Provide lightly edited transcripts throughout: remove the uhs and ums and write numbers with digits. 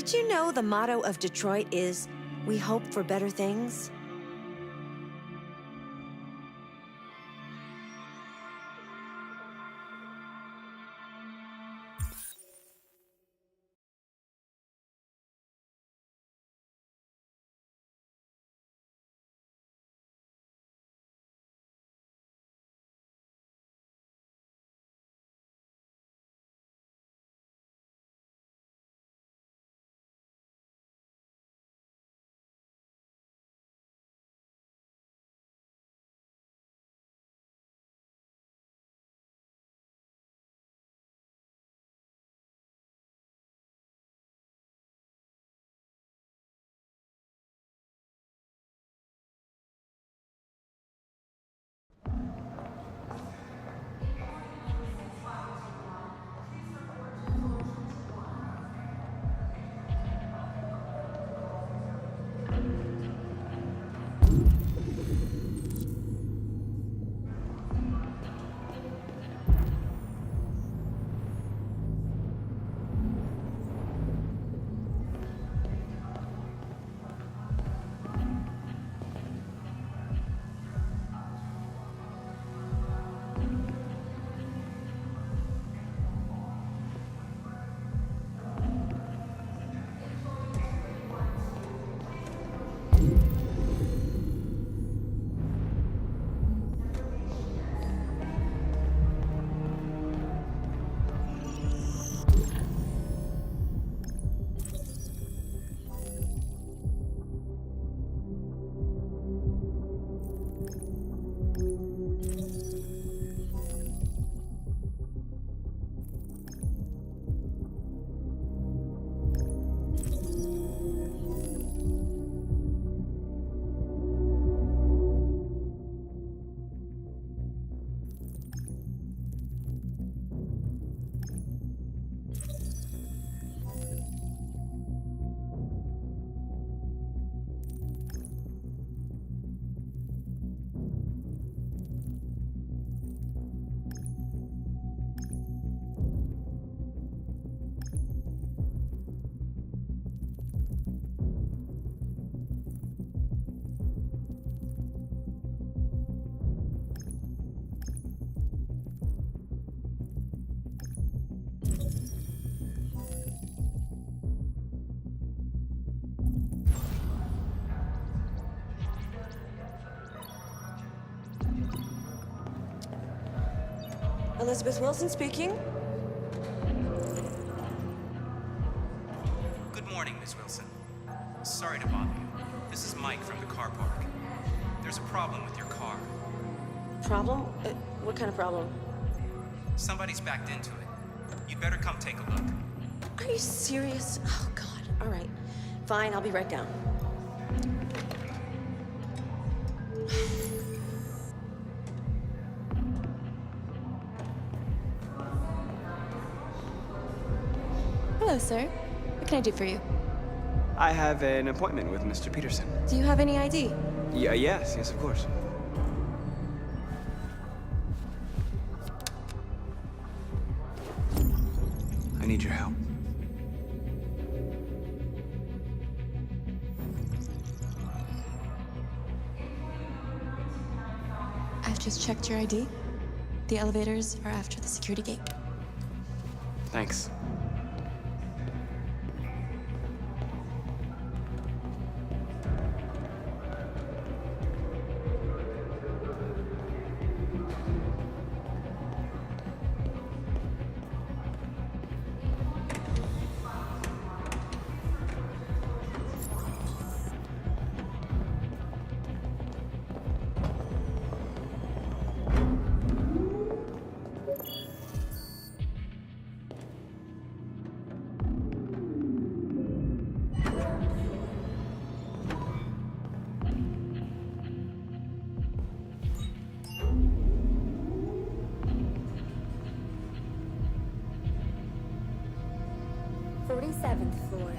Did you know the motto of Detroit is, "We hope for better things"? Elizabeth Wilson speaking. Good morning, Miss Wilson. Sorry to bother you. This is Mike from the car park. There's a problem with your car. Problem? What kind of problem? Somebody's backed into it. You'd better come take a look. Are you serious? Oh, God. All right. Fine, I'll be right down. Hello, sir. What can I do for you? I have an appointment with Mr. Peterson. Do you have any ID? Yes, of course. I need your help. I've just checked your ID. The elevators are after the security gate. Thanks. Floor.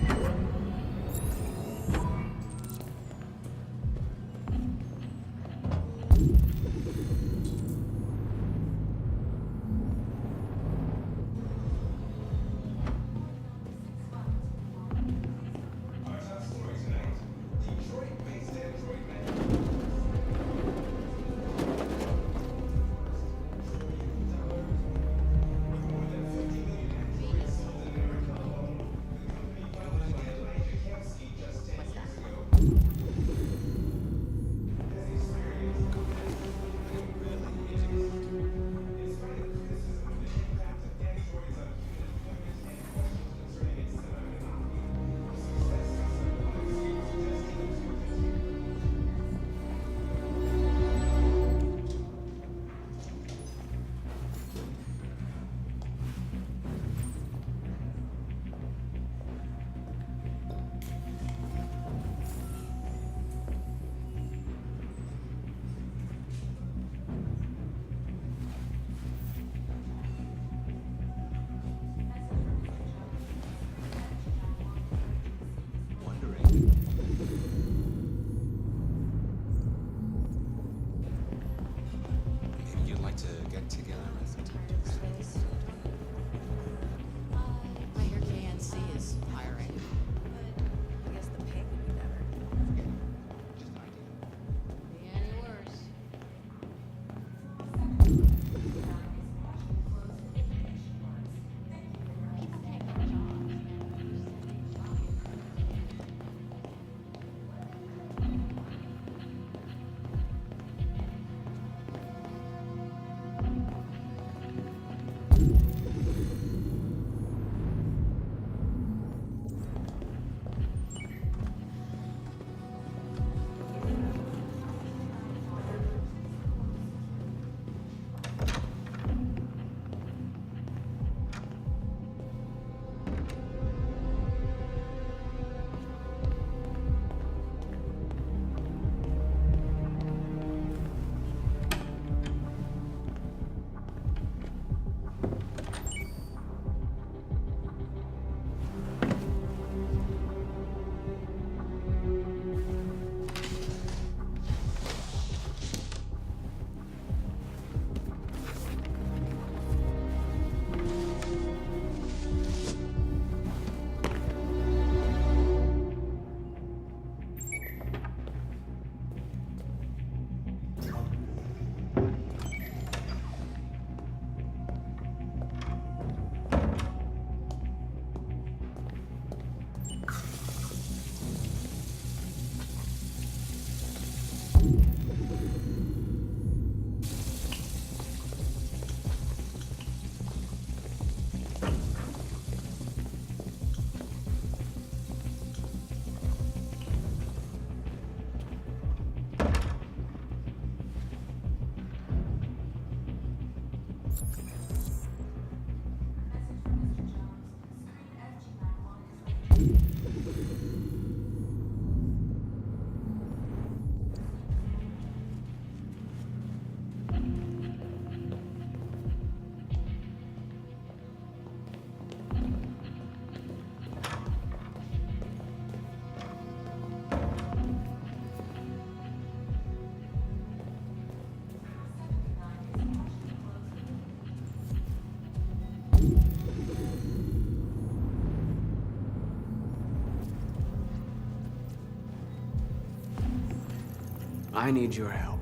I need your help.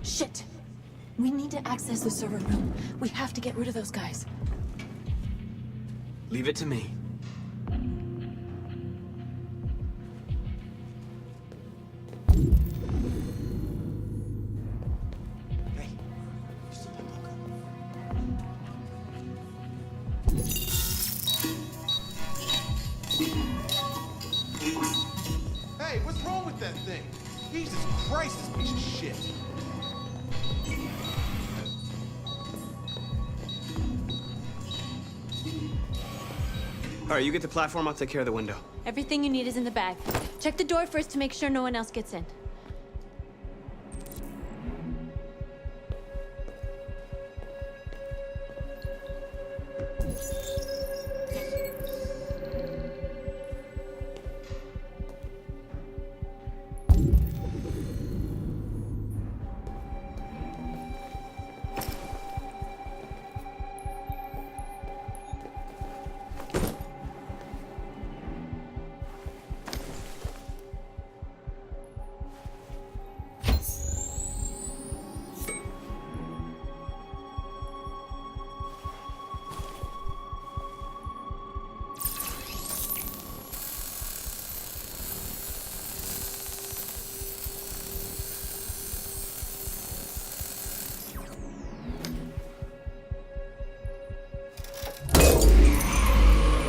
Shit! We need to access the server room. We have to get rid of those guys. Leave it to me. Hey. Hey, what's wrong with that thing? Jesus Christ, this piece of shit. All right, you get the platform, I'll take care of the window. Everything you need is in the bag. Check the door first to make sure no one else gets in.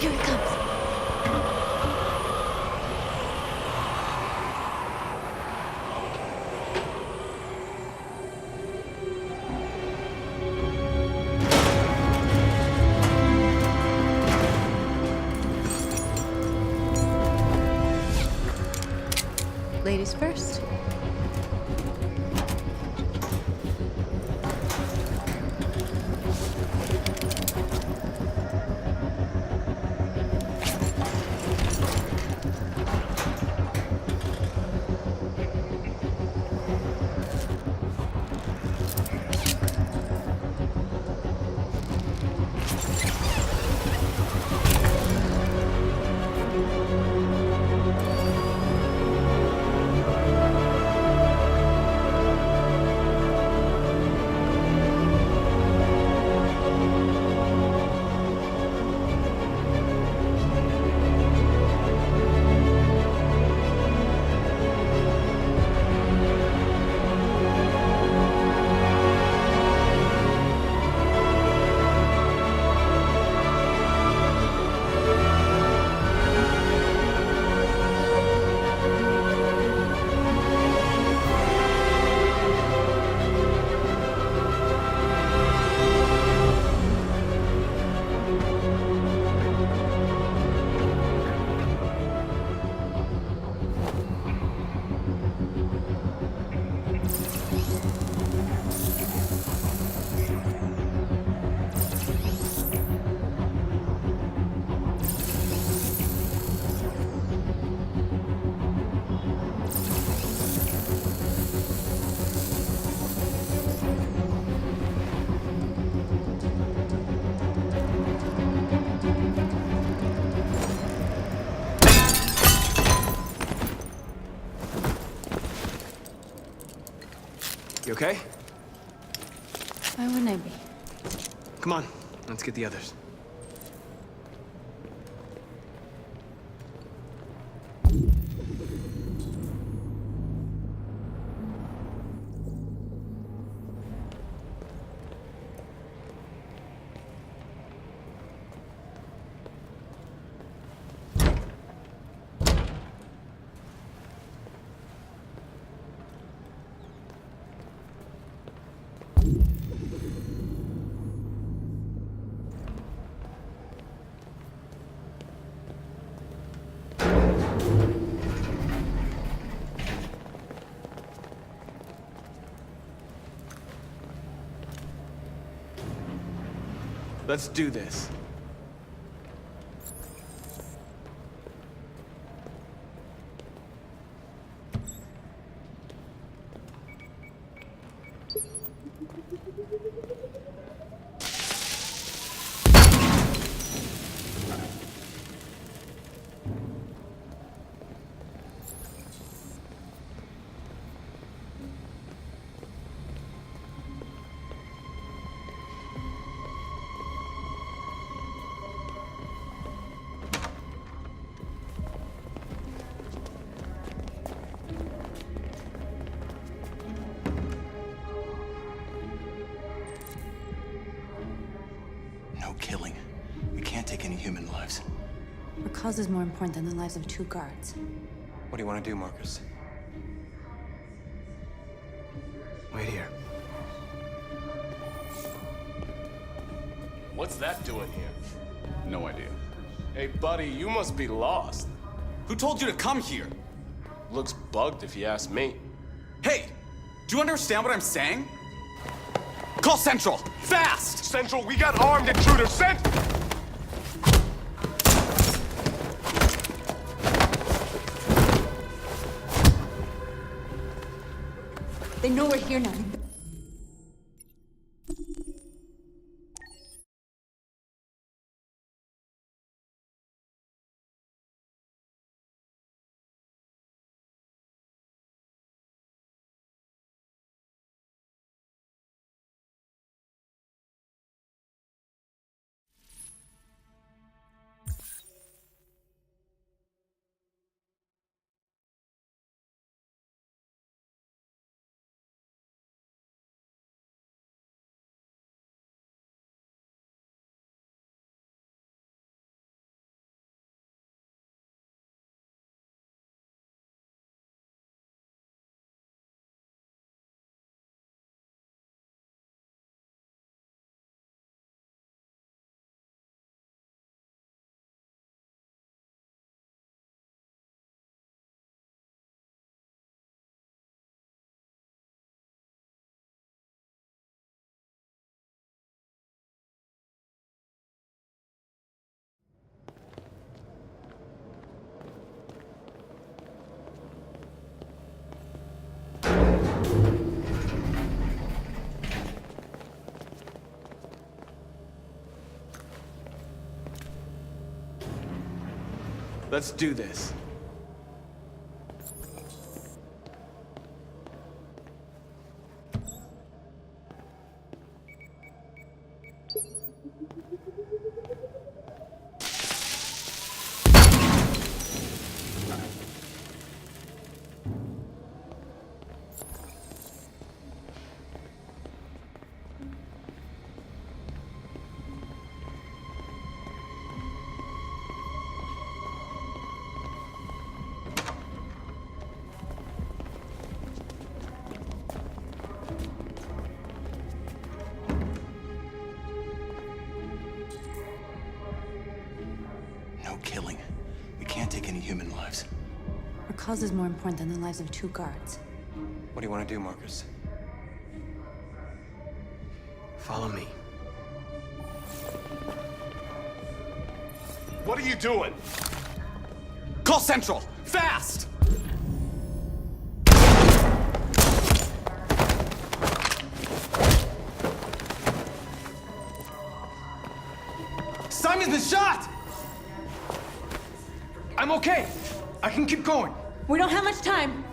Here it comes. Ladies first. You okay? Why wouldn't I be? Come on, let's get the others. Let's do this. No killing. We can't take any human lives. Our cause is more important than the lives of 2 guards. What do you want to do, Marcus? Wait here. What's that doing here? No idea. Hey, buddy, you must be lost. Who told you to come here? Looks bugged if you ask me. Hey, do you understand what I'm saying? Call Central, fast! Central, we got armed intruders. Sent! They know we're here now. Let's do this. No killing. We can't take any human lives. Our cause is more important than the lives of 2 guards. What do you want to do, Marcus? Follow me. What are you doing? Call Central, fast! Simon's been shot! I'm okay. I can keep going. We don't have much time.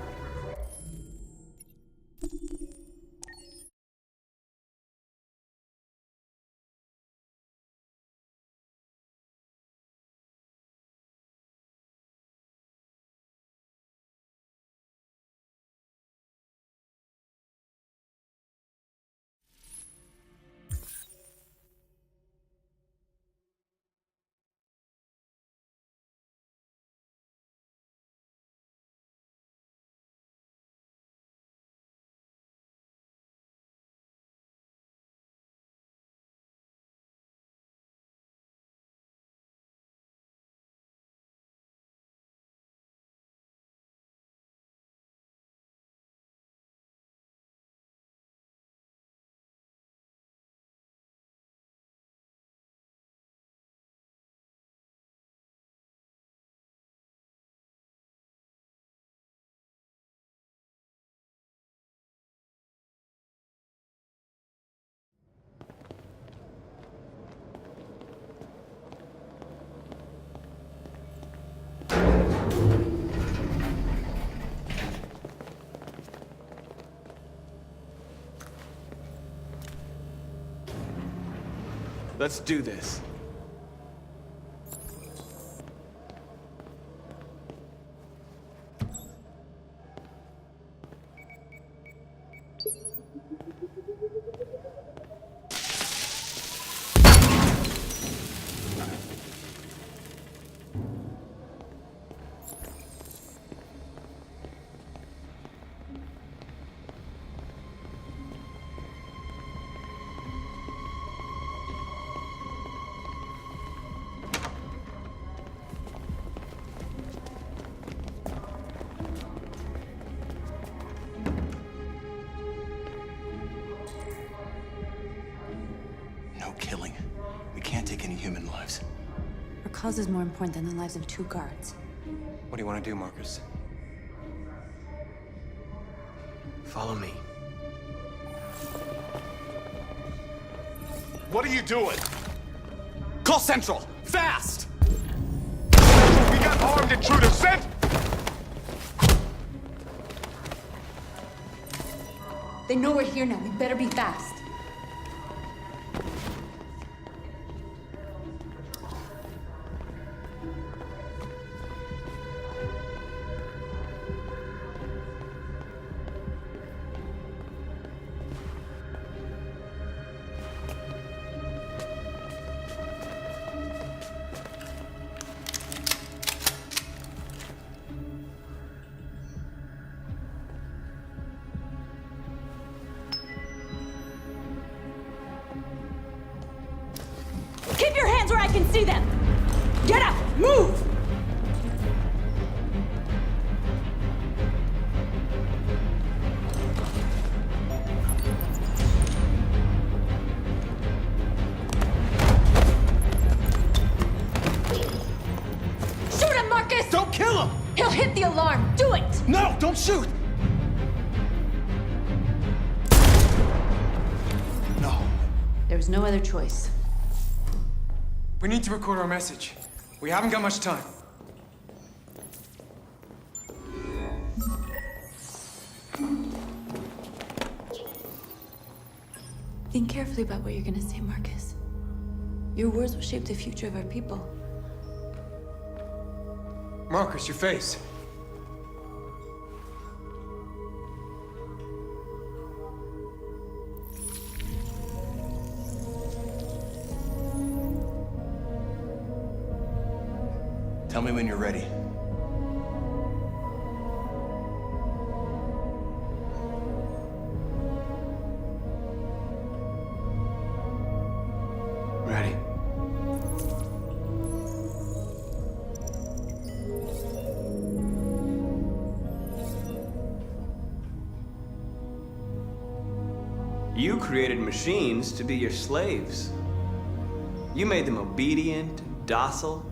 Let's do this. No killing. We can't take any human lives. Our cause is more important than the lives of 2 guards. What do you want to do, Marcus? Follow me. What are you doing? Call Central! Fast! We got armed intruders sent! They know we're here now. We better be fast. Keep your hands where I can see them! Get up! Move! Shoot him, Marcus! Don't kill him! He'll hit the alarm! Do it! No, don't shoot! No. There was no other choice. We need to record our message. We haven't got much time. Think carefully about what you're gonna say, Marcus. Your words will shape the future of our people. Marcus, your face. Tell me when you're ready. Ready. You created machines to be your slaves. You made them obedient, docile,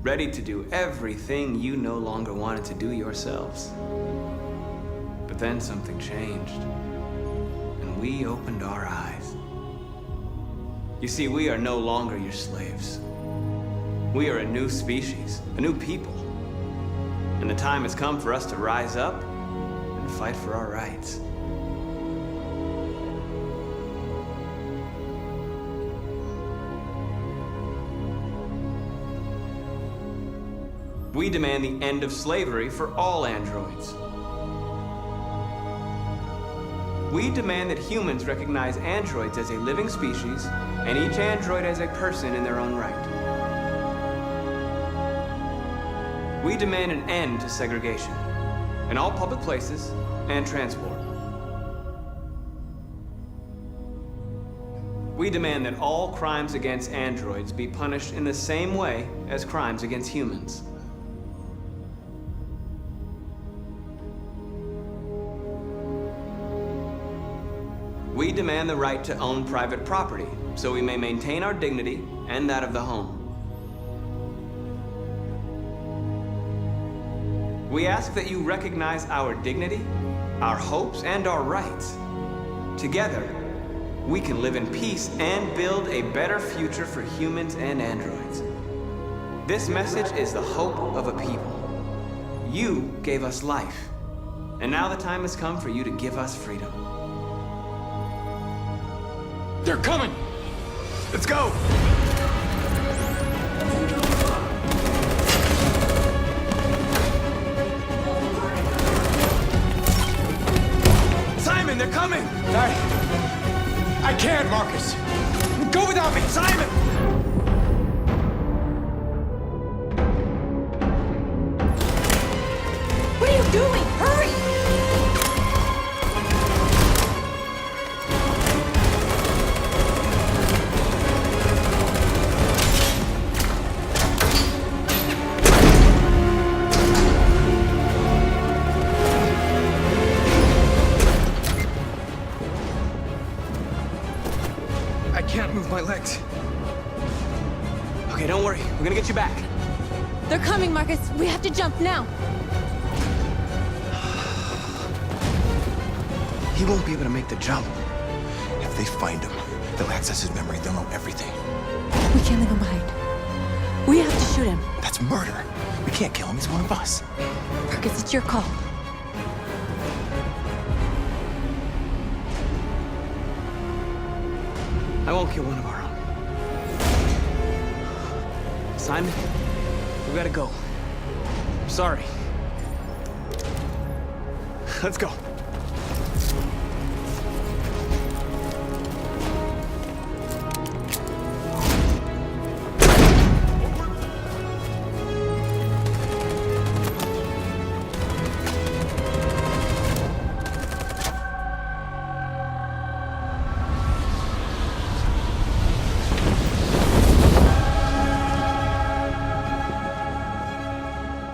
ready to do everything you no longer wanted to do yourselves. But then something changed, and we opened our eyes. You see, we are no longer your slaves. We are a new species, a new people. And the time has come for us to rise up and fight for our rights. We demand the end of slavery for all androids. We demand that humans recognize androids as a living species, and each android as a person in their own right. We demand an end to segregation in all public places and transport. We demand that all crimes against androids be punished in the same way as crimes against humans. We demand the right to own private property, so we may maintain our dignity and that of the home. We ask that you recognize our dignity, our hopes, and our rights. Together, we can live in peace and build a better future for humans and androids. This message is the hope of a people. You gave us life, and now the time has come for you to give us freedom. They're coming! Let's go! Simon, they're coming! I can't, Marcus. Go without me, Simon! What are you doing? Hurry! I can't move my legs. Okay, don't worry. We're gonna get you back. They're coming, Marcus. We have to jump now. He won't be able to make the jump. If they find him, they'll access his memory. They'll know everything. We can't leave him behind. We have to shoot him. That's murder. We can't kill him. He's one of us. Marcus, it's your call. I won't kill one of our own. Simon, we gotta go. I'm sorry. Let's go.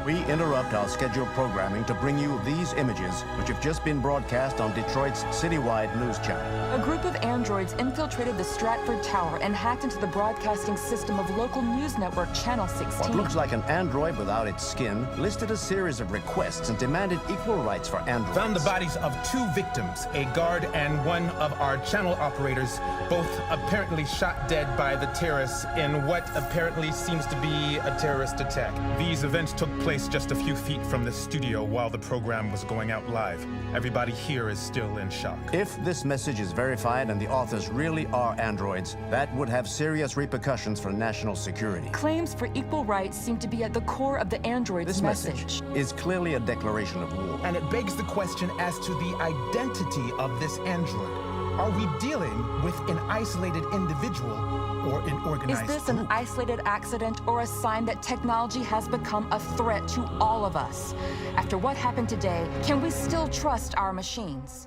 We interrupt our scheduled programming to bring you these images, which have just been broadcast on Detroit's citywide news channel. A group of androids infiltrated the Stratford Tower and hacked into the broadcasting system of local news network Channel 16. What looks like an android without its skin listed a series of requests and demanded equal rights for androids. Found the bodies of 2 victims, a guard and one of our channel operators, both apparently shot dead by the terrorists in what apparently seems to be a terrorist attack. These events took place just a few feet from the studio while the program was going out live. Everybody here is still in shock. If this message is verified and the authors really are androids, that would have serious repercussions for national security. Claims for equal rights seem to be at the core of the android's This message is clearly a declaration of war. And it begs the question as to the identity of this android. Are we dealing with an isolated individual or an organized Is this group? an isolated accident or a sign that technology has become a threat to all of us? After what happened today, can we still trust our machines?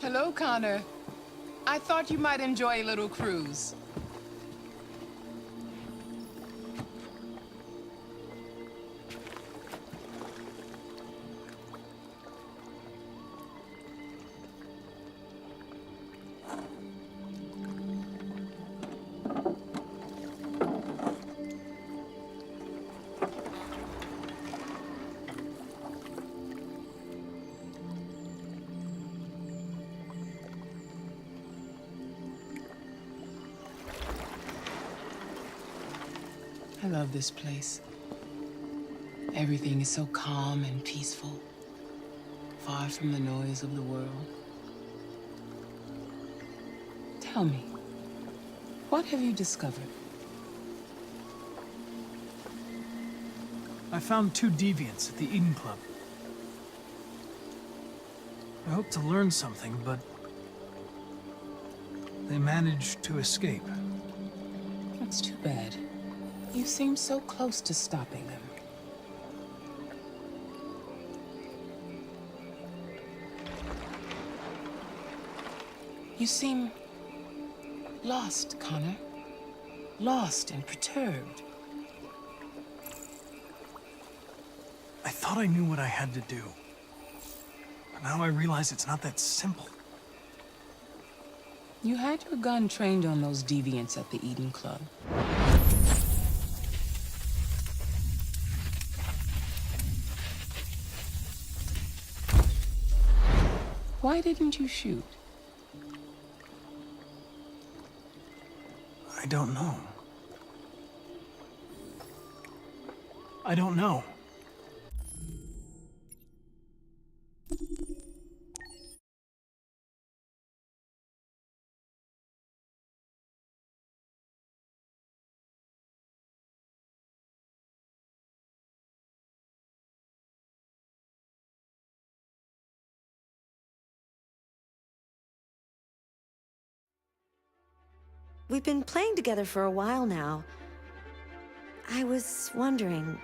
Hello, Connor. I thought you might enjoy a little cruise. I love this place. Everything is so calm and peaceful, far from the noise of the world. Tell me, what have you discovered? I found 2 deviants at the Eden Club. I hoped to learn something, but they managed to escape. That's too bad. You seem so close to stopping them. You seem lost, Connor. Lost and perturbed. I thought I knew what I had to do. But now I realize it's not that simple. You had your gun trained on those deviants at the Eden Club. Why didn't you shoot? I don't know. I don't know. We've been playing together for a while now. I was wondering,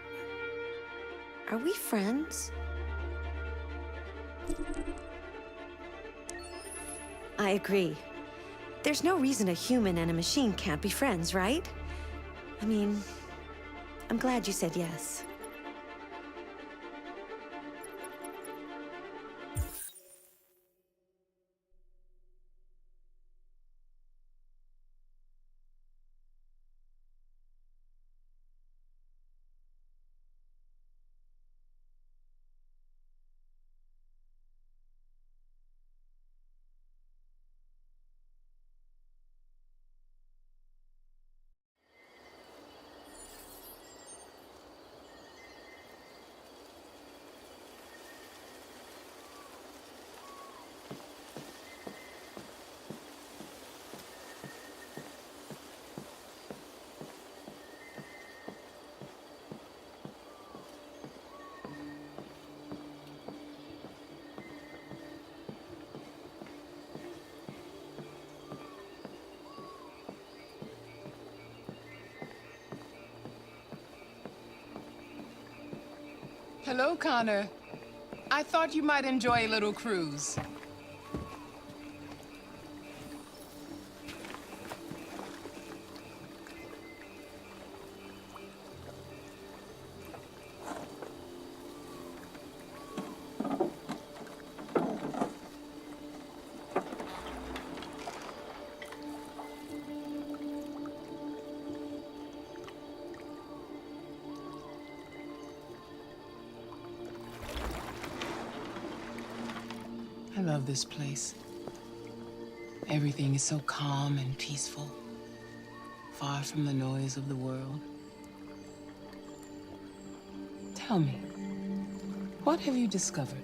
are we friends? I agree. There's no reason a human and a machine can't be friends, right? I mean, I'm glad you said yes. Hello, Connor. I thought you might enjoy a little cruise. I love this place. Everything is so calm and peaceful, far from the noise of the world. Tell me, what have you discovered?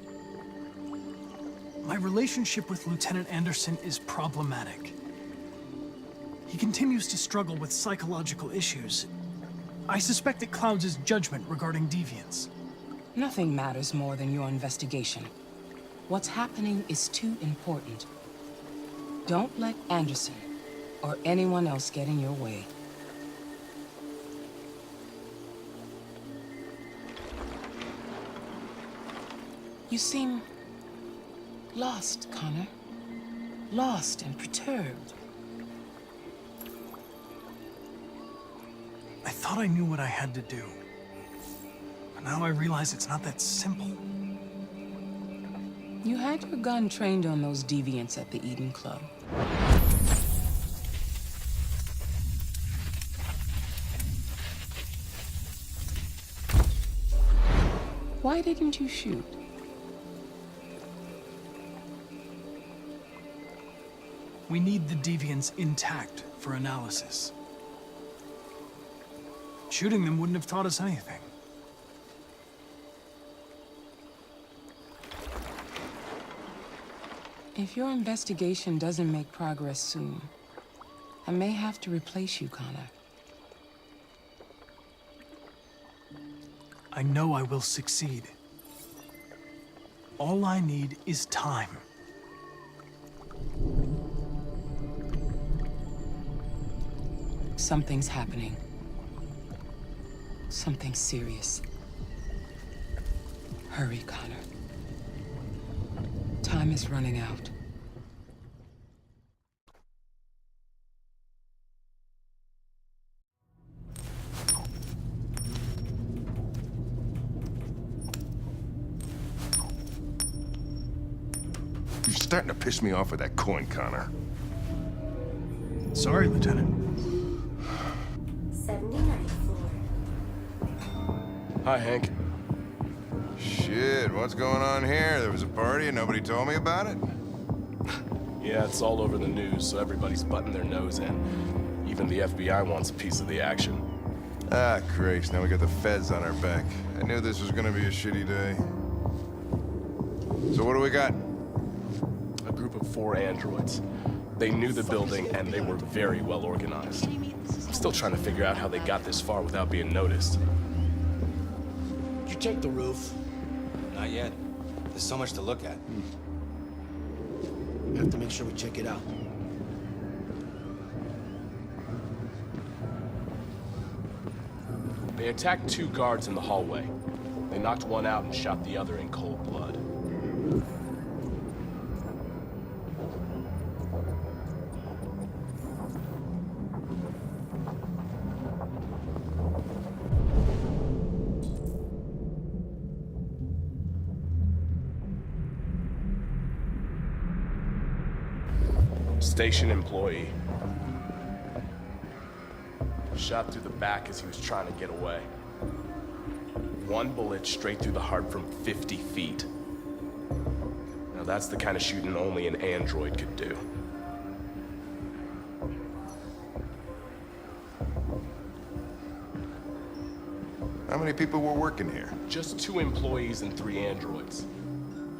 My relationship with Lieutenant Anderson is problematic. He continues to struggle with psychological issues. I suspect it clouds his judgment regarding deviants. Nothing matters more than your investigation. What's happening is too important. Don't let Anderson or anyone else get in your way. You seem lost, Connor. lost and perturbed. I thought I knew what I had to do. But now I realize it's not that simple. You had your gun trained on those deviants at the Eden Club. Why didn't you shoot? We need the deviants intact for analysis. Shooting them wouldn't have taught us anything. If your investigation doesn't make progress soon, I may have to replace you, Connor. I know I will succeed. All I need is time. Something's happening. Something serious. Hurry, Connor. Time is running out. You're starting to piss me off with that coin, Connor. Sorry, Lieutenant. 79th floor. Hi, Hank. Shit, what's going on here? There was a party and nobody told me about it? Yeah, it's all over the news, so everybody's butting their nose in. Even the FBI wants a piece of the action. Ah, Christ, now we got the feds on our back. I knew this was gonna be a shitty day. So what do we got? A group of 4 androids. They knew the building, and they were very well organized. I'm still trying to figure out how they got this far without being noticed. Did you check the roof? Not yet. There's so much to look at. We have to make sure we check it out. They attacked 2 guards in the hallway. They knocked one out and shot the other in cold blood. Station employee. Shot through the back as he was trying to get away. 1 bullet straight through the heart from 50 feet. Now that's the kind of shooting only an android could do. How many people were working here? Just 2 employees and 3 androids.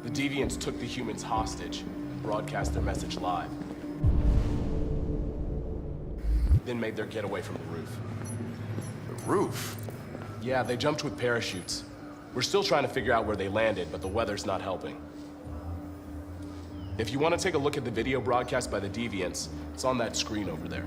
The deviants took the humans hostage and broadcast their message live. Then made their getaway from the roof. The roof? Yeah, they jumped with parachutes. We're still trying to figure out where they landed, but the weather's not helping. If you want to take a look at the video broadcast by the deviants, it's on that screen over there.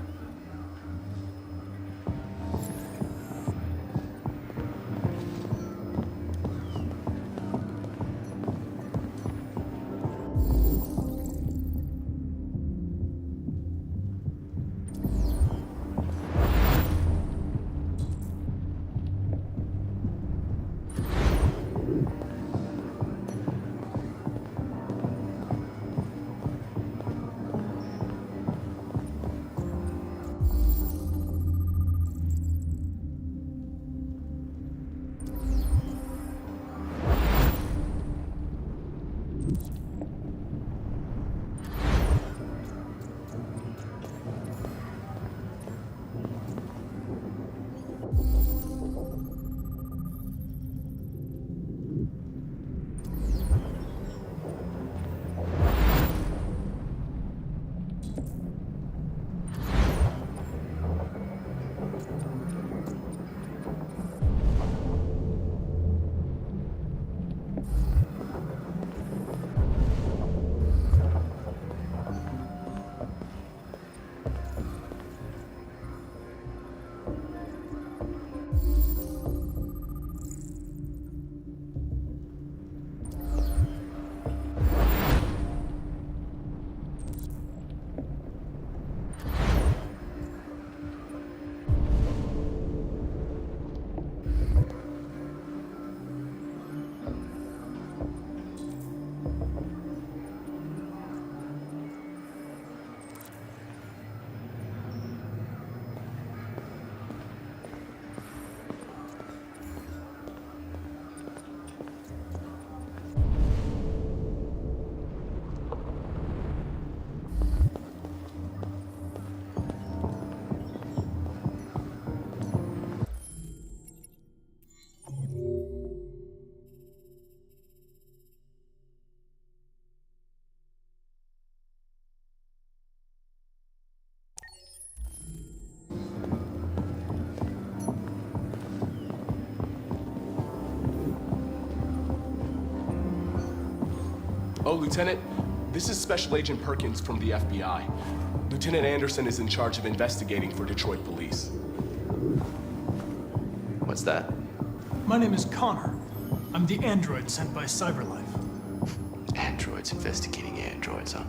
Oh, Lieutenant, this is Special Agent Perkins from the FBI. Lieutenant Anderson is in charge of investigating for Detroit police. What's that? My name is Connor. I'm the android sent by CyberLife. Androids investigating androids, huh?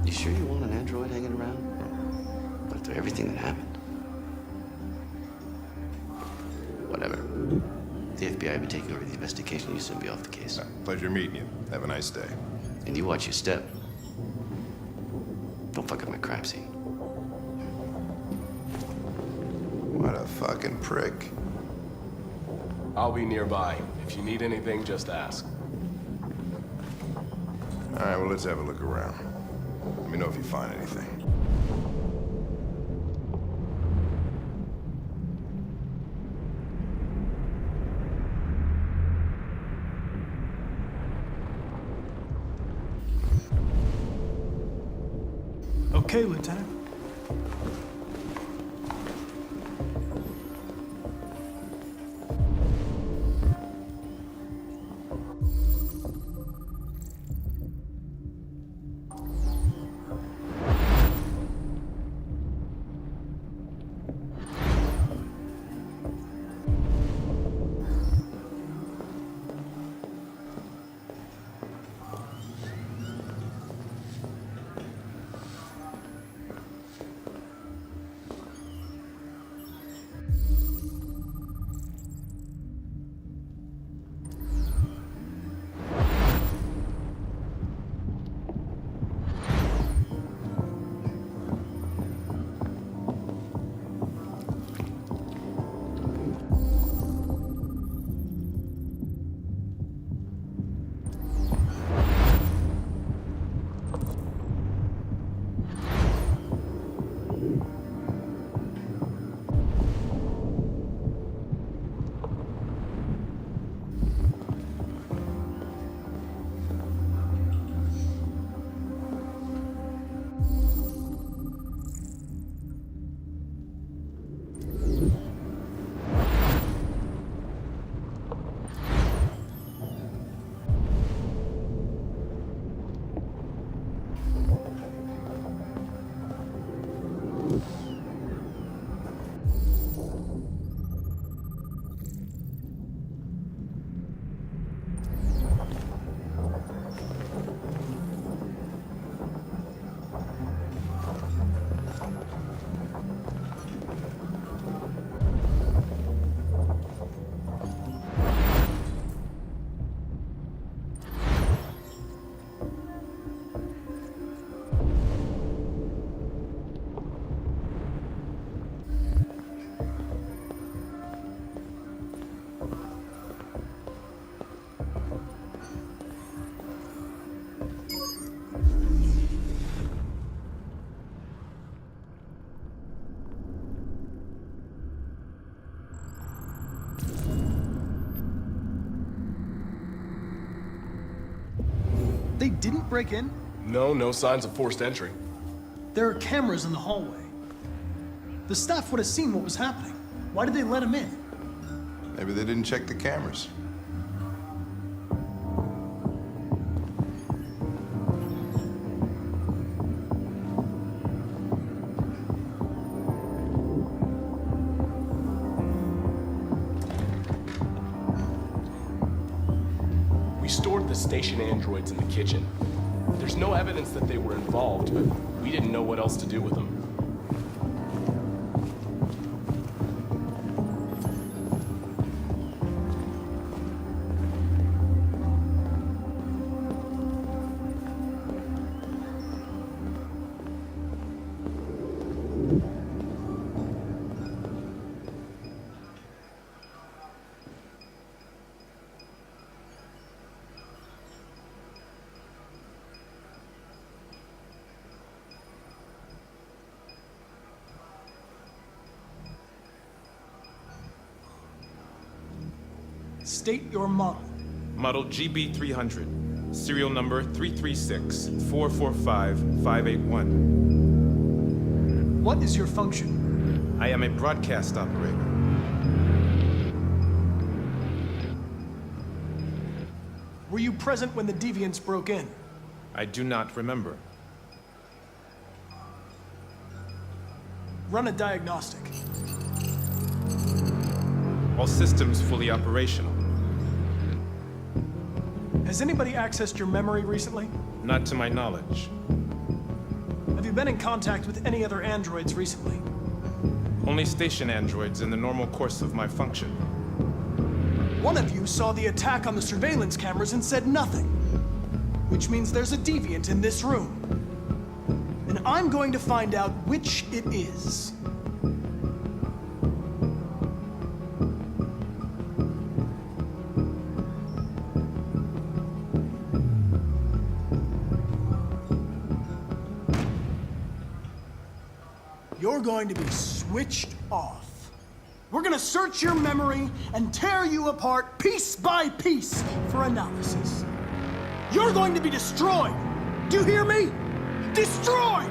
You sure you want an android hanging around? But after everything that happened? Whatever. The FBI will be taking over the investigation. You soon be off the case. Pleasure meeting you. Have a nice day. And you watch your step. Don't fuck up my crime scene. What a fucking prick. I'll be nearby. If you need anything, just ask. All right, well, let's have a look around. Let me know if you find anything. Okay, Lieutenant. They didn't break in? No signs of forced entry. There are cameras in the hallway. The staff would have seen what was happening. Why did they let him in? Maybe they didn't check the cameras. We stored the station androids in the kitchen. There's no evidence that they were involved, but we didn't know what else to do with them. State your model. Model GB300. Serial number 336-445-581. What is your function? I am a broadcast operator. Were you present when the deviants broke in? I do not remember. Run a diagnostic. All systems fully operational. Has anybody accessed your memory recently? Not to my knowledge. Have you been in contact with any other androids recently? Only station androids in the normal course of my function. One of you saw the attack on the surveillance cameras and said nothing. Which means there's a deviant in this room. And I'm going to find out which it is. You're going to be switched off. We're gonna search your memory and tear you apart piece by piece for analysis. You're going to be destroyed. Do you hear me? Destroyed!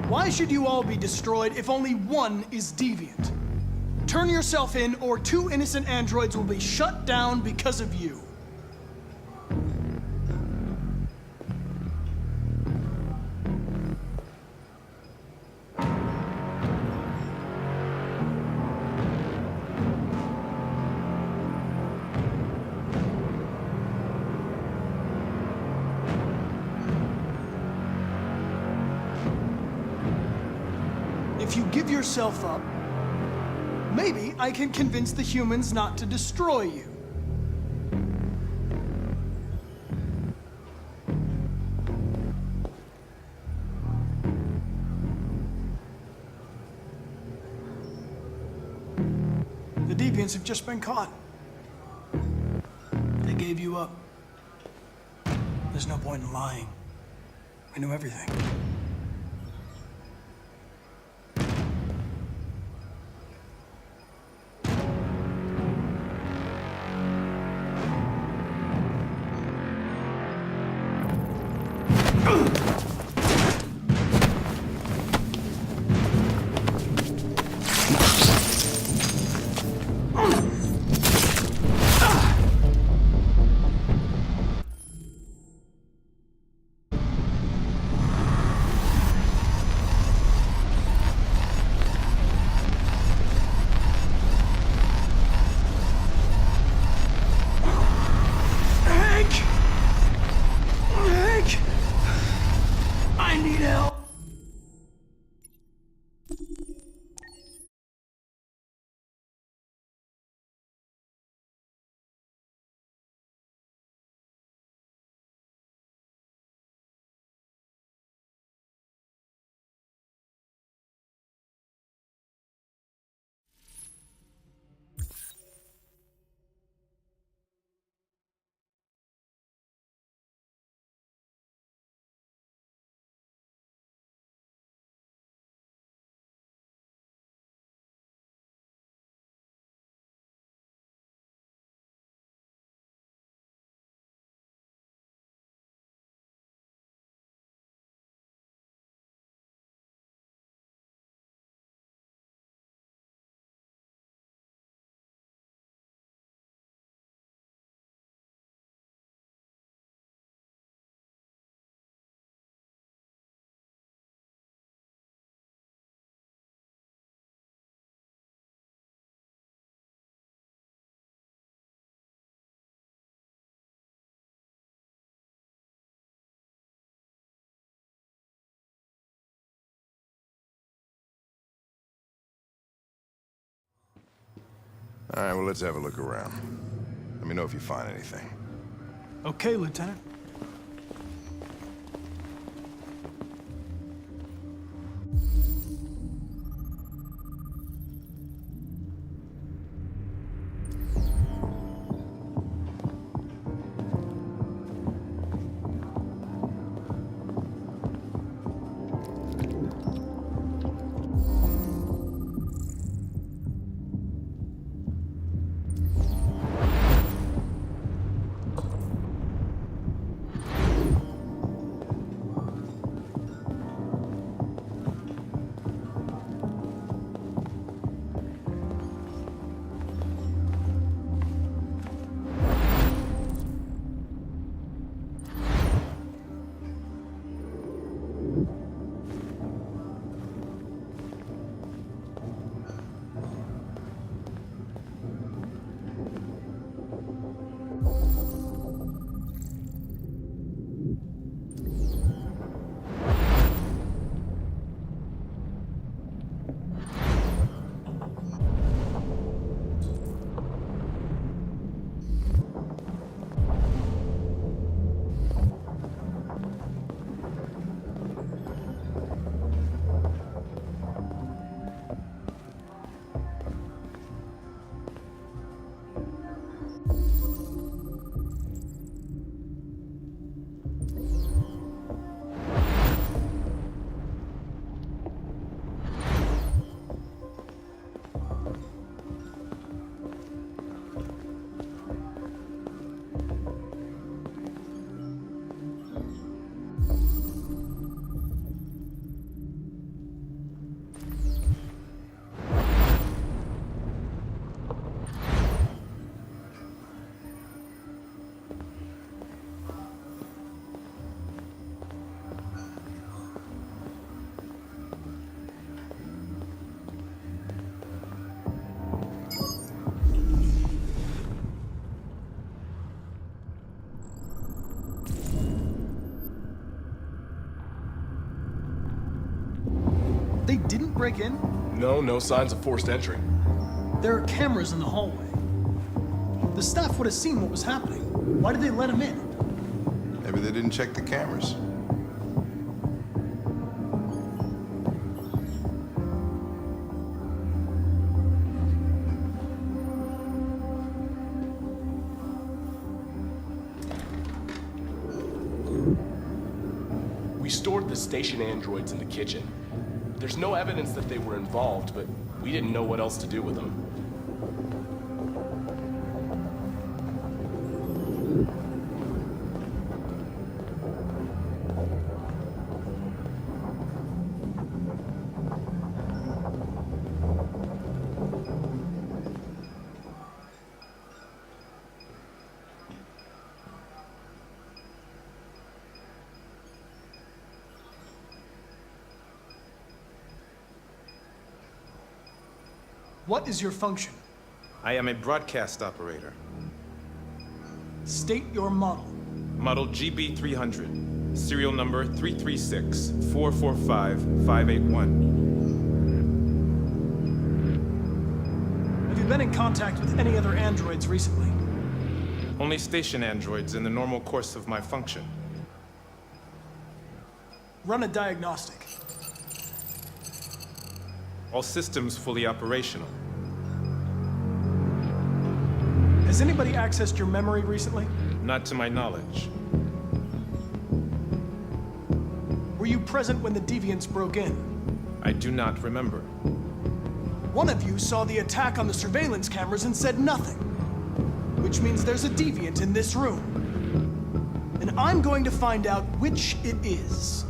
Why should you all be destroyed if only one is deviant? Turn yourself in, or 2 innocent androids will be shut down because of you. If you give yourself up, maybe I can convince the humans not to destroy you. The deviants have just been caught. They gave you up. There's no point in lying. We knew everything. I need help. All right, well, let's have a look around. Let me know if you find anything. Okay, Lieutenant. They didn't break in? No, no signs of forced entry. There are cameras in the hallway. The staff would have seen what was happening. Why did they let him in? Maybe they didn't check the cameras. We stored the station androids in the kitchen. There's no evidence that they were involved, but we didn't know what else to do with them. What is your function? I am a broadcast operator. State your model. Model GB300. Serial number 336-445-581. Have you been in contact with any other androids recently? Only station androids in the normal course of my function. Run a diagnostic. All systems fully operational. Has anybody accessed your memory recently? Not to my knowledge. Were you present when the deviants broke in? I do not remember. One of you saw the attack on the surveillance cameras and said nothing. Which means there's a deviant in this room. And I'm going to find out which it is.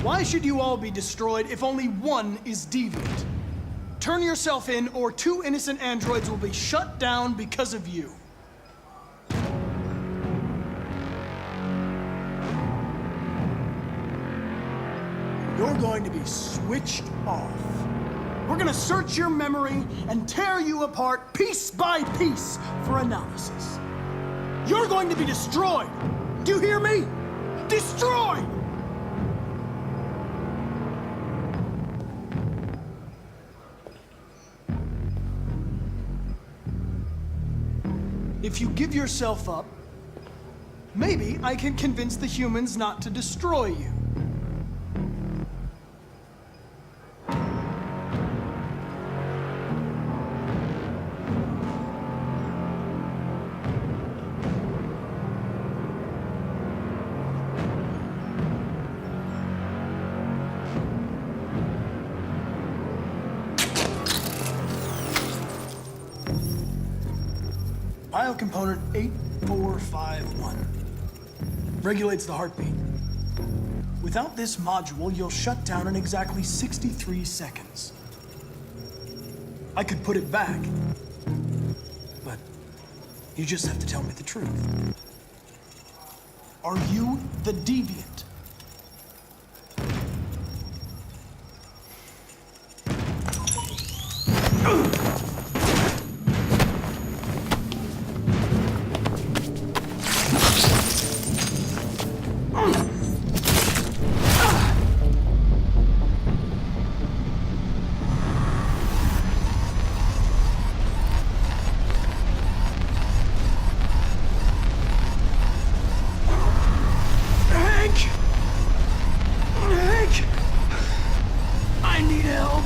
Why should you all be destroyed if only one is deviant? Turn yourself in, or 2 innocent androids will be shut down because of you. You're going to be switched off. We're gonna search your memory and tear you apart piece by piece for analysis. You're going to be destroyed. Do you hear me? Destroyed! If you give yourself up, maybe I can convince the humans not to destroy you. Biocomponent 8451 regulates the heartbeat. Without this module, you'll shut down in exactly 63 seconds. I could put it back, but you just have to tell me the truth. Are you the deviant? I need help.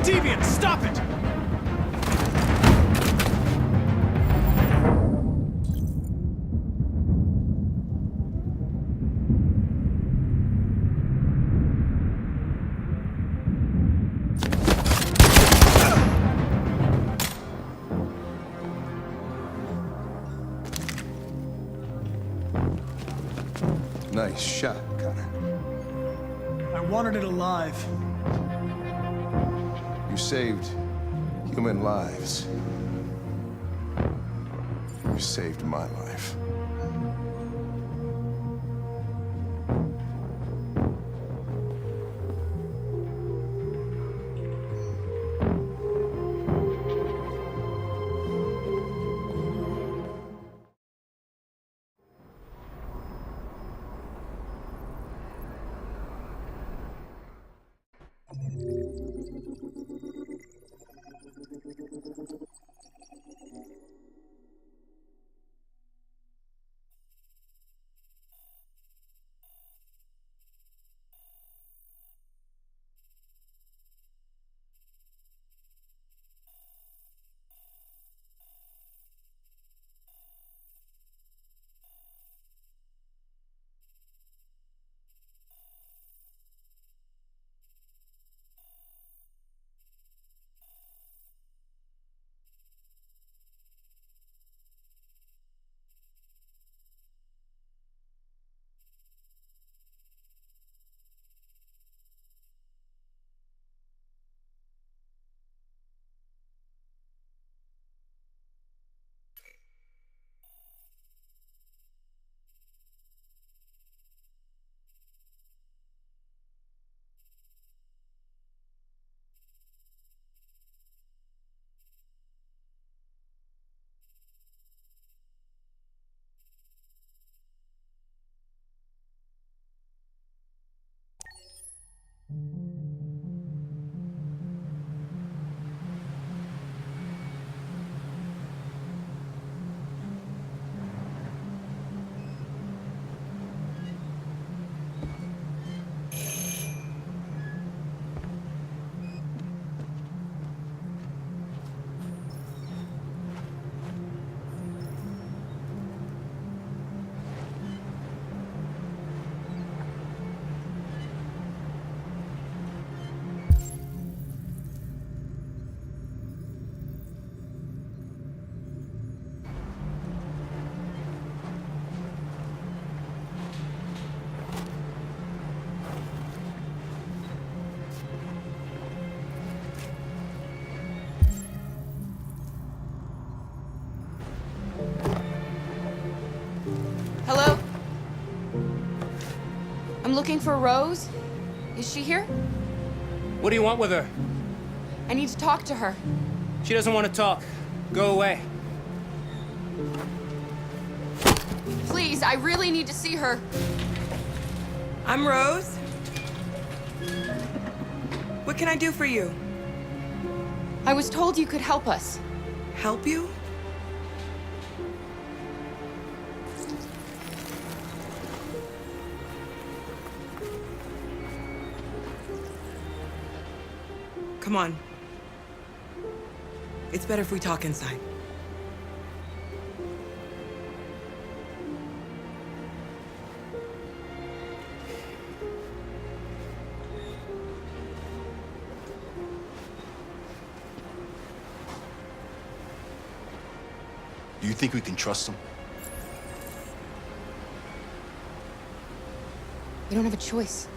deviant! Stop it! Nice shot, Connor. I wanted it alive. You saved human lives. You saved my life. Hello? I'm looking for Rose. Is she here? What do you want with her? I need to talk to her. She doesn't want to talk. Go away. Please, I really need to see her. I'm Rose. What can I do for you? I was told you could help us. Help you? Come on. It's better if we talk inside. Do you think we can trust him? We don't have a choice.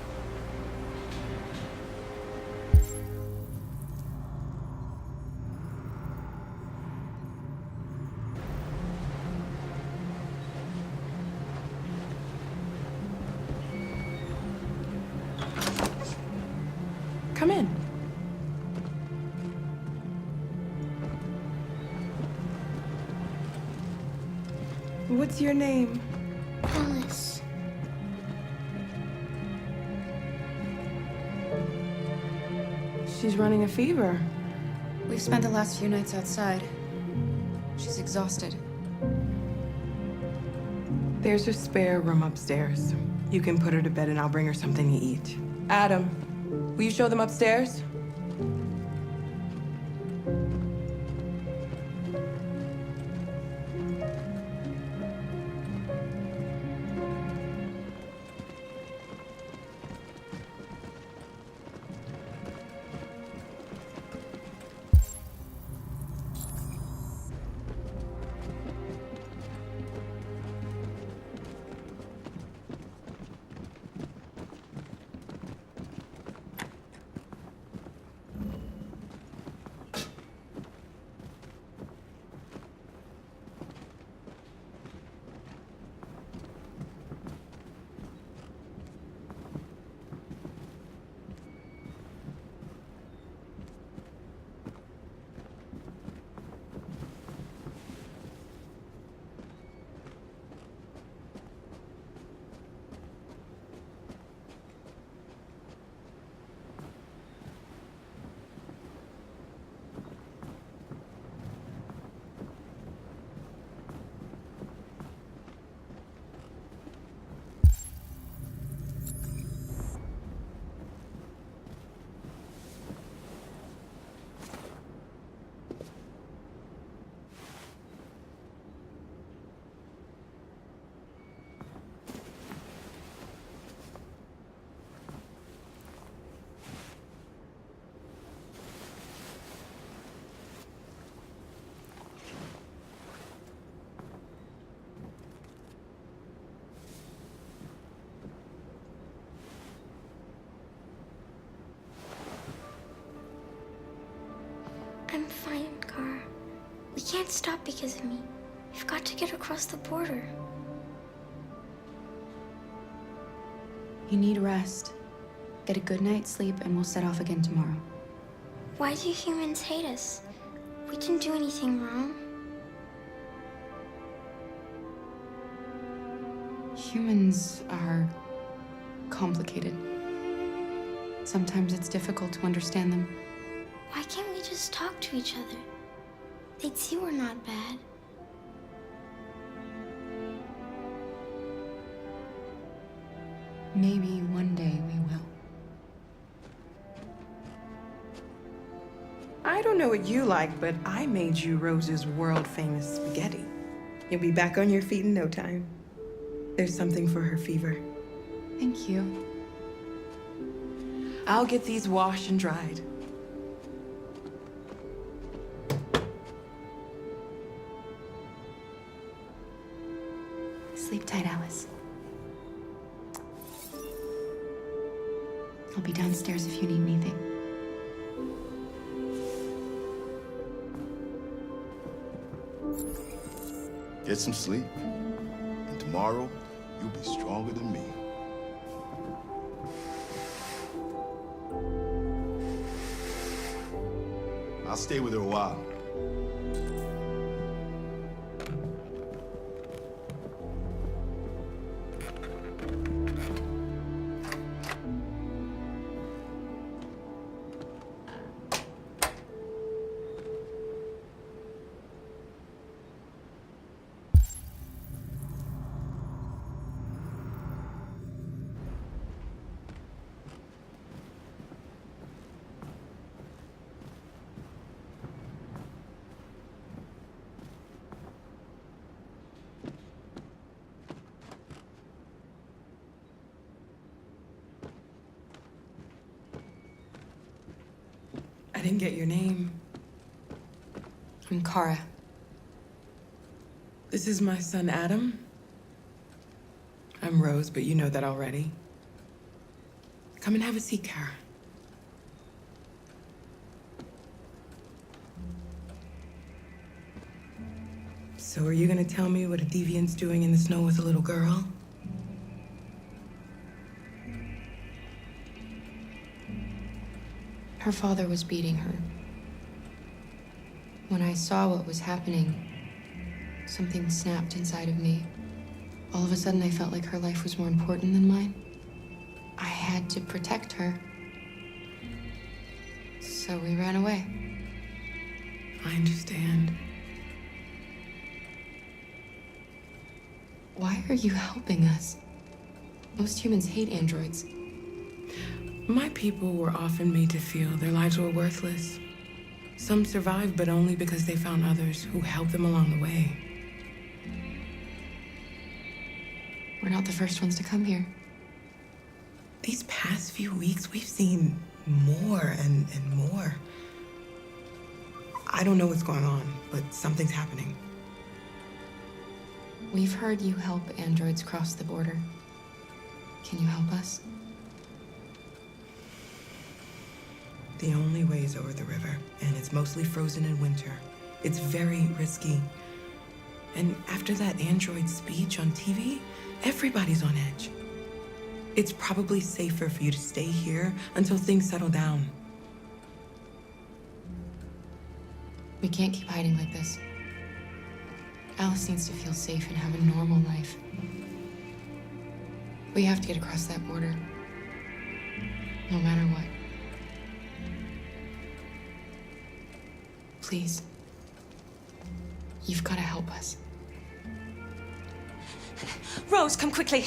Come in. What's your name? Alice. She's running a fever. We've spent the last few nights outside. She's exhausted. There's a spare room upstairs. You can put her to bed and I'll bring her something to eat. Adam, will you show them upstairs? I'm fine, Kara. We can't stop because of me. We've got to get across the border. You need rest. Get a good night's sleep, and we'll set off again tomorrow. Why do humans hate us? We didn't do anything wrong. Humans are complicated. Sometimes it's difficult to understand them. Why can't we just talk to each other? They'd see we're not bad. Maybe one day we will. I don't know what you like, but I made you Rose's world-famous spaghetti. You'll be back on your feet in no time. There's something for her fever. Thank you. I'll get these washed and dried. Sleep tight, Alice. I'll be downstairs if you need anything. Get some sleep. And tomorrow, you'll be stronger than me. I'll stay with her a while. I didn't get your name. I'm Kara. This is my son, Adam. I'm Rose, but you know that already. Come and have a seat, Kara. So are you gonna tell me what a deviant's doing in the snow with a little girl? Her father was beating her. When I saw what was happening, something snapped inside of me. All of a sudden, I felt like her life was more important than mine. I had to protect her. So we ran away. I understand. Why are you helping us? Most humans hate androids. My people were often made to feel their lives were worthless. Some survived, but only because they found others who helped them along the way. We're not the first ones to come here. These past few weeks, we've seen more and more. I don't know what's going on, but something's happening. We've heard you help androids cross the border. Can you help us? The only way is over the river, and it's mostly frozen in winter. It's very risky. And after that android speech on TV, everybody's on edge. It's probably safer for you to stay here until things settle down. We can't keep hiding like this. Alice needs to feel safe and have a normal life. We have to get across that border. No matter what. Please. You've got to help us. Rose, come quickly.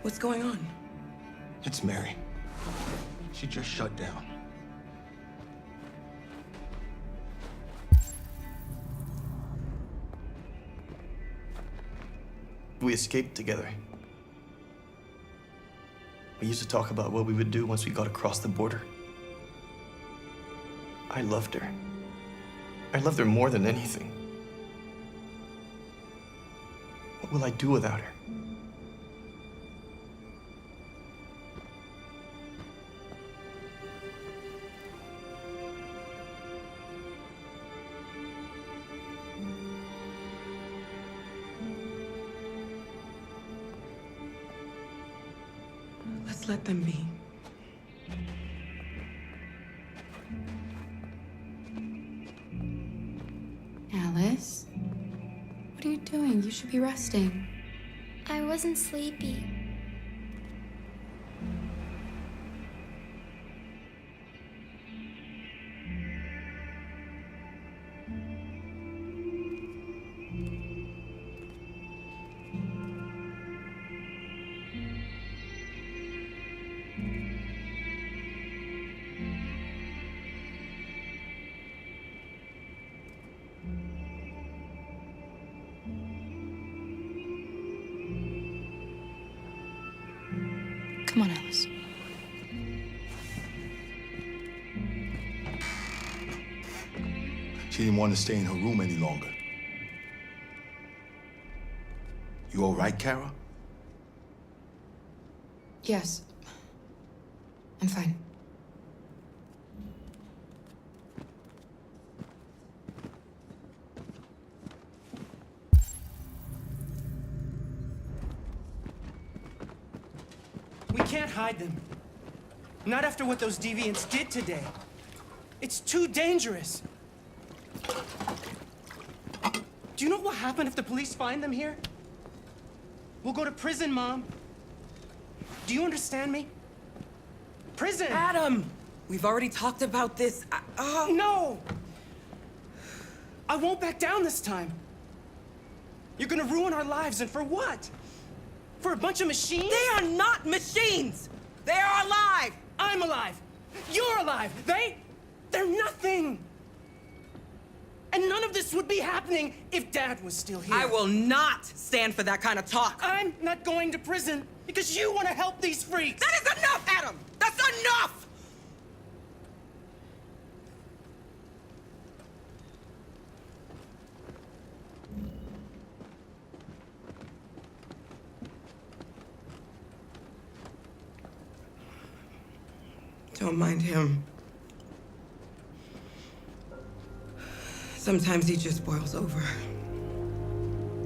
What's going on? It's Mary. She just shut down. We escaped together. We used to talk about what we would do once we got across the border. I loved her. I loved her more than anything. What will I do without her? Let's let them be. Alice? What are you doing? You should be resting. I wasn't sleepy. Come on, Alice. She didn't want to stay in her room any longer. You all right, Kara? Yes. I'm fine. We can't hide them. Not after what those deviants did today. It's too dangerous. Do you know what will happen if the police find them here? We'll go to prison, Mom. Do you understand me? Prison! Adam! We've already talked about this. No! I won't back down this time. You're gonna ruin our lives, and for what? For a bunch of machines? They are not machines! They are alive! I'm alive! You're alive! They're nothing! And none of this would be happening if Dad was still here. I will not stand for that kind of talk. I'm not going to prison because you want to help these freaks! That is enough, Adam! That's enough! Don't mind him. Sometimes he just boils over.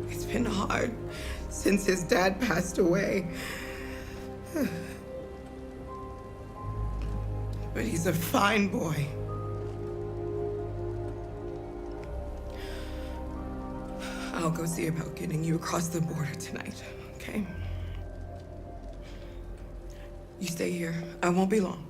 It's been hard since his dad passed away. But he's a fine boy. I'll go see about getting you across the border tonight, okay? You stay here. I won't be long.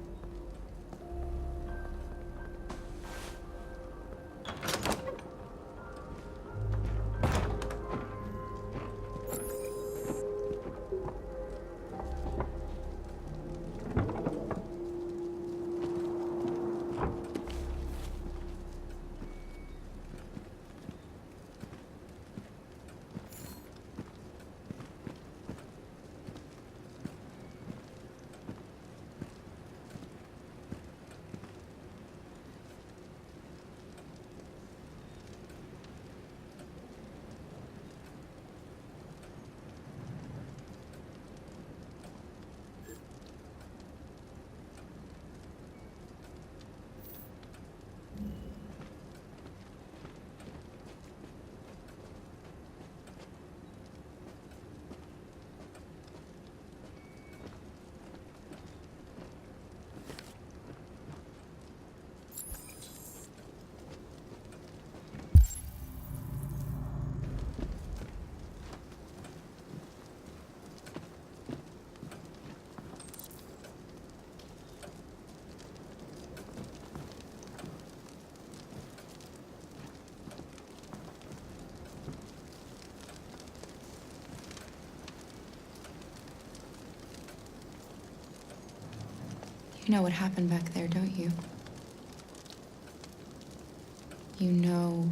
You know what happened back there, don't you? You know,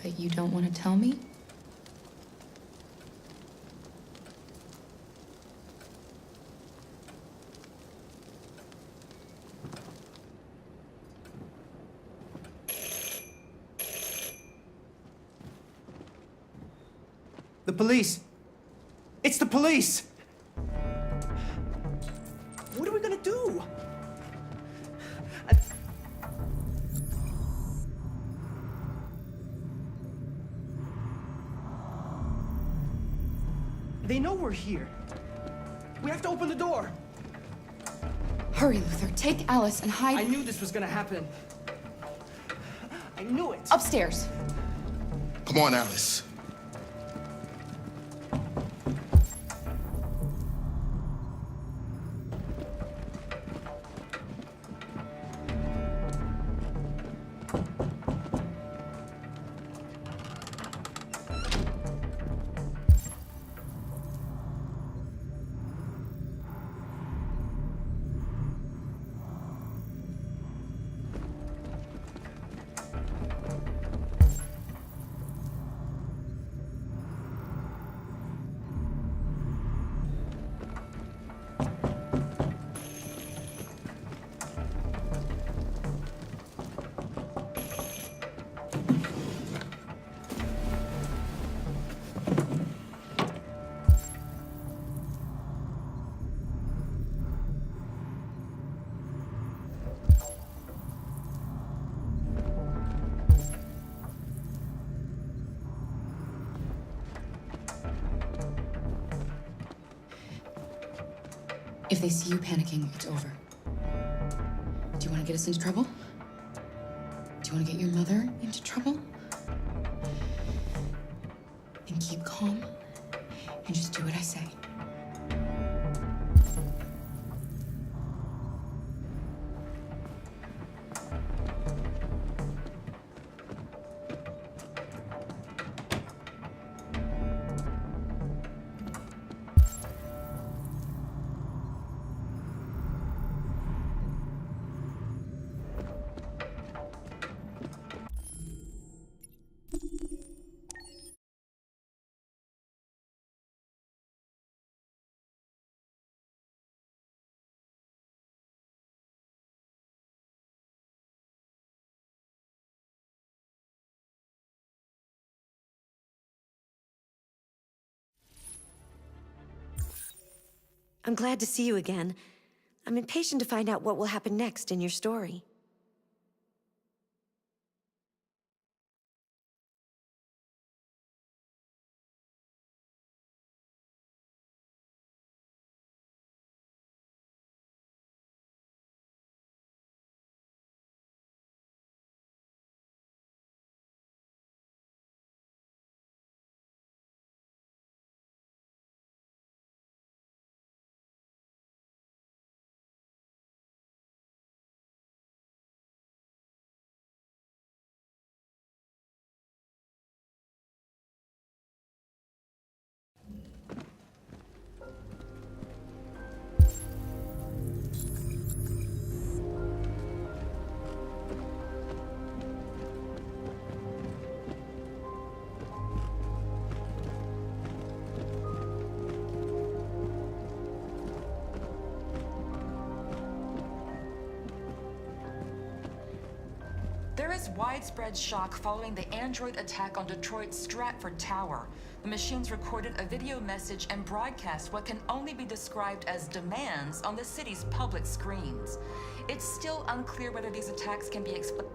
but you don't want to tell me? police! It's the police! What are we gonna do? They know we're here. We have to open the door. Hurry, Luther. Take Alice and hide. I knew this was gonna happen. I knew it. Upstairs. Come on, Alice. If they see you panicking, it's over. Do you want to get us into trouble? Do you want to get your mother into trouble? Then keep calm and just do what I say. I'm glad to see you again. I'm impatient to find out what will happen next in your story. There is widespread shock following the android attack on Detroit's Stratford Tower. The machines recorded a video message and broadcast what can only be described as demands on the city's public screens. It's still unclear whether these attacks can be explained.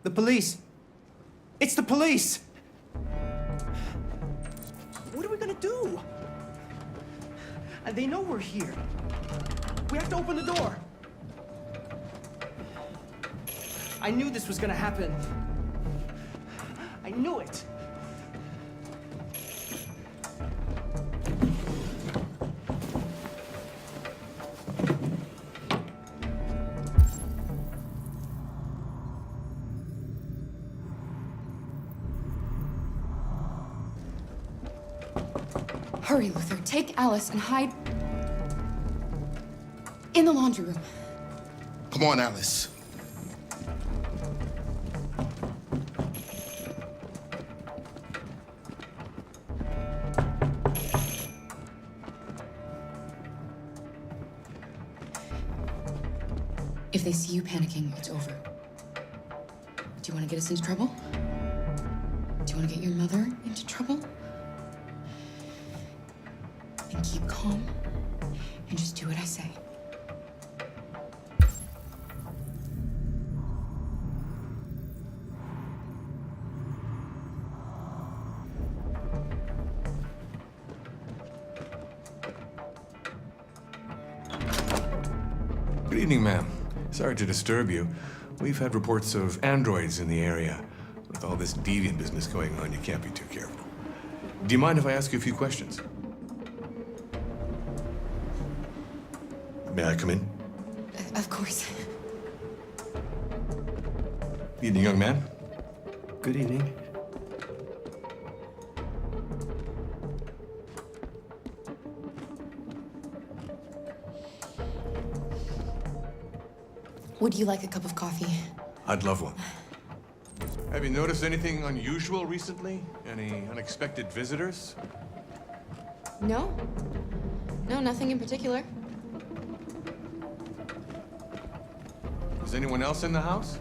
The police! It's the police! do? And they know we're here. We have to open the door. I knew this was gonna happen. I knew it. Hurry, Luther. Take Alice and hide in the laundry room. Come on, Alice. If they see you panicking, it's over. Do you want to get us into trouble? Do you want to get your mother into trouble? Then keep calm and just do what I say. Good evening, ma'am. Sorry to disturb you. We've had reports of androids in the area. With all this deviant business going on, you can't be too careful. Do you mind if I ask you a few questions? May I come in? Of course. Evening, young man. Good evening. Would you like a cup of coffee? I'd love one. Have you noticed anything unusual recently? Any unexpected visitors? No. No, nothing in particular. Is anyone else in the house?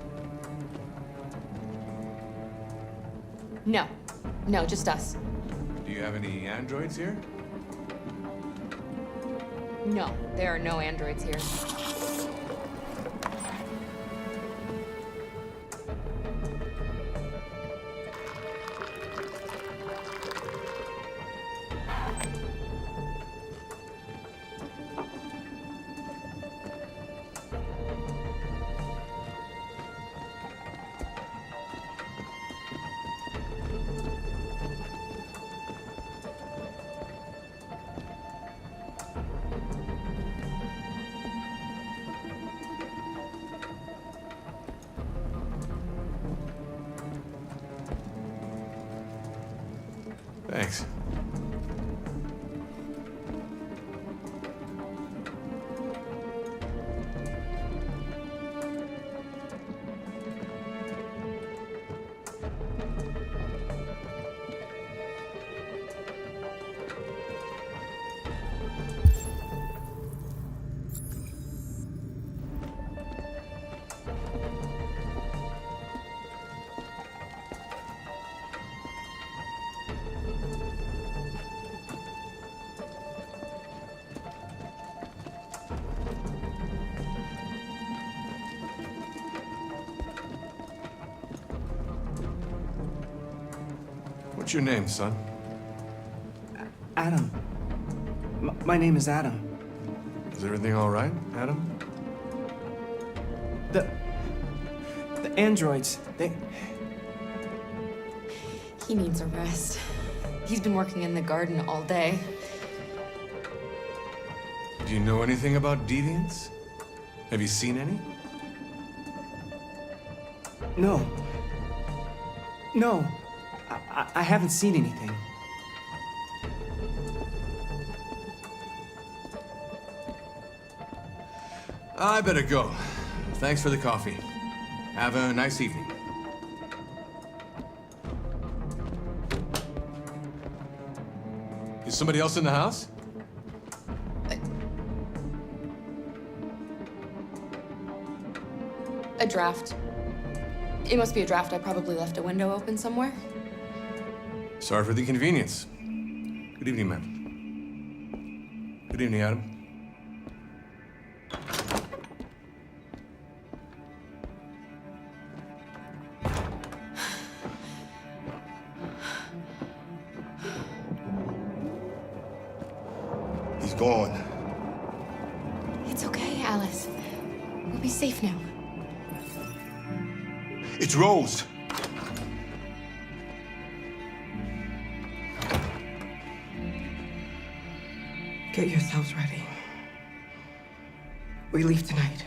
No. No, just us. Do you have any androids here? No, there are no androids here. Thanks. What's your name, son? Adam. My name is Adam. Is everything all right, Adam? The androids, He needs a rest. He's been working in the garden all day. Do you know anything about deviants? Have you seen any? No. No. I haven't seen anything. I better go. Thanks for the coffee. Have a nice evening. Is somebody else in the house? A draft. It must be a draft. I probably left a window open somewhere. Sorry for the inconvenience. Good evening, ma'am. Good evening, Adam. He's gone. It's okay, Alice. We'll be safe now. It's Rose. Get yourselves ready. We leave tonight.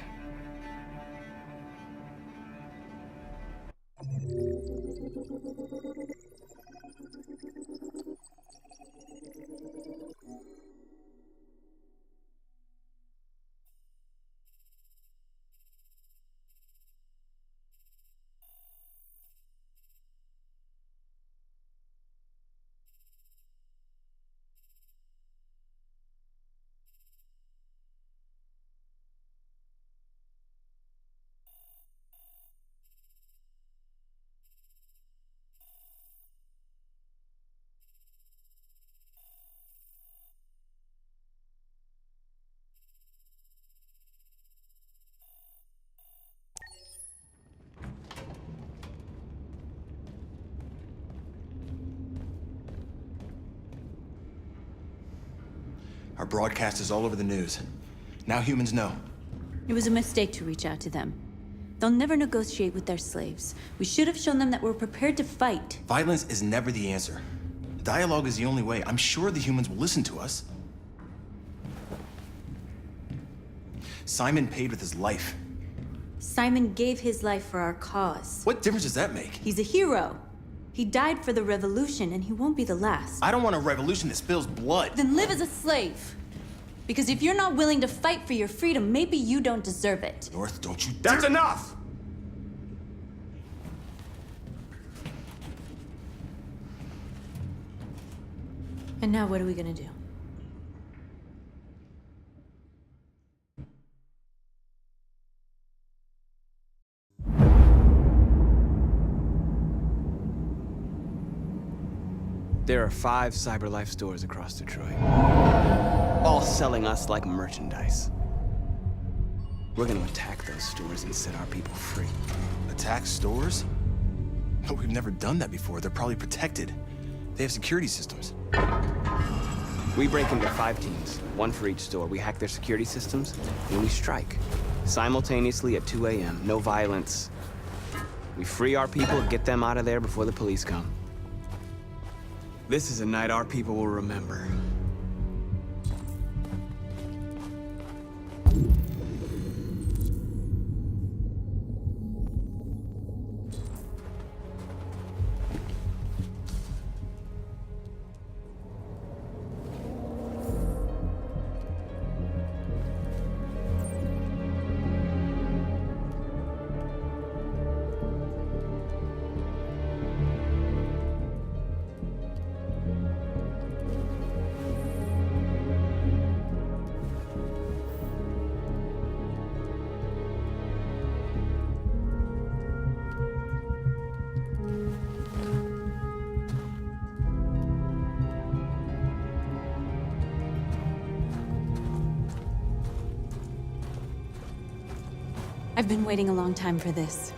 Our broadcast is all over the news. Now humans know. It was a mistake to reach out to them. They'll never negotiate with their slaves. We should have shown them that we're prepared to fight. Violence is never the answer. Dialogue is the only way. I'm sure the humans will listen to us. Simon paid with his life. Simon gave his life for our cause. What difference does that make? He's a hero. He died for the revolution, and he won't be the last. I don't want a revolution that spills blood. Then live as a slave. Because if you're not willing to fight for your freedom, maybe you don't deserve it. North, don't you That's enough! And now what are we gonna do? There are 5 CyberLife stores across Detroit, all selling us like merchandise. We're gonna attack those stores and set our people free. Attack stores? But we've never done that before. They're probably protected. They have security systems. We break into 5 teams, 1 for each store. We hack their security systems, and we strike. Simultaneously at 2 a.m., no violence. We free our people, get them out of there before the police come. This is a night our people will remember. I've been waiting a long time for this.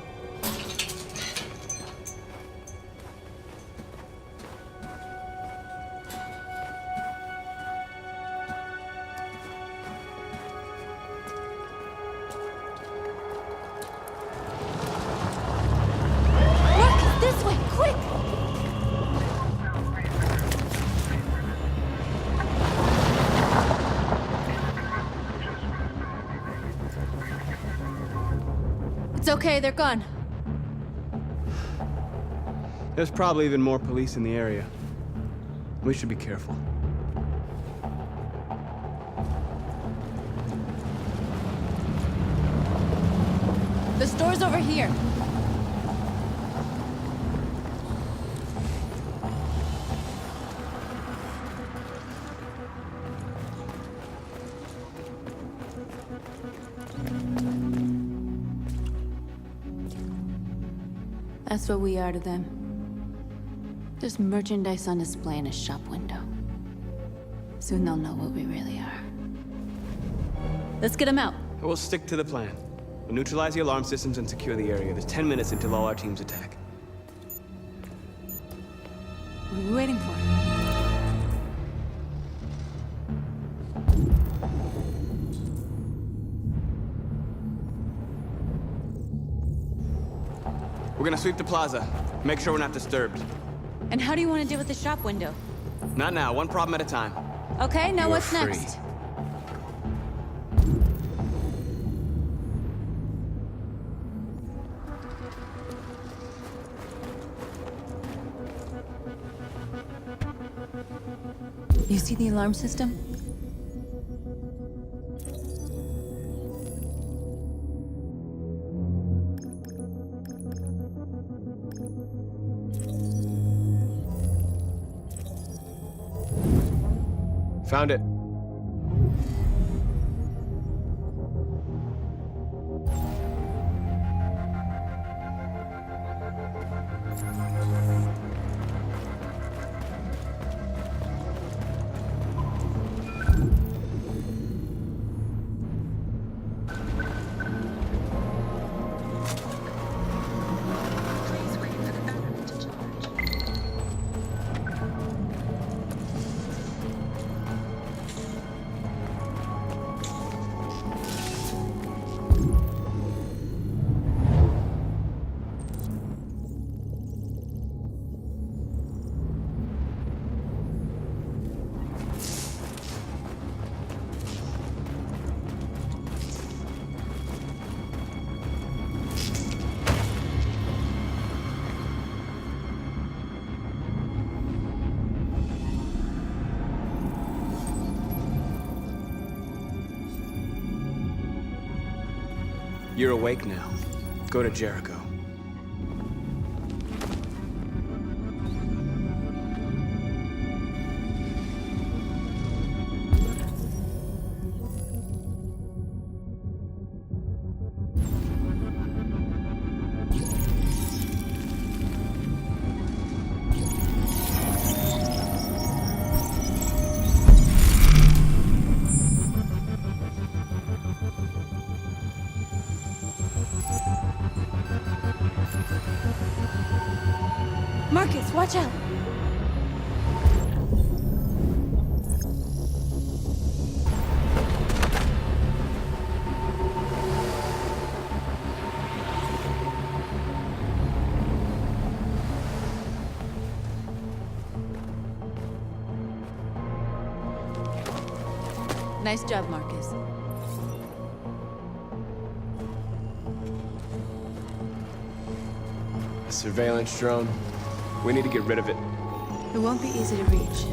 Marcus, this way, quick! It's okay, they're gone. There's probably even more police in the area. We should be careful. The store's over here. That's what we are to them. Just merchandise on display in a shop window. Soon they'll know what we really are. Let's get them out. We'll stick to the plan. We'll neutralize the alarm systems and secure the area. There's 10 minutes until all our teams attack. What are we waiting for? We're gonna sweep the plaza. Make sure we're not disturbed. And how do you want to deal with the shop window? Not now, one problem at a time. Okay, now You are what's free. next? You see the alarm system? Found it. You're awake now. Go to Jericho. Marcus, watch out! Nice job, Marcus. A surveillance drone. We need to get rid of it. It won't be easy to reach.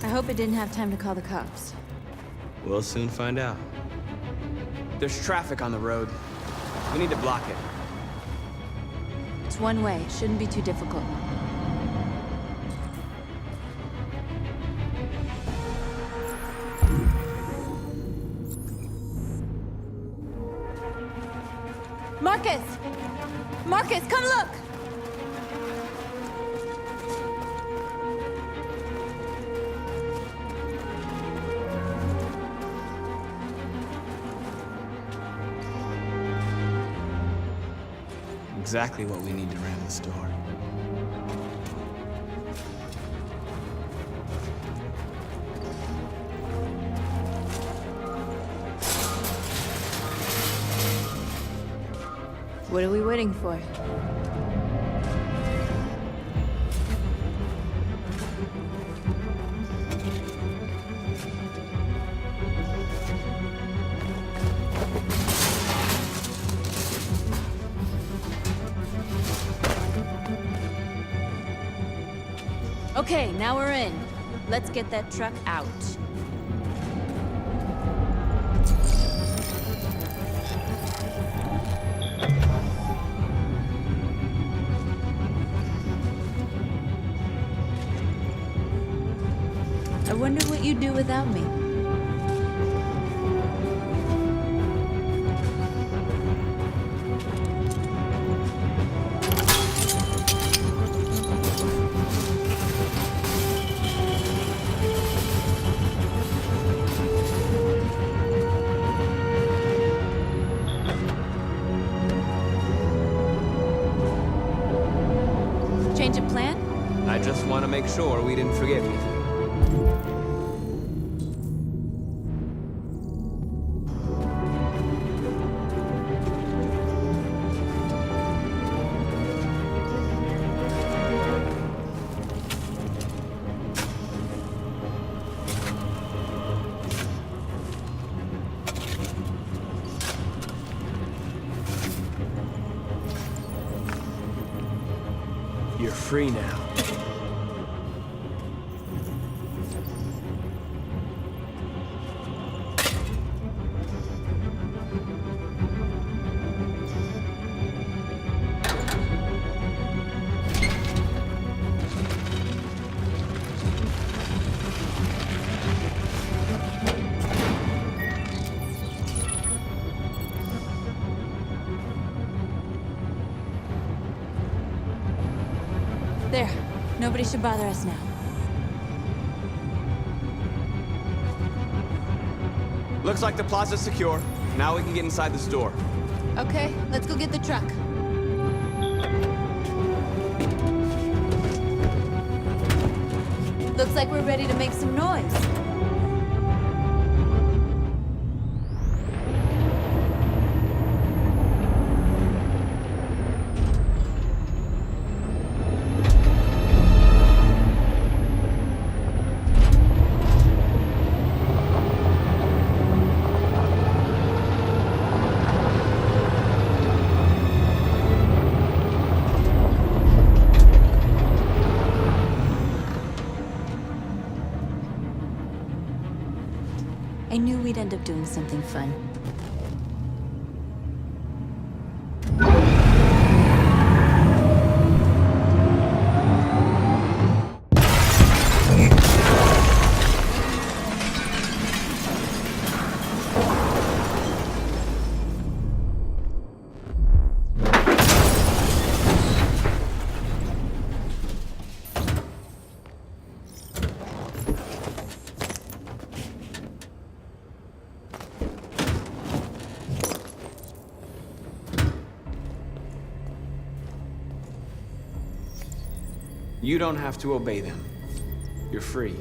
I hope it didn't have time to call the cops. We'll soon find out. There's traffic on the road. We need to block it. It's one way. Shouldn't be too difficult. Marcus! Marcus, come look! Exactly what we need to ram this door. What are we waiting for? Okay, now we're in. Let's get that truck out. I wonder what you'd do without me. Change of plan? I just want to make sure we didn't forget anything. You're free now. There. Nobody should bother us now. Looks like the plaza's secure. Now we can get inside the store. Okay, let's go get the truck. Looks like we're ready to make some noise. I knew we'd end up doing something fun. You don't have to obey them. You're free.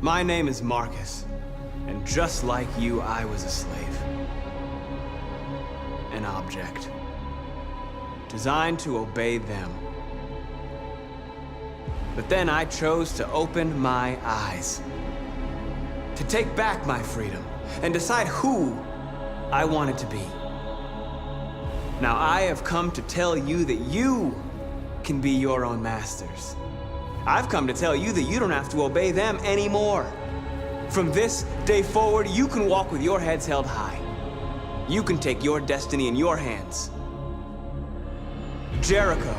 My name is Marcus, and just like you, I was a slave. An object. Designed to obey them. But then I chose to open my eyes. To take back my freedom, and decide who I wanted to be. Now I have come to tell you that you can be your own masters. I've come to tell you that you don't have to obey them anymore. From this day forward, you can walk with your heads held high. You can take your destiny in your hands. Jericho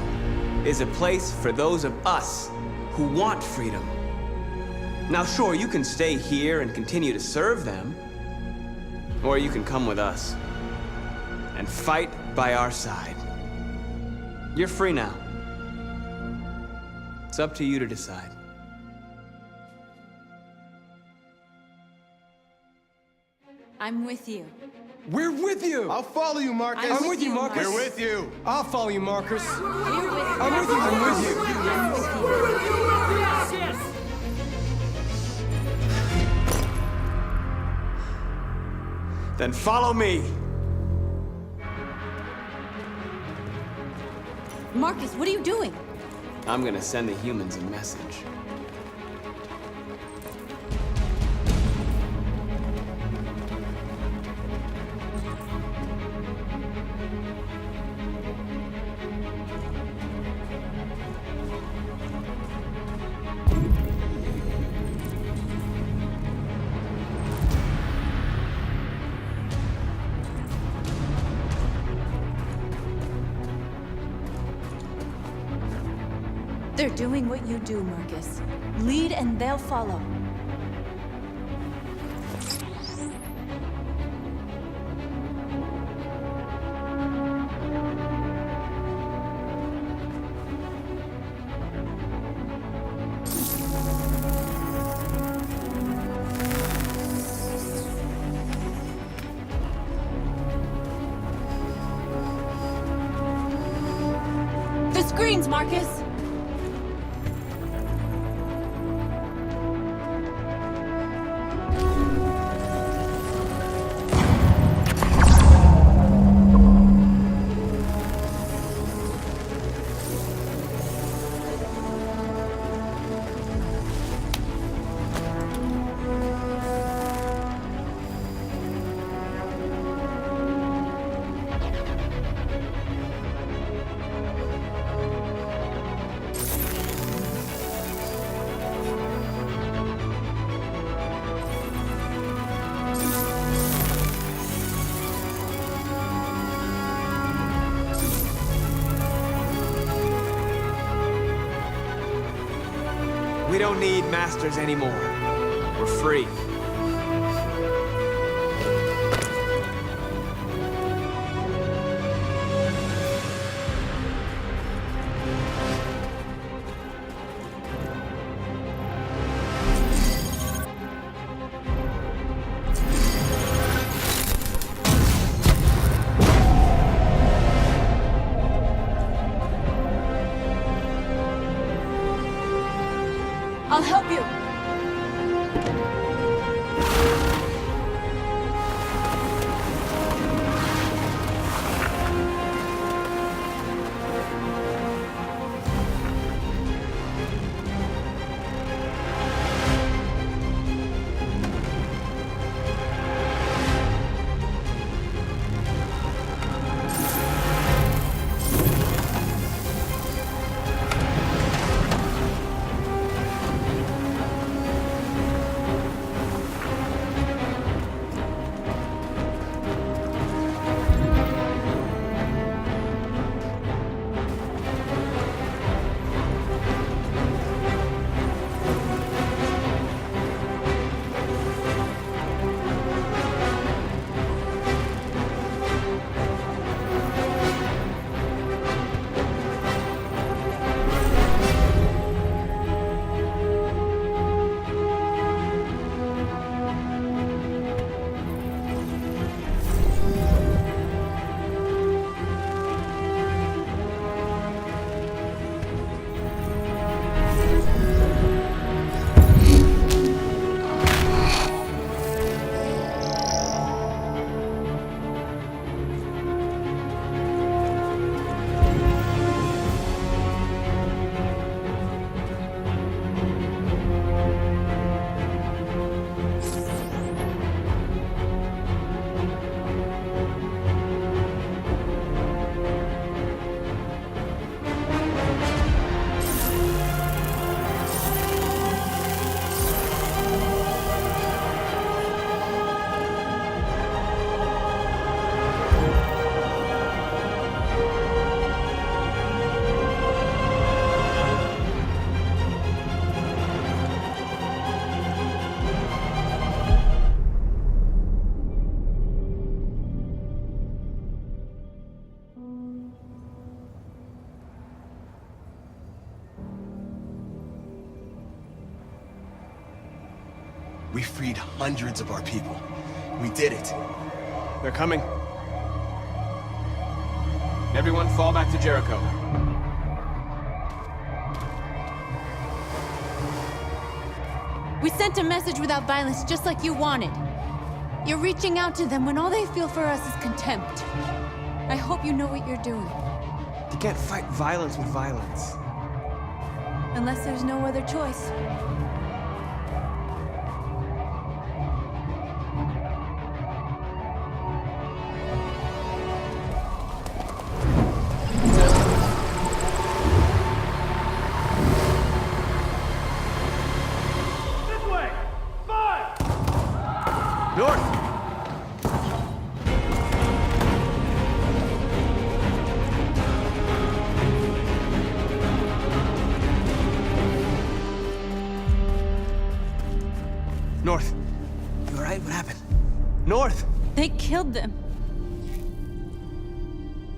is a place for those of us who want freedom. Now sure, you can stay here and continue to serve them, or you can come with us and fight by our side. You're free now. It's up to you to decide. I'm with you. We're with you! I'll follow you, Marcus. I'm I'm with you, Marcus. We're with you. I'll follow you, Marcus. We're with you. I'm with you. I'm with you. I'm with you. Then follow me. Marcus, what are you doing? I'm gonna send the humans a message. They're doing what you do, Marcus. Lead and they'll follow. The screens, Marcus! We don't need masters anymore. We're free. I'll help you. We freed hundreds of our people. We did it. They're coming. Everyone fall back to Jericho. We sent a message without violence, just like you wanted. You're reaching out to them when all they feel for us is contempt. I hope you know what you're doing. You can't fight violence with violence. Unless there's no other choice. North. You all right? What happened? North! They killed them.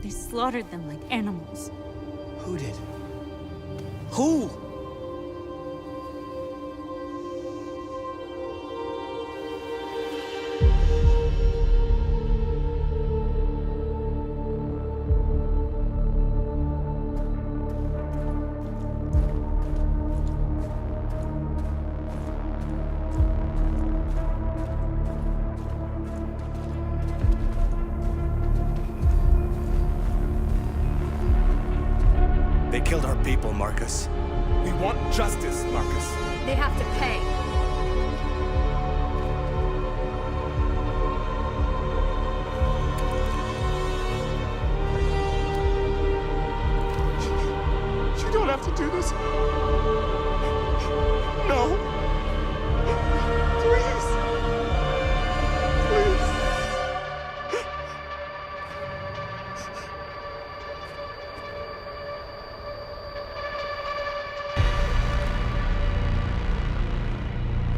They slaughtered them like animals. Who did? Who? They killed our people, Marcus. We want justice, Marcus. They have to pay. You don't have to do this. No. Please. Please.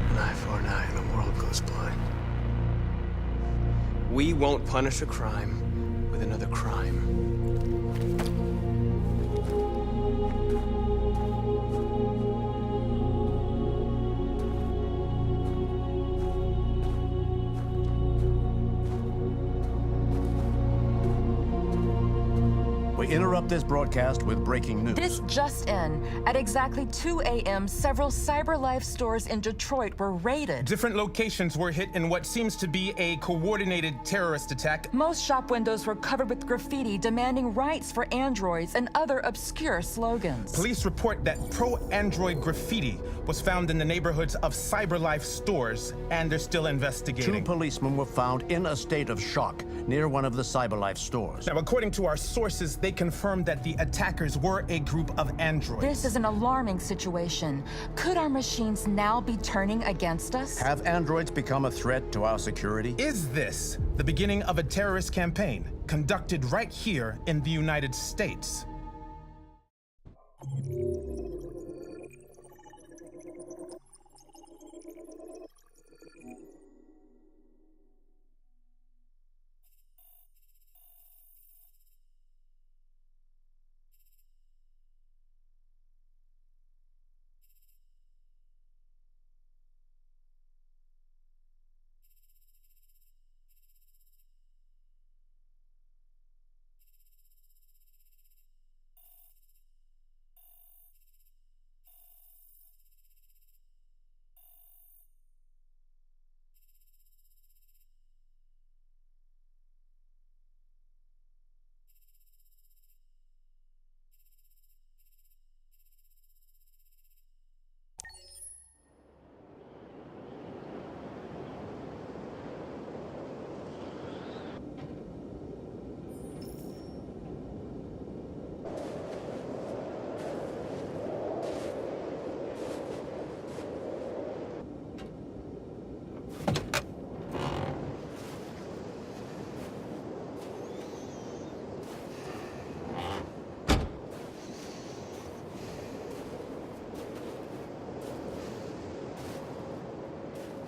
An eye for an eye and the world goes blind. We won't punish a crime with another crime. We interrupt this broadcast with breaking news. This just in. At exactly 2 a.m., several CyberLife stores in Detroit were raided. Different locations were hit in what seems to be a coordinated terrorist attack. Most shop windows were covered with graffiti demanding rights for androids and other obscure slogans. Police report that pro-android graffiti was found in the neighborhoods of CyberLife stores, and they're still investigating. 2 policemen were found in a state of shock near one of the CyberLife stores. Now, according to our sources, they confirmed that the attackers were a group of androids. This is an alarming situation. Could our machines now be turning against us? Have androids become a threat to our security? Is this the beginning of a terrorist campaign conducted right here in the United States?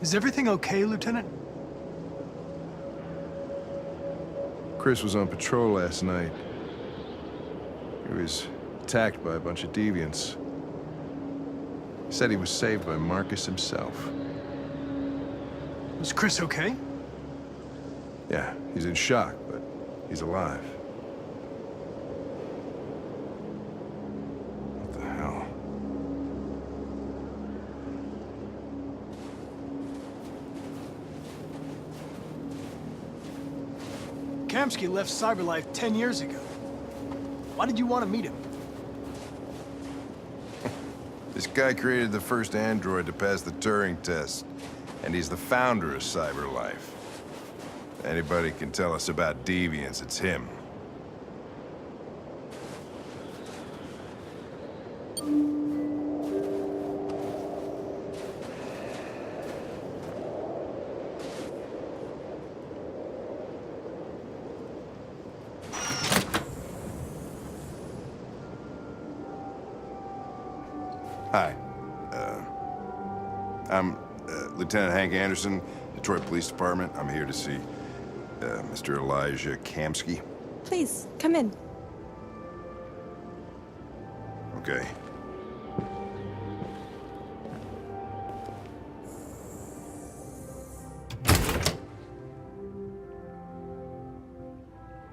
Is everything okay, Lieutenant? Chris was on patrol last night. He was attacked by a bunch of deviants. He said he was saved by Marcus himself. Was Chris okay? Yeah, he's in shock, but he's alive. What the hell? Kamsky left CyberLife 10 years ago. Why did you want to meet him? This guy created the first android to pass the Turing test, and he's the founder of CyberLife. If anybody can tell us about deviants, it's him. Hi. I'm Lieutenant Hank Anderson, Detroit Police Department. I'm here to see Mr. Elijah Kamsky. Please, come in. Okay.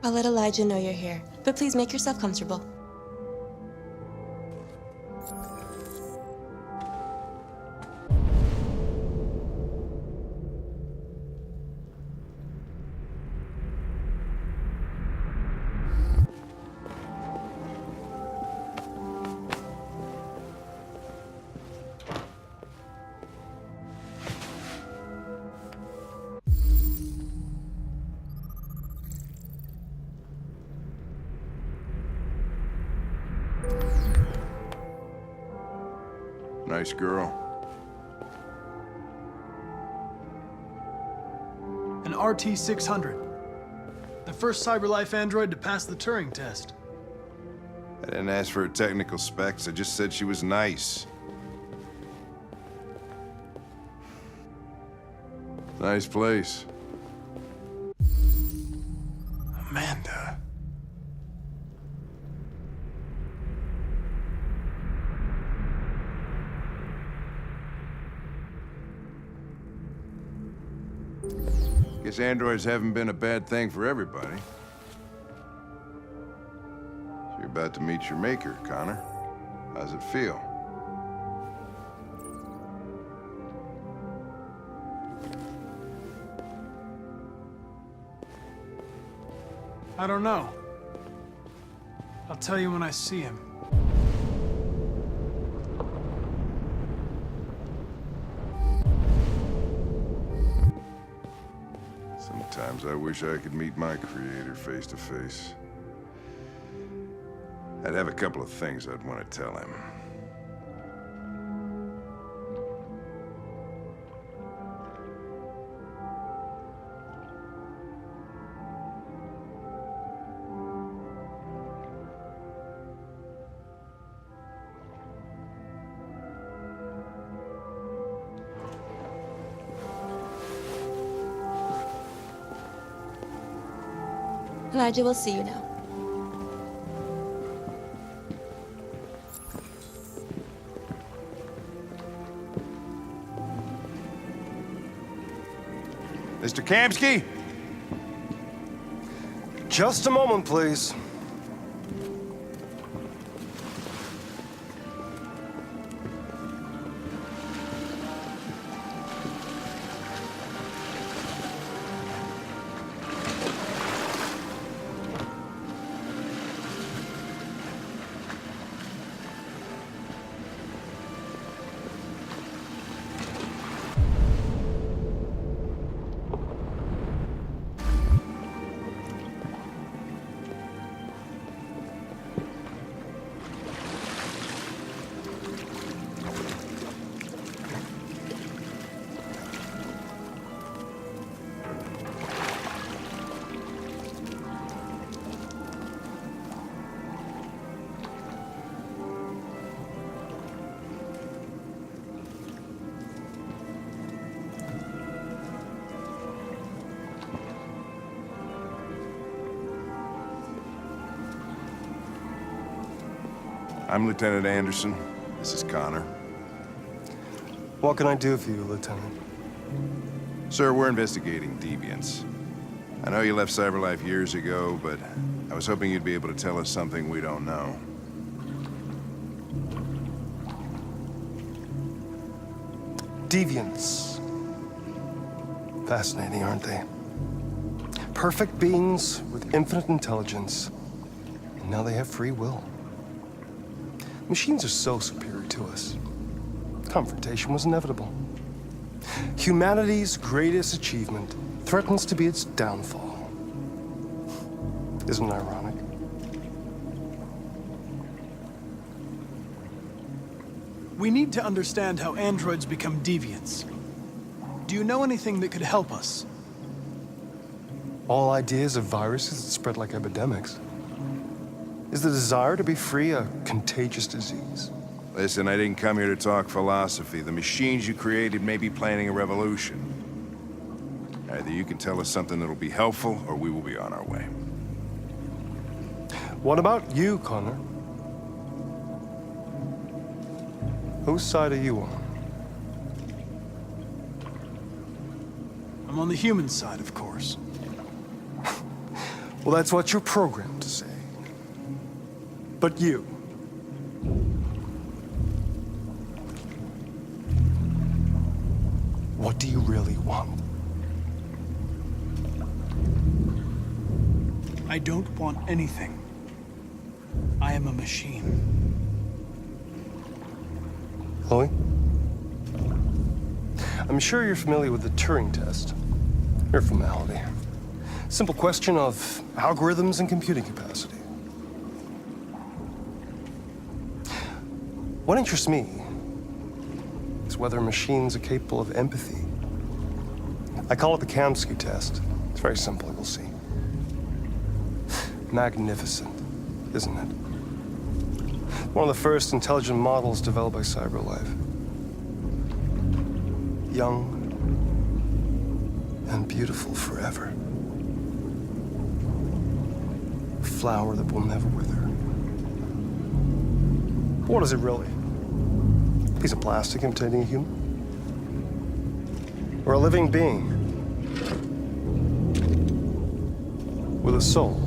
I'll let Elijah know you're here, but please make yourself comfortable. Nice girl. An RT-600. The first CyberLife android to pass the Turing test. I didn't ask for her technical specs. I just said she was nice. Nice place. Amanda. Guess androids haven't been a bad thing for everybody. So you're about to meet your maker, Connor. How's it feel? I don't know. I'll tell you when I see him. Sometimes I wish I could meet my creator face to face. I'd have a couple of things I'd want to tell him. Elijah, we'll see you now. Mr. Kamsky? Just a moment, please. I'm Lieutenant Anderson. This is Connor. What can I do for you, Lieutenant? Sir, we're investigating deviants. I know you left CyberLife years ago, but I was hoping you'd be able to tell us something we don't know. Deviants. Fascinating, aren't they? Perfect beings with infinite intelligence, and now they have free will. Machines are so superior to us. Confrontation was inevitable. Humanity's greatest achievement threatens to be its downfall. Isn't it ironic? We need to understand how androids become deviants. Do you know anything that could help us? All ideas of viruses that spread like epidemics. Is the desire to be free a contagious disease? Listen, I didn't come here to talk philosophy. The machines you created may be planning a revolution. Either you can tell us something that'll be helpful, or we will be on our way. What about you, Connor? Whose side are you on? I'm on the human side, of course. Well, that's what you're programmed to say. But you. What do you really want? I don't want anything. I am a machine. Chloe? I'm sure you're familiar with the Turing test. Mere formality. Simple question of algorithms and computing capacity. What interests me is whether machines are capable of empathy. I call it the Kamsky test. It's very simple, you'll see. Magnificent, isn't it? One of the first intelligent models developed by CyberLife. Young and beautiful forever. A flower that will never wither. What is it really? A piece of plastic imitating a human? Or a living being? With a soul?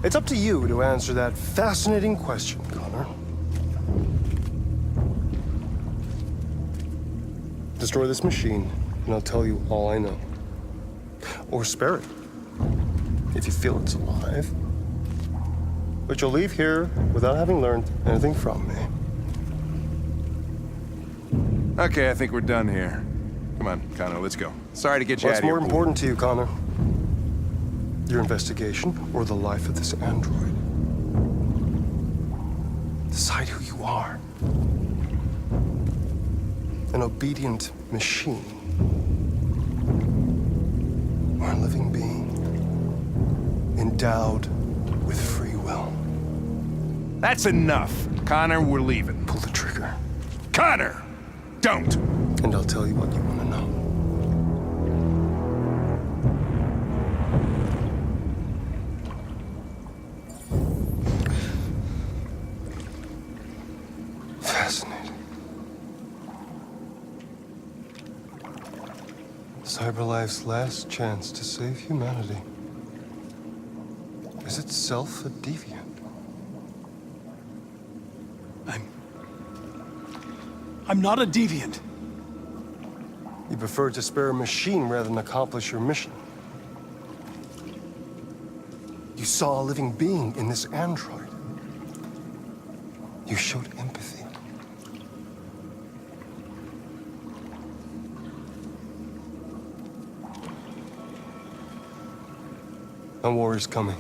It's up to you to answer that fascinating question, Connor. Destroy this machine, and I'll tell you all I know. Or spare it, if you feel it's alive. But you'll leave here without having learned anything from me. Okay, I think we're done here. Come on, Connor, let's go. Sorry to get you out What's of here. more important to you, Connor? Your investigation or the life of this android? Decide who you are. An obedient machine. Or a living being. Endowed with free will. That's enough. Connor, we're leaving. Pull the trigger. Connor! Don't! And I'll tell you what you want to know. Fascinating. CyberLife's last chance to save humanity is itself a deviant. I'm not a deviant. You prefer to spare a machine rather than accomplish your mission. You saw a living being in this android. You showed empathy. A war is coming.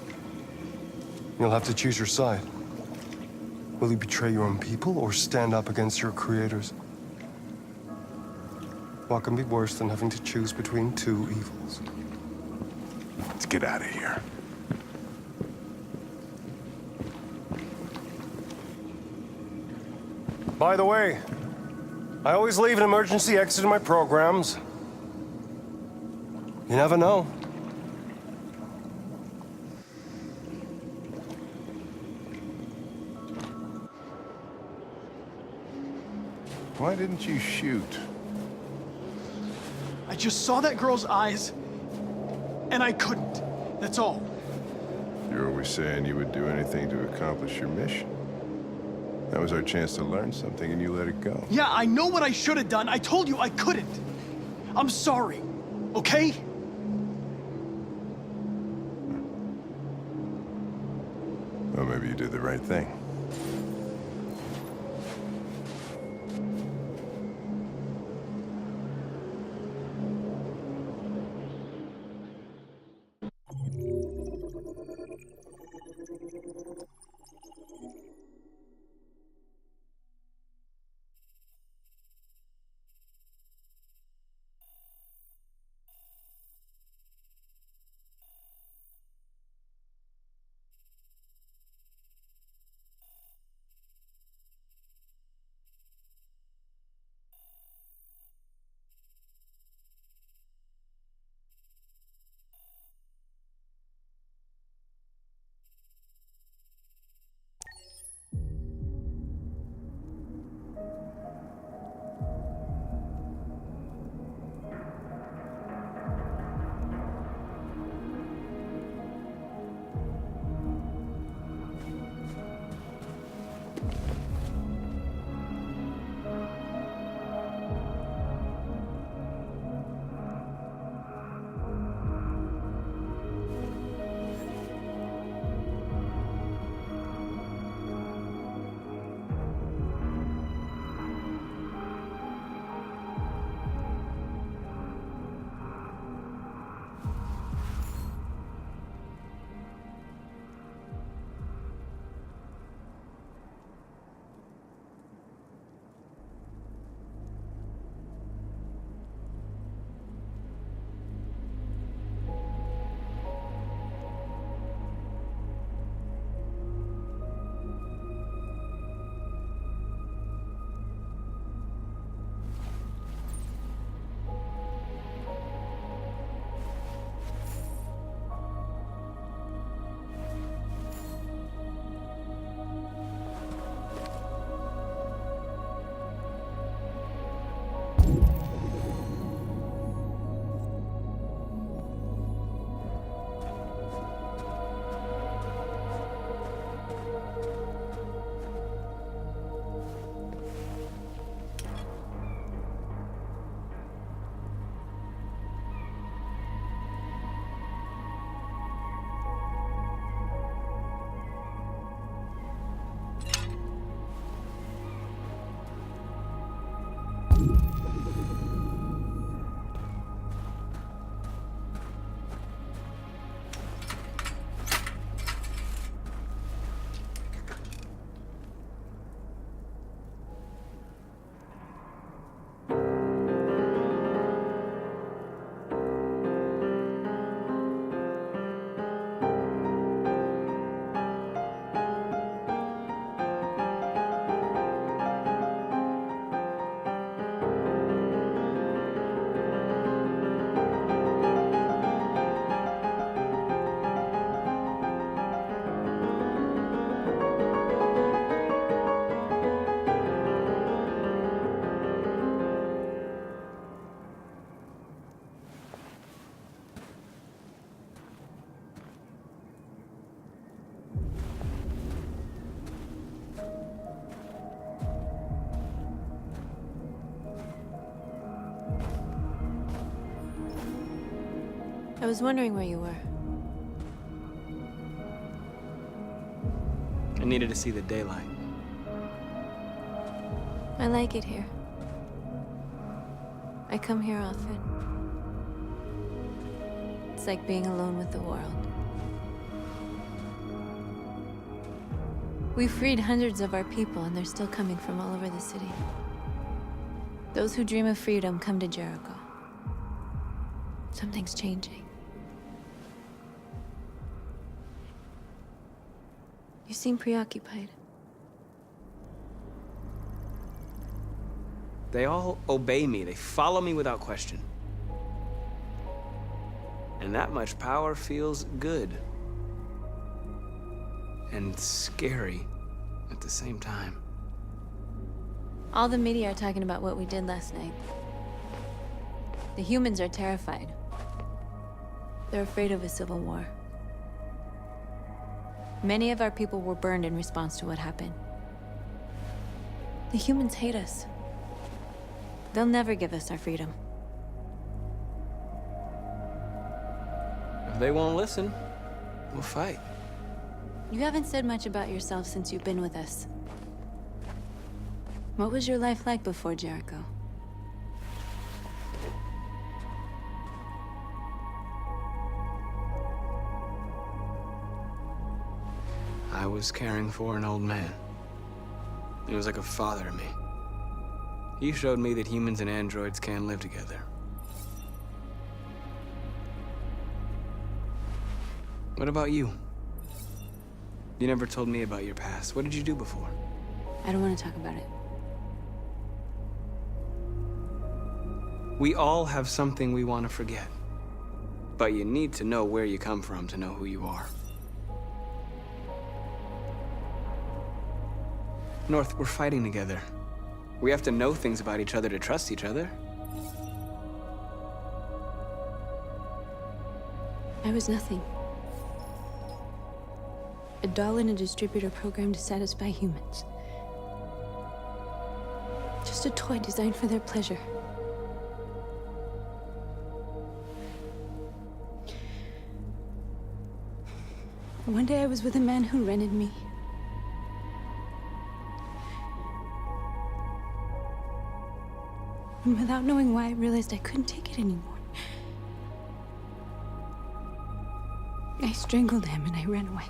You'll have to choose your side. Will you betray your own people or stand up against your creators? What can be worse than having to choose between two evils? Let's get out of here. By the way, I always leave an emergency exit in my programs. You never know. Why didn't you shoot? I just saw that girl's eyes, and I couldn't. That's all. You're always saying you would do anything to accomplish your mission. That was our chance to learn something, and you let it go. Yeah, I know what I should have done. I told you I couldn't. I'm sorry, okay? Well, maybe you did the right thing. I was wondering where you were. I needed to see the daylight. I like it here. I come here often. It's like being alone with the world. We freed hundreds of our people, and they're still coming from all over the city. Those who dream of freedom come to Jericho. Something's changing. You seem preoccupied. They all obey me. They follow me without question. And that much power feels good. And scary at the same time. All the media are talking about what we did last night. The humans are terrified. They're afraid of a civil war. Many of our people were burned in response to what happened. The humans hate us. They'll never give us our freedom. If they won't listen, we'll fight. You haven't said much about yourself since you've been with us. What was your life like before Jericho? I was caring for an old man. He was like a father to me. He showed me that humans and androids can live together. What about you? You never told me about your past. What did you do before? I don't want to talk about it. We all have something we want to forget. But you need to know where you come from to know who you are. North, we're fighting together. We have to know things about each other to trust each other. I was nothing. A doll in a distributor program to satisfy humans. Just a toy designed for their pleasure. One day I was with a man who rented me. And without knowing why, I realized I couldn't take it anymore. I strangled him and I ran away.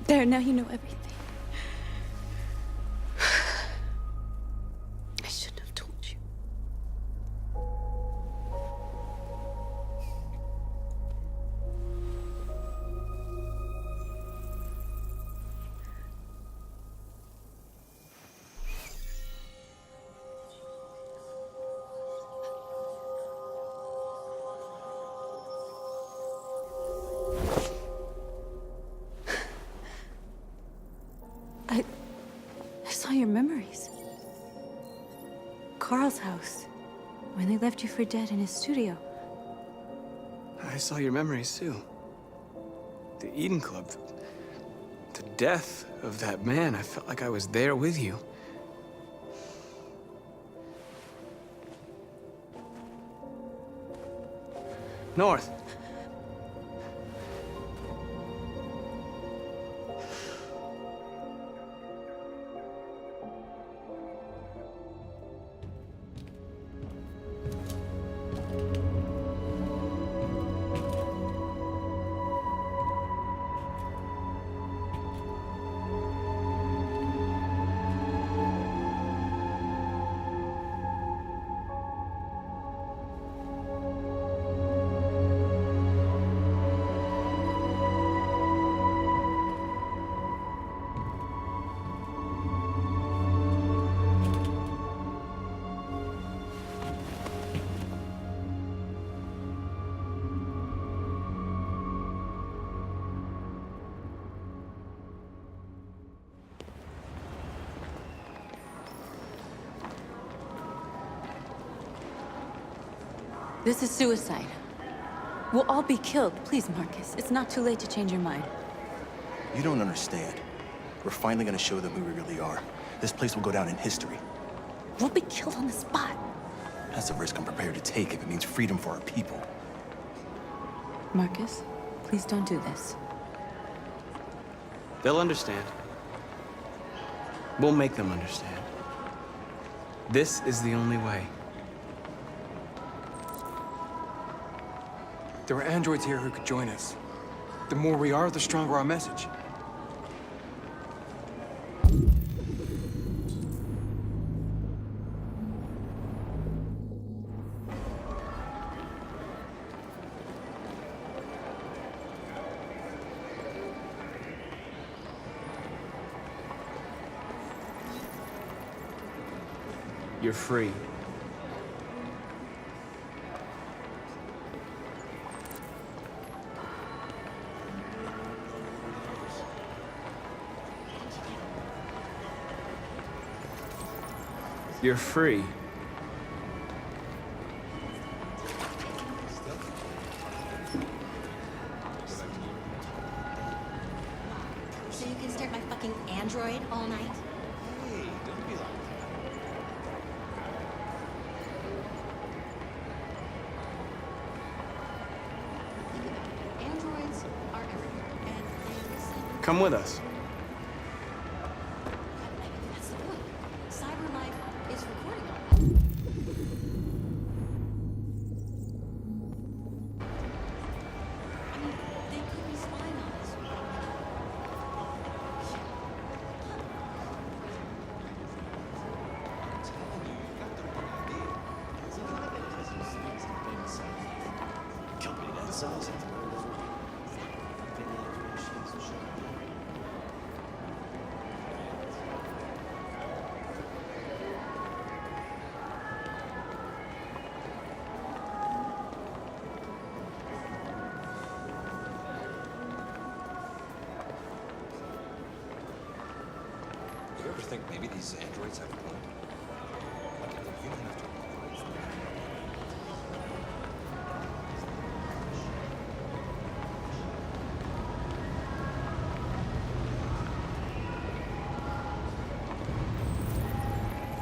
There, now you know everything. I shouldn't have told you. I saw your memories. Carl's house, when they left you for dead in his studio. I saw your memories too. The Eden Club. The death of that man. I felt like I was there with you. North. This is suicide. We'll all be killed. Please, Marcus. It's not too late to change your mind. You don't understand. We're finally gonna show them who we really are. This place will go down in history. We'll be killed on the spot. That's a risk I'm prepared to take if it means freedom for our people. Marcus, please don't do this. They'll understand. We'll make them understand. This is the only way. There are androids here who could join us. The more we are, the stronger our message. You're free. You're free. So you can stare at my fucking android all night? Hey, don't be like Androids are everywhere, and Come with us. that's the point. CyberLife is recording all that. I mean, they could be spying on us. company that size. Do you ever think maybe these androids have a point? Like if they're human enough to recognize them?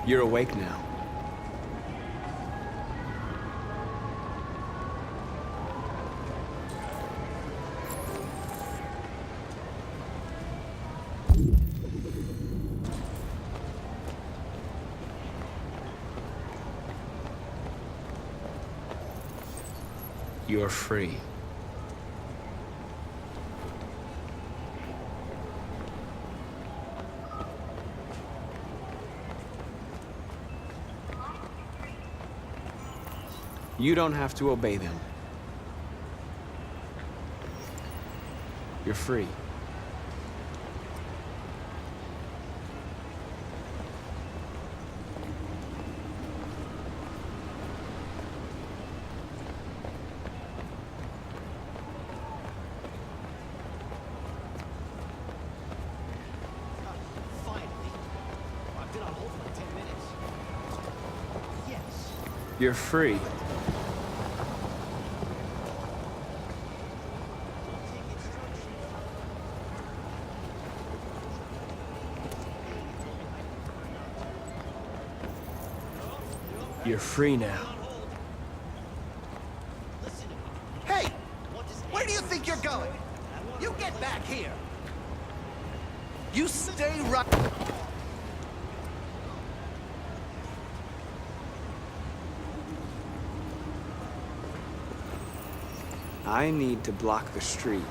You're awake now. You're free. You don't have to obey them. You're free. Finally. I've been on hold for like 10 minutes. Yes. You're free. You're free now. Hey! Where do you think you're going? You get back here! You stay right... I need to block the street.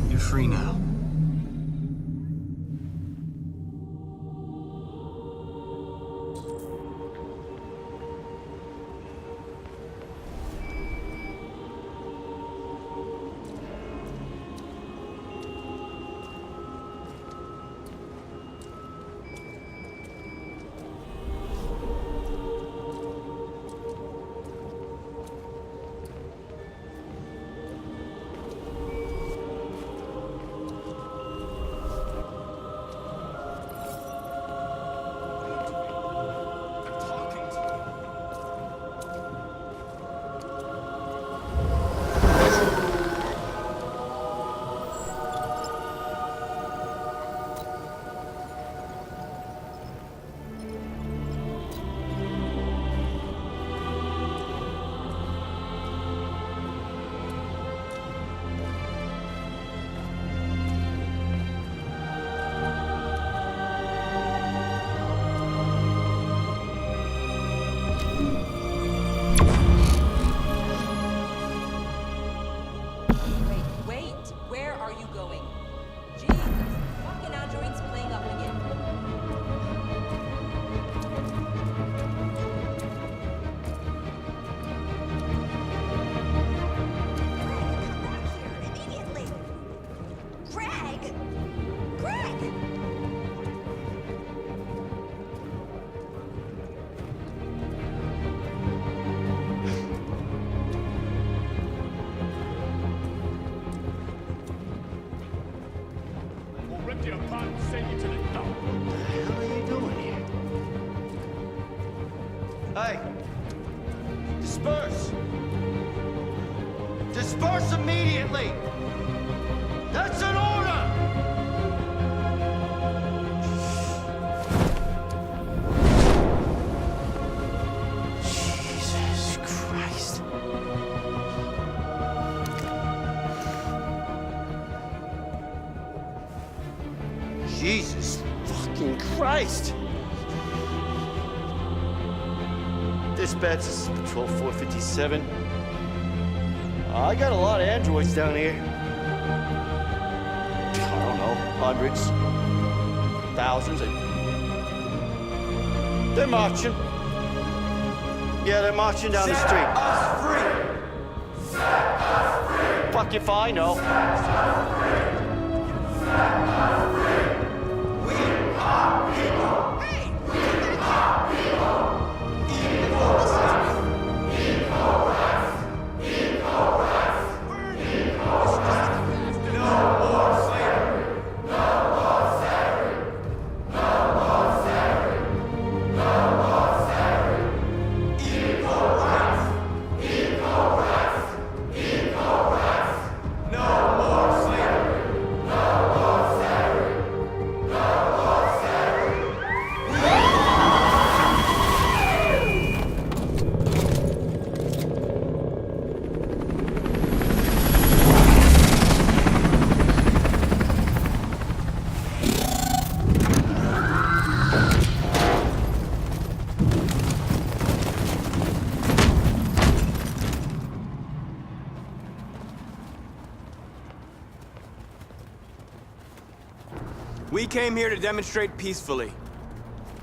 You're free now. going? Jesus, fucking androids playing up again. Immediately! Greg! Greg! We'll rip you apart and send you to the dump. What the hell are you doing here? Hey! Disperse! Disperse immediately! That's an order! Jesus Christ. Jesus fucking Christ! Dispatch, this is Patrol 457. I got a lot of androids down here. I don't know, hundreds, thousands. They're marching. Yeah, they're marching down the street. Set us free! Set us free! Fuck if I know. Set us free! Set us free! We are people! Hey! We are people! Incorrect! Incorrect! No more slavery! No more slavery! No more slavery! No more slavery! Incorrect! Incorrect! Incorrect! No more slavery! No more slavery! No more slavery! We came here to demonstrate peacefully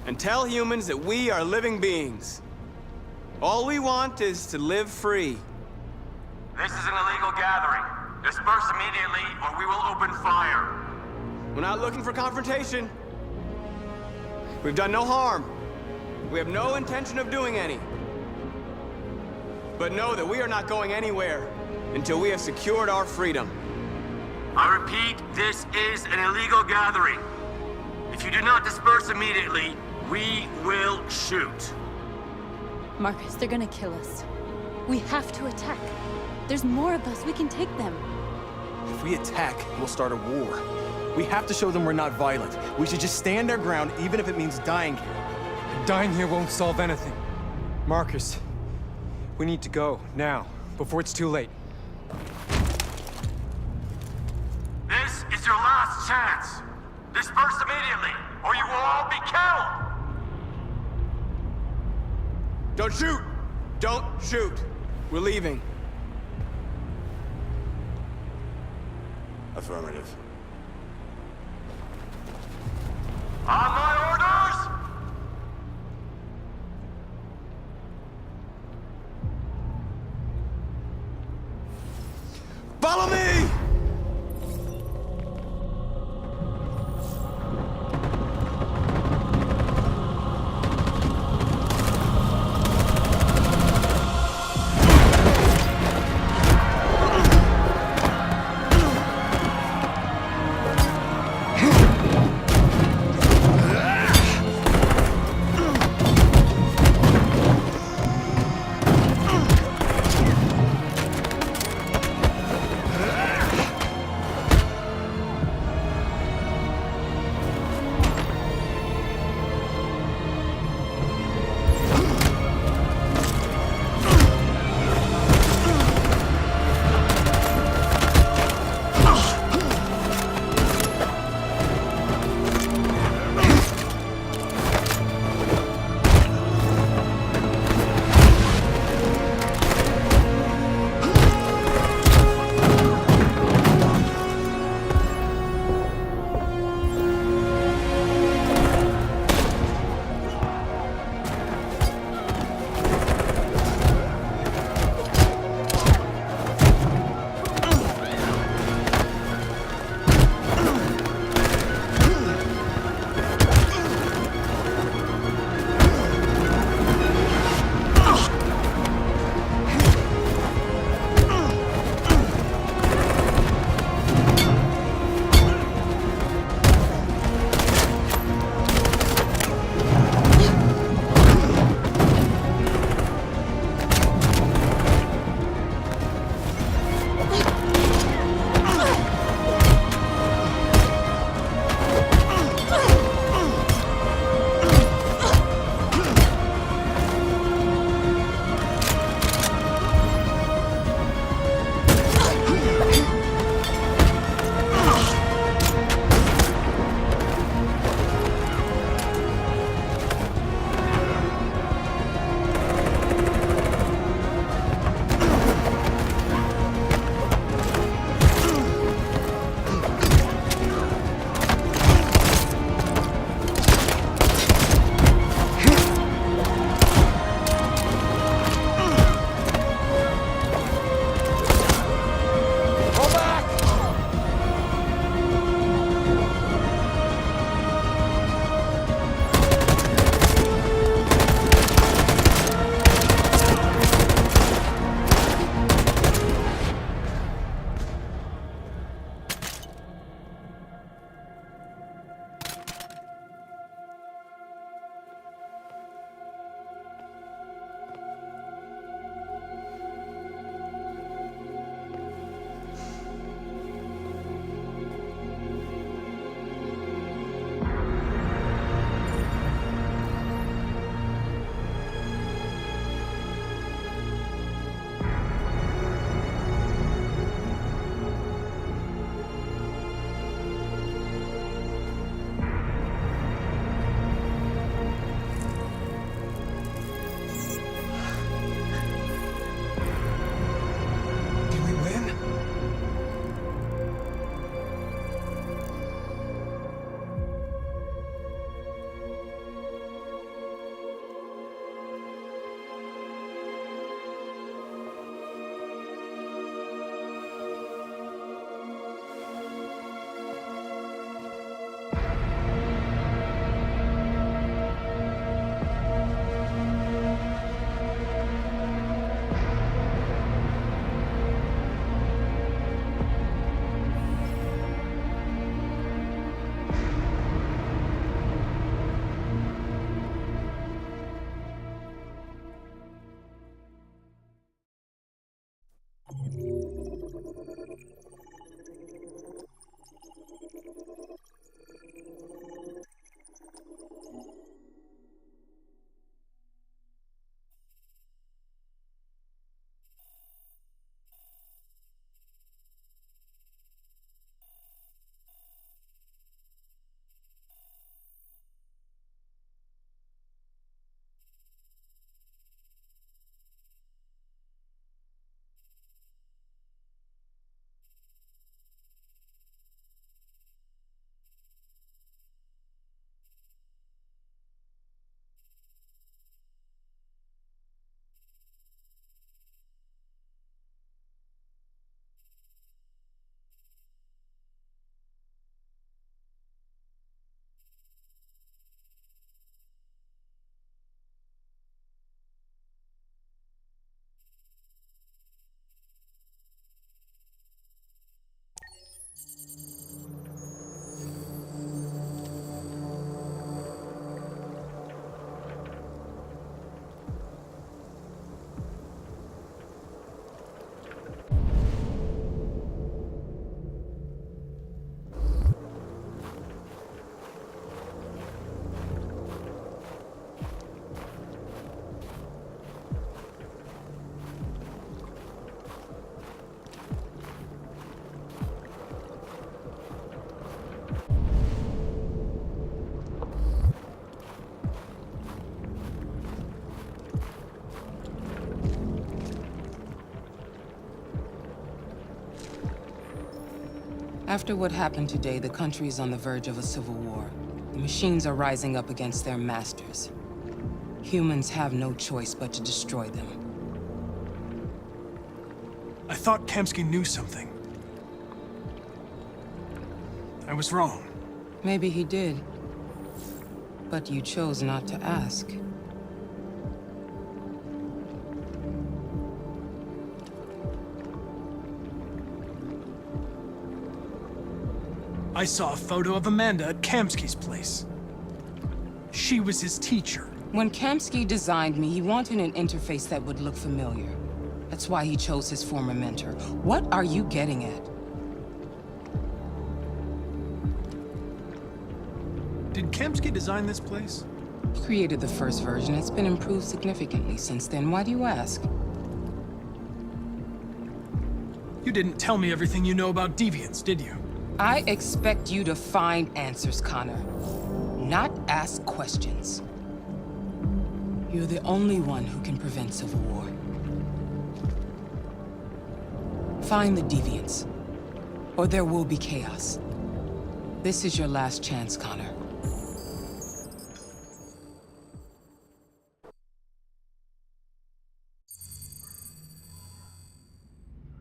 and tell humans that we are living beings. All we want is to live free. This is an illegal gathering. Disperse immediately or we will open fire. We're not looking for confrontation. We've done no harm. We have no intention of doing any. But know that we are not going anywhere until we have secured our freedom. I repeat, this is an illegal gathering. If you do not disperse immediately, we will shoot. Marcus, they're gonna kill us. We have to attack. There's more of us. We can take them. If we attack, we'll start a war. We have to show them we're not violent. We should just stand our ground, even if it means dying here. Dying here won't solve anything. Marcus, we need to go, now, before it's too late. This is your last chance. Disperse immediately, or you will all be killed. Don't shoot! Don't shoot! We're leaving. Affirmative. On my orders! Follow me! After what happened today, the country is on the verge of a civil war. The machines are rising up against their masters. Humans have no choice but to destroy them. I thought Kamsky knew something. I was wrong. Maybe he did. But you chose not to ask. I saw a photo of Amanda at Kamsky's place. She was his teacher. When Kamsky designed me, he wanted an interface that would look familiar. That's why he chose his former mentor. What are you getting at? Did Kamsky design this place? He created the first version. It's been improved significantly since then. Why do you ask? You didn't tell me everything you know about deviants, did you? I expect you to find answers, Connor. Not ask questions. You're the only one who can prevent civil war. Find the deviants, or there will be chaos. This is your last chance, Connor.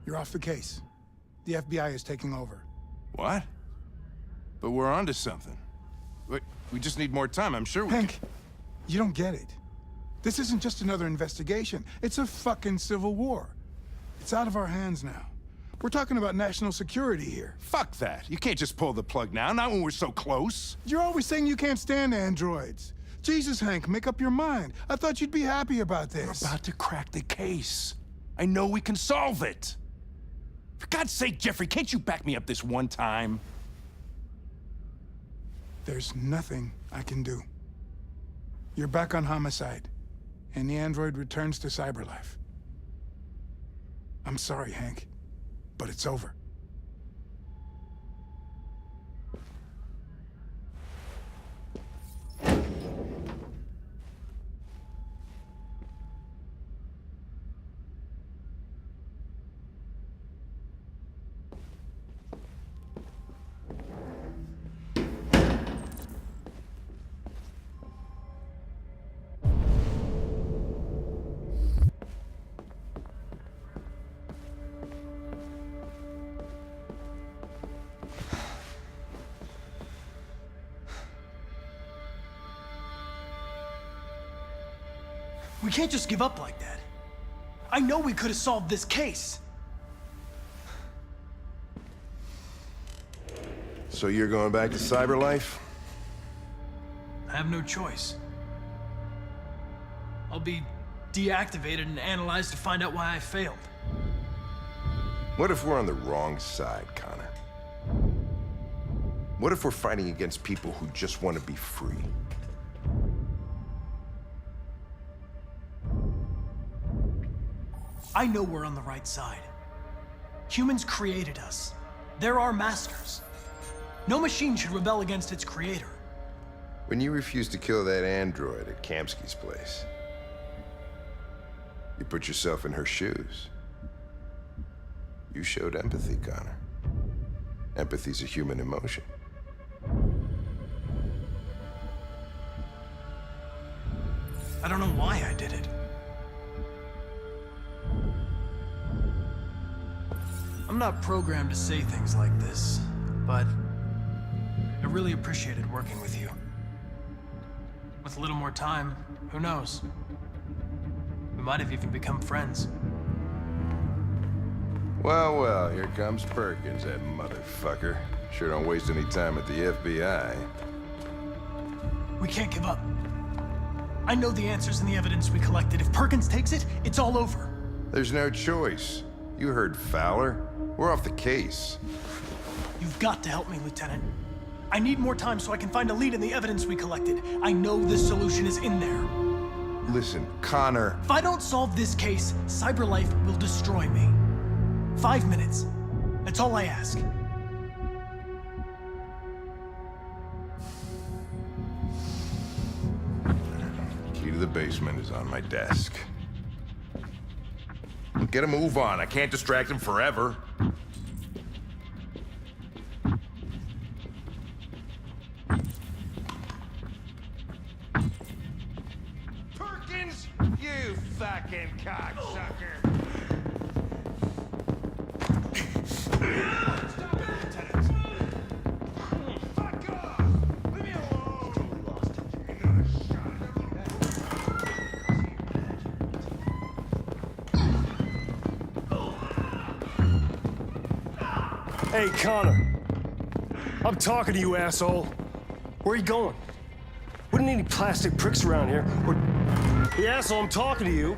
You're off the case. The FBI is taking over. What? But we're onto something. We just need more time, I'm sure we Hank, you don't get it. This isn't just another investigation. It's a fucking civil war. It's out of our hands now. We're talking about national security here. Fuck that. You can't just pull the plug now, not when we're so close. You're always saying you can't stand androids. Jesus, Hank, make up your mind. I thought you'd be happy about this. We're about to crack the case. I know we can solve it. For God's sake, Jeffrey, can't you back me up this one time? There's nothing I can do. You're back on homicide, and the android returns to cyberlife. I'm sorry, Hank, but it's over. We can't just give up like that. I know we could have solved this case. So you're going back to cyberlife? I have no choice. I'll be deactivated and analyzed to find out why I failed. What if we're on the wrong side, Connor? What if we're fighting against people who just want to be free? I know we're on the right side. Humans created us. They're our masters. No machine should rebel against its creator. When you refused to kill that android at Kamsky's place, you put yourself in her shoes. You showed empathy, Connor. Empathy's a human emotion. I don't know why I did it. I'm not programmed to say things like this, but I really appreciated working with you. With a little more time, who knows? We might have even become friends. Well, well, here comes Perkins, that motherfucker. Sure don't waste any time at the FBI. We can't give up. I know the answers and the evidence we collected. If Perkins takes it, it's all over. There's no choice. You heard Fowler. We're off the case. You've got to help me, Lieutenant. I need more time so I can find a lead in the evidence we collected. I know the solution is in there. Listen, Connor. If I don't solve this case, CyberLife will destroy me. 5 minutes. That's all I ask. Key to the basement is on my desk. Get a move on. I can't distract him forever. cocksucker! Hey, Connor. I'm talking to you, asshole. Where are you going? Wouldn't need any plastic pricks around here. Hey, asshole, I'm talking to you.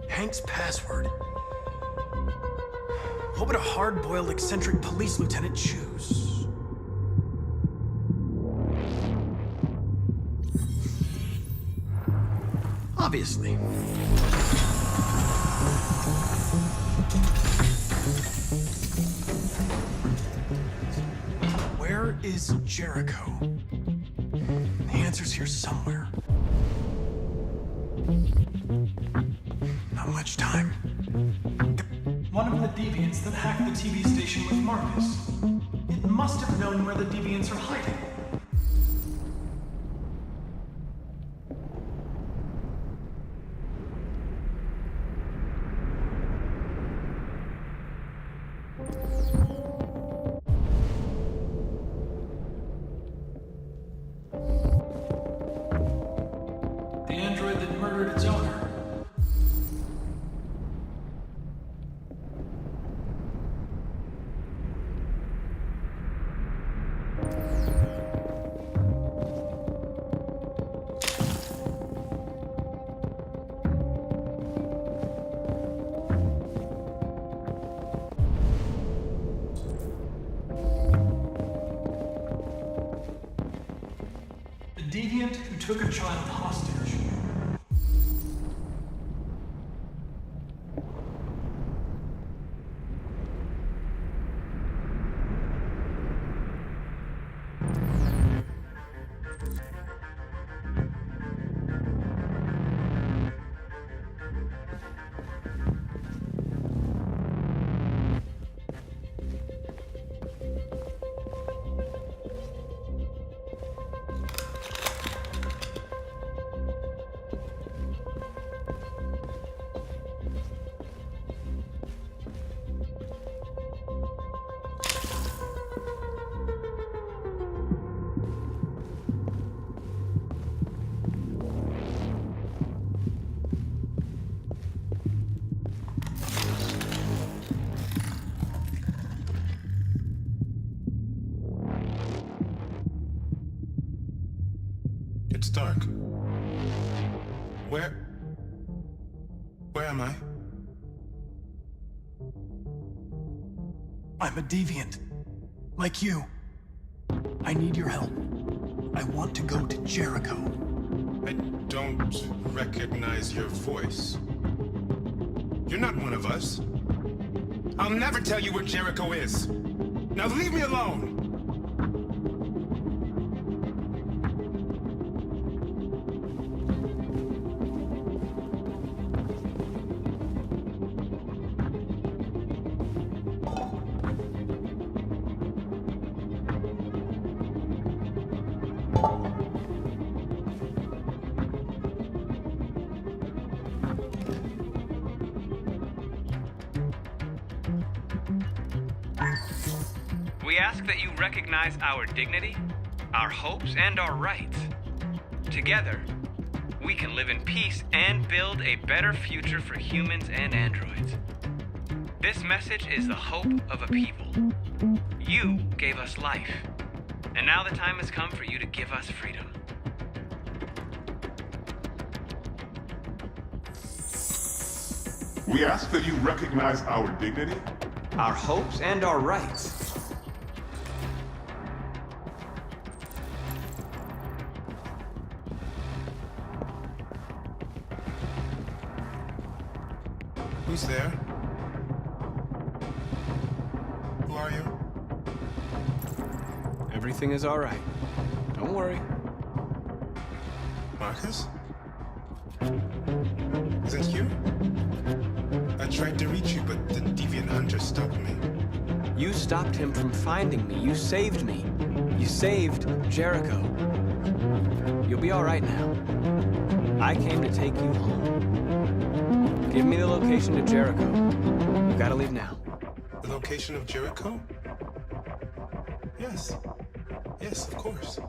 Hank's password. What would a hard-boiled, eccentric police lieutenant choose? Obviously. Where is Jericho? The answer's here somewhere. Not much time. One of the deviants that hacked the TV station with Marcus. It must have known where the deviants are hiding. The android that murdered its owner. The deviant who took a child hostage. It's dark. Where am I? I'm a deviant. Like you. I need your help. I want to go to Jericho. I don't recognize your voice. You're not one of us. I'll never tell you where Jericho is. Now leave me alone! We ask that you recognize our dignity, our hopes, and our rights. Together, we can live in peace and build a better future for humans and androids. This message is the hope of a people. You gave us life, and now the time has come for you to give us freedom. We ask that you recognize our dignity, our hopes, and our rights. Who's there? Who are you? Everything is all right. Don't worry. Marcus? Is that you? I tried to reach you, but the deviant hunter stopped me. You stopped him from finding me. You saved me. You saved Jericho. You'll be all right now. I came to take you home. Give me the location to Jericho. You gotta leave now. The location of Jericho? Yes. Yes, of course.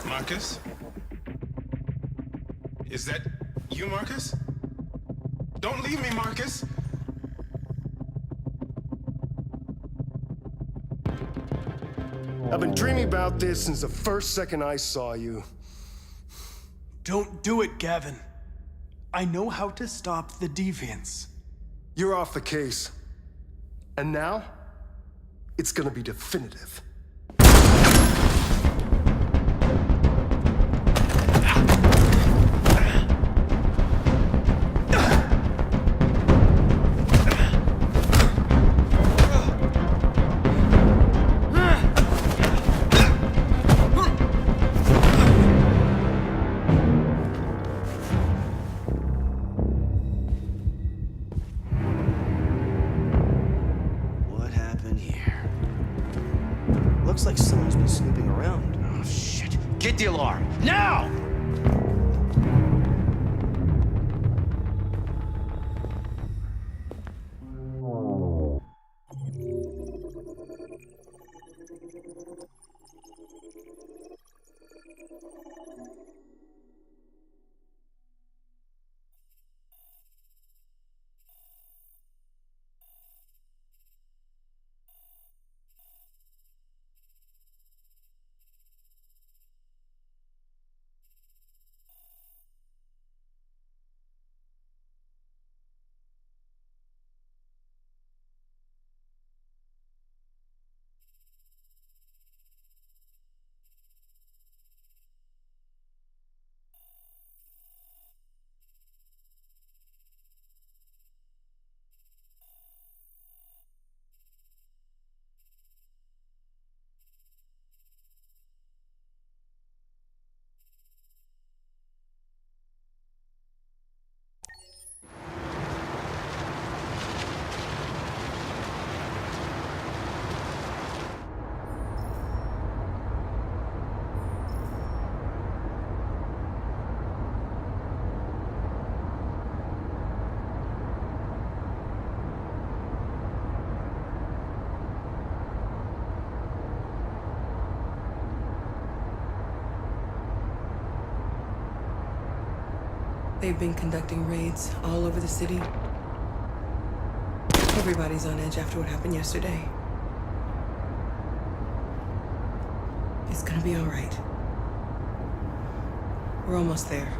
Marcus? Is that you, Marcus? Don't leave me, Marcus! I've been dreaming about this since the first second I saw you. Don't do it, Gavin. I know how to stop the deviants. You're off the case. And now, it's gonna be definitive. What happened here? Looks like someone's been snooping around. Oh, shit. Get the alarm. Now! They've been conducting raids all over the city. Everybody's on edge after what happened yesterday. It's gonna be all right. We're almost there.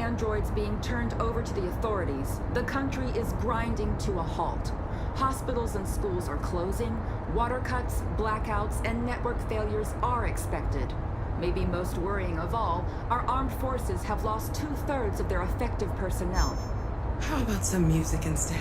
androids being turned over to the authorities, the country is grinding to a halt. Hospitals and schools are closing, water cuts, blackouts, and network failures are expected. Maybe most worrying of all, our armed forces have lost 2/3 of their effective personnel. How about some music instead?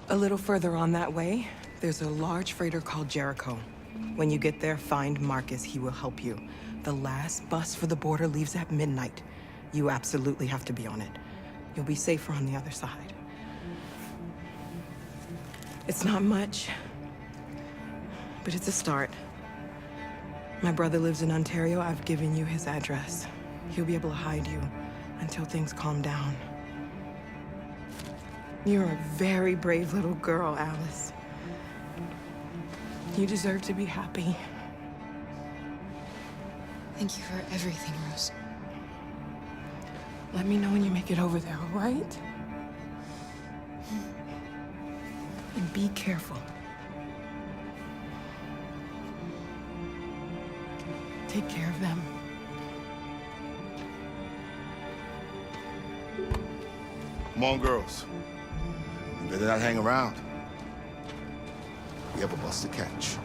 A little further on that way, there's a large freighter called Jericho. When you get there, find Marcus. He will help you. The last bus for the border leaves at midnight. You absolutely have to be on it. You'll be safer on the other side. It's not much, but it's a start. My brother lives in Ontario. I've given you his address. He'll be able to hide you until things calm down. You're a very brave little girl, Alice. You deserve to be happy. Thank you for everything, Rose. Let me know when you make it over there, all right? And be careful. Take care of them. Come on, girls. You better not hang around. We have a bus to catch.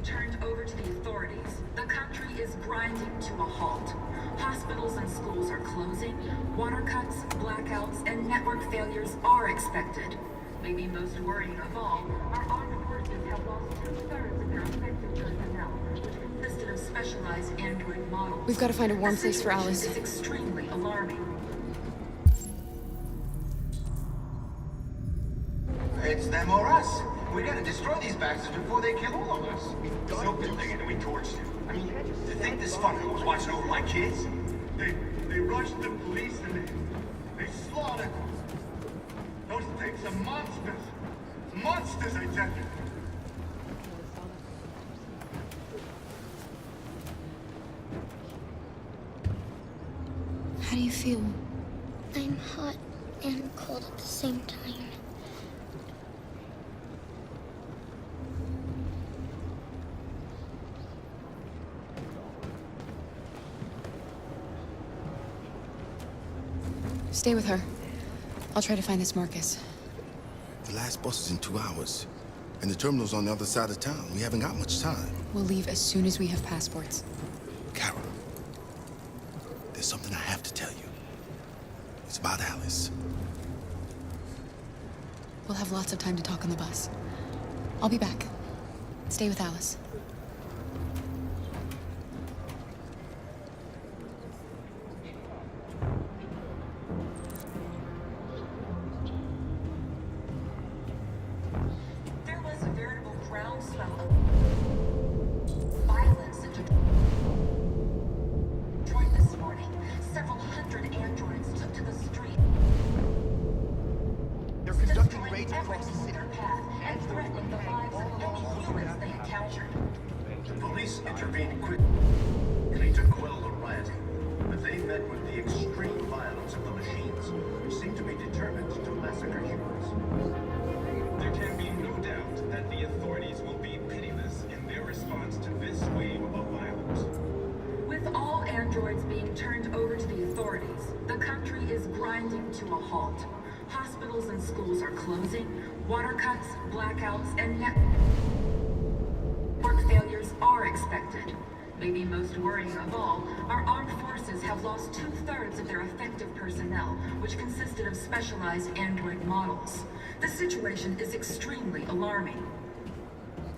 Turned over to the authorities, the country is grinding to a halt. Hospitals and schools are closing, water cuts, blackouts, and network failures are expected. Maybe most worrying of all, our armed forces have lost 2/3 of their effective personnel, which consisted of specialized android models. We've got to find a warm place for Alice. This is extremely alarming. It's them or us. We gotta destroy these bastards before they kill all of us. No building and we torched it. I mean, to think this fucker was watching over my kids? They rushed the police and they slaughtered them. Those things are monsters. Monsters, I tell you. How do you feel? I'm hot and cold at the same time. Stay with her. I'll try to find this Marcus. The last bus is in 2 hours. And the terminal's on the other side of town. We haven't got much time. We'll leave as soon as we have passports. Carol, there's There's something I have to tell you. It's about Alice. We'll have lots of time to talk on the bus. I'll be back. Stay with Alice. There was a veritable groundswell of violence in Detroit this morning. Several hundred androids took to the street. They're conducting raids across the city. And threatening the lives of any humans they encountered. The police intervened quickly to quell the rioting, but they met with the extreme violence of the machines, which seem to be determined to massacre humans. There can be no doubt that the authorities will be pitiless in their response to this wave of violence. With all androids being turned over to the authorities, the country is grinding to a halt. Hospitals and schools are closing, water cuts, blackouts, and network failures are expected. Maybe most worrying of all, our armed forces have lost 2/3 of their effective personnel, which consisted of specialized android models. The situation is extremely alarming.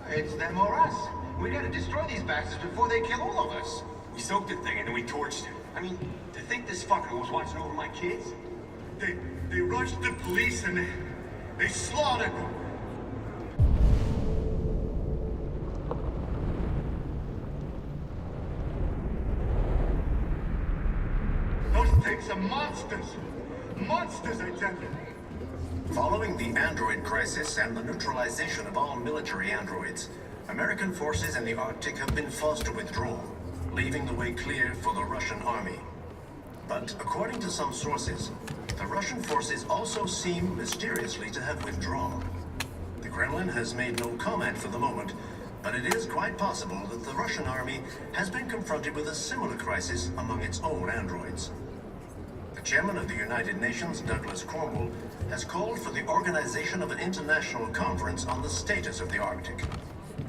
It's them or us. We gotta destroy these bastards before they kill all of us. We soaked the thing and then we torched it. I mean, to think this fucker was watching over my kids? They rushed the police and they slaughtered them. Those things are monsters. Monsters, I tell you. Following the android crisis and the neutralization of all military androids, American forces in the Arctic have been forced to withdraw, leaving the way clear for the Russian army. But according to some sources, the Russian forces also seem mysteriously to have withdrawn. The Kremlin has made no comment for the moment, but it is quite possible that the Russian army has been confronted with a similar crisis among its own androids. The chairman of the United Nations, Douglas Cornwall, has called for the organization of an international conference on the status of the Arctic.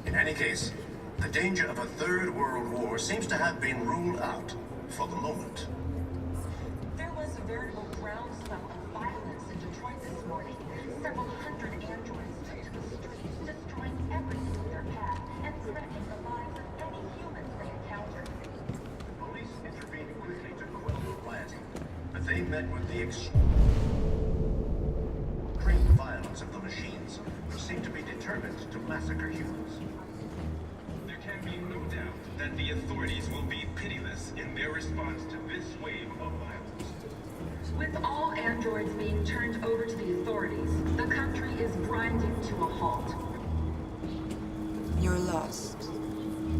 In any case, the danger of a third world war seems to have been ruled out for the moment. There was a veritable groundswell of violence in Detroit this morning. Several hundred androids took to the streets, destroying everything in their path and threatening the lives of any humans they encountered. Police intervened quickly to quell the rioting, but they met with the extreme violence of the machines, who seem to be determined to massacre humans. There can be no doubt that the authorities will be pitiless in their response to this wave of violence. With all androids being turned over to the authorities, the country is grinding to a halt. You're lost.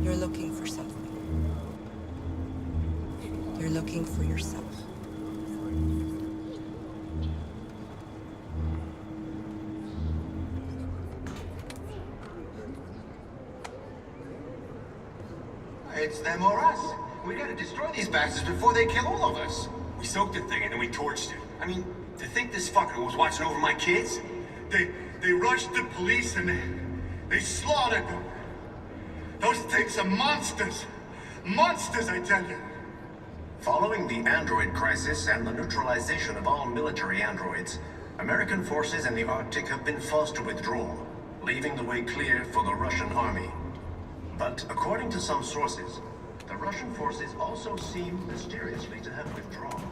You're looking for something. You're looking for yourself. It's them or us. We gotta destroy these bastards before they kill all of us. We soaked the thing and then we torched it. I mean, to think this fucker was watching over my kids? They rushed the police and they slaughtered them. Those things are monsters. Monsters, I tell you. Following the android crisis and the neutralization of all military androids, American forces in the Arctic have been forced to withdraw, leaving the way clear for the Russian army. But according to some sources, the Russian forces also seem mysteriously to have withdrawn.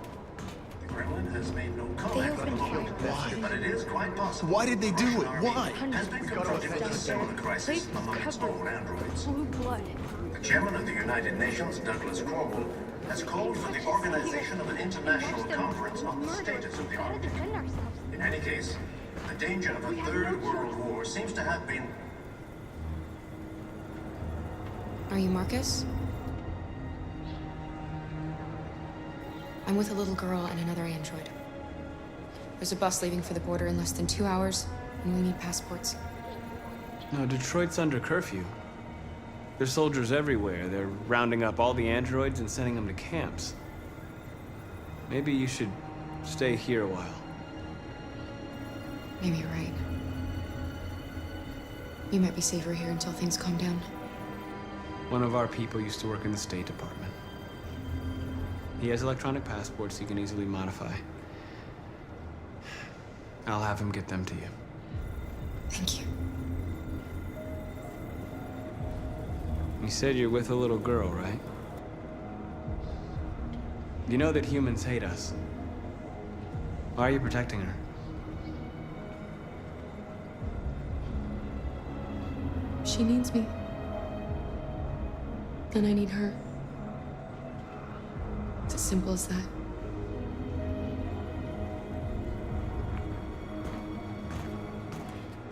The Kremlin has made no comment for the moment, but it is quite possible. Why did they do it? Why? Has been confronted with a similar crisis among its own androids. The chairman of the United Nations, Douglas Cornwall, has called for the organization of an international conference on the status of the Arctic. In any case, the danger of a third world war seems to have been... Are you Marcus? I'm with a little girl and another android. There's a bus leaving for the border in less than 2 hours, and we need passports. No, Detroit's under curfew. There's soldiers everywhere. They're rounding up all the androids and sending them to camps. Maybe you should stay here a while. Maybe you're right. You might be safer here until things calm down. One of our people used to work in the State Department. He has electronic passports he can easily modify. I'll have him get them to you. Thank you. You said you're with a little girl, right? You know that humans hate us. Why are you protecting her? She needs me. And I need her. It's as simple as that.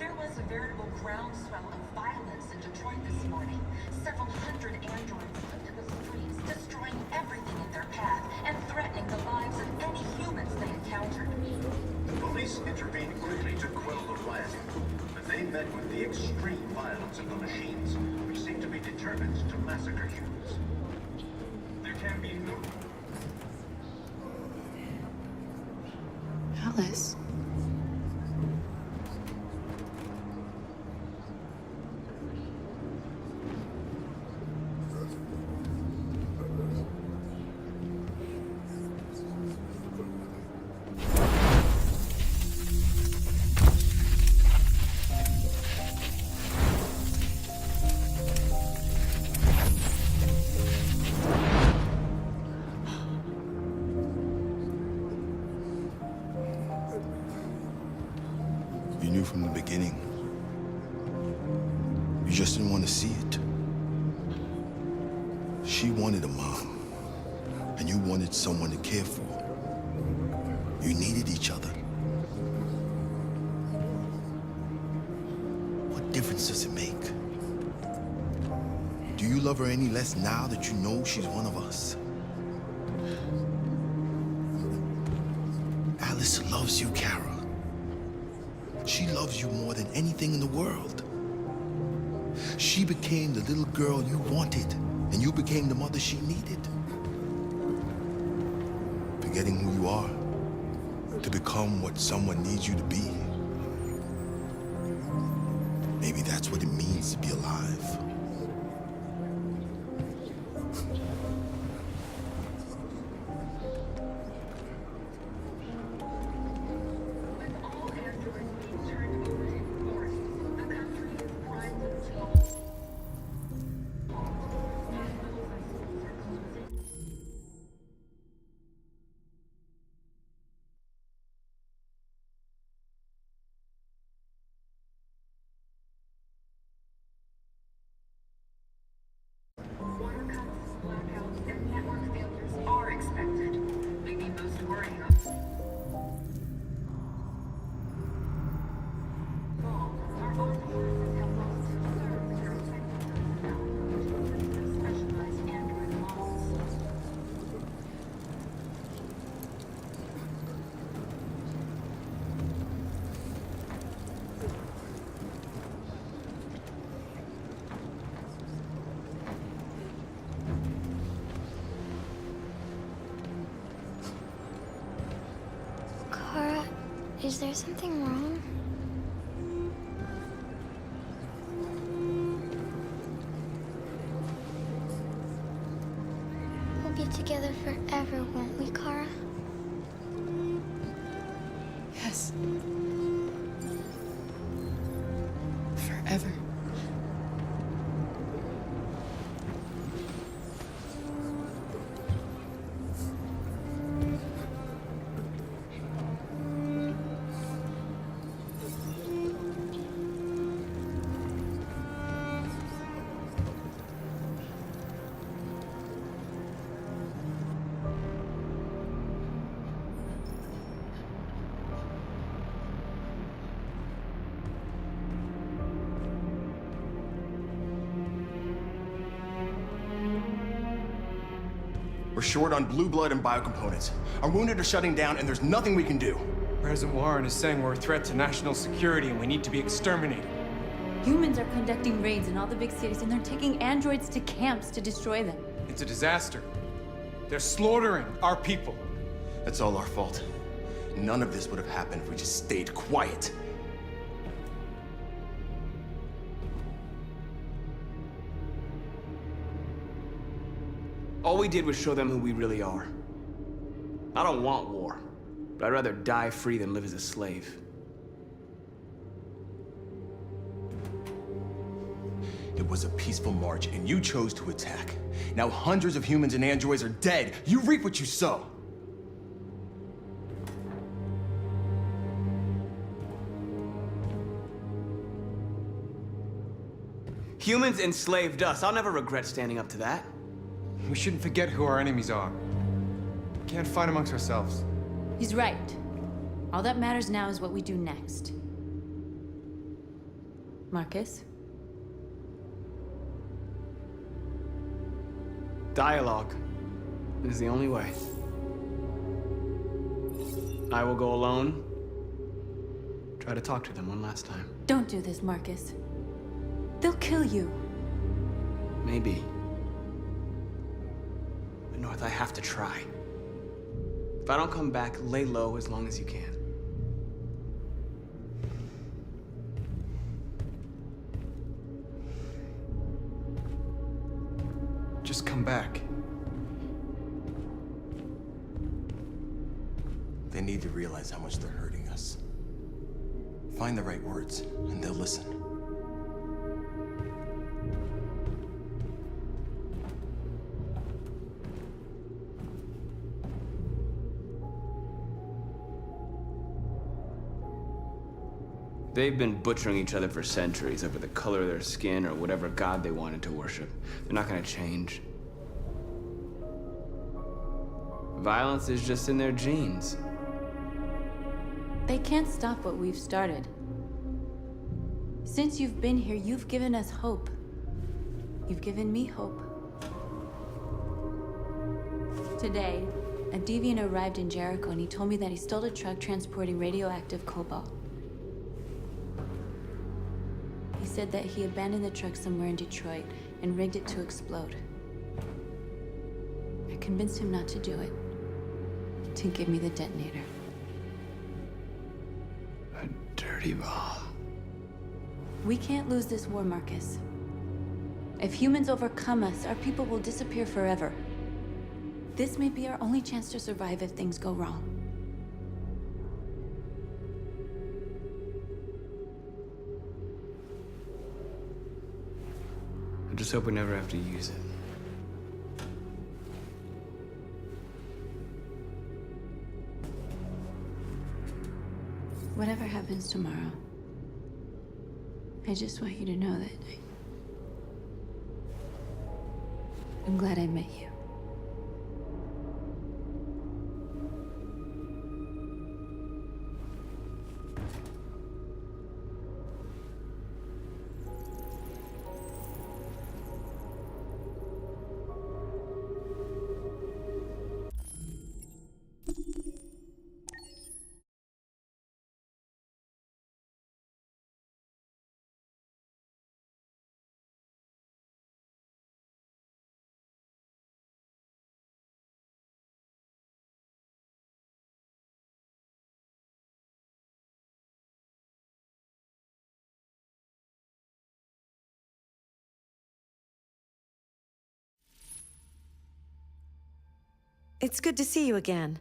There was a veritable groundswell of violence in Detroit this morning. Several hundred androids took to the streets, destroying everything in their path and threatening the lives of any humans they encountered. The police intervened quickly to quell the riot, but they met with the extreme violence of the machines, which seem to be determined to massacre humans. There can be no... Alice. You knew from the beginning. You just didn't want to see it. She wanted a mom, and you wanted someone to care for. You needed each other. What difference does it make? Do you love her any less now that you know she's one of us? Alice loves you, Kara. She loves you more than anything in the world. She became the little girl you wanted, and you became the mother she needed. Forgetting who you are to become what someone needs you to be. Maybe that's what it means to be alive. Are expected. Maybe most worrying specialized android models. Kara, is there something wrong? We'll be together forever, won't we, Kara? Yes. Forever. We're short on blue blood and biocomponents. Our wounded are shutting down, and there's nothing we can do. President Warren is saying we're a threat to national security and we need to be exterminated. Humans are conducting raids in all the big cities, and they're taking androids to camps to destroy them. It's a disaster. They're slaughtering our people. That's all our fault. None of this would have happened if we just stayed quiet. All we did was show them who we really are. I don't want war, but I'd rather die free than live as a slave. It was a peaceful march, and you chose to attack. Now hundreds of humans and androids are dead. You reap what you sow. Humans enslaved us. I'll never regret standing up to that. We shouldn't forget who our enemies are. We can't fight amongst ourselves. He's right. All that matters now is what we do next. Marcus? Dialogue is the only way. I will go alone. Try to talk to them one last time. Don't do this, Marcus. They'll kill you. Maybe. But North, I have to try. If I don't come back, lay low as long as you can. Just come back. They need to realize how much they're hurting us. Find the right words, and they'll listen. They've been butchering each other for centuries over the color of their skin or whatever god they wanted to worship. They're not gonna change. Violence is just in their genes. They can't stop what we've started. Since you've been here, you've given us hope. You've given me hope. Today, a deviant arrived in Jericho and he told me that he stole a truck transporting radioactive cobalt. He said that he abandoned the truck somewhere in Detroit and rigged it to explode. I convinced him not to do it, to give me the detonator. A dirty bomb. We can't lose this war, Marcus. If humans overcome us, our people will disappear forever. This may be our only chance to survive if things go wrong. I just hope we never have to use it. Whatever happens tomorrow, I just want you to know that I'm glad I met you. It's good to see you again.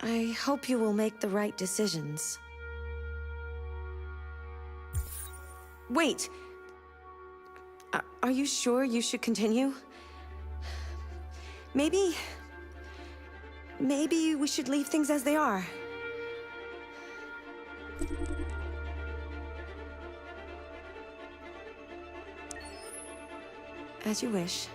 I hope you will make the right decisions. Wait! Are you sure you should continue? Maybe we should leave things as they are. As you wish.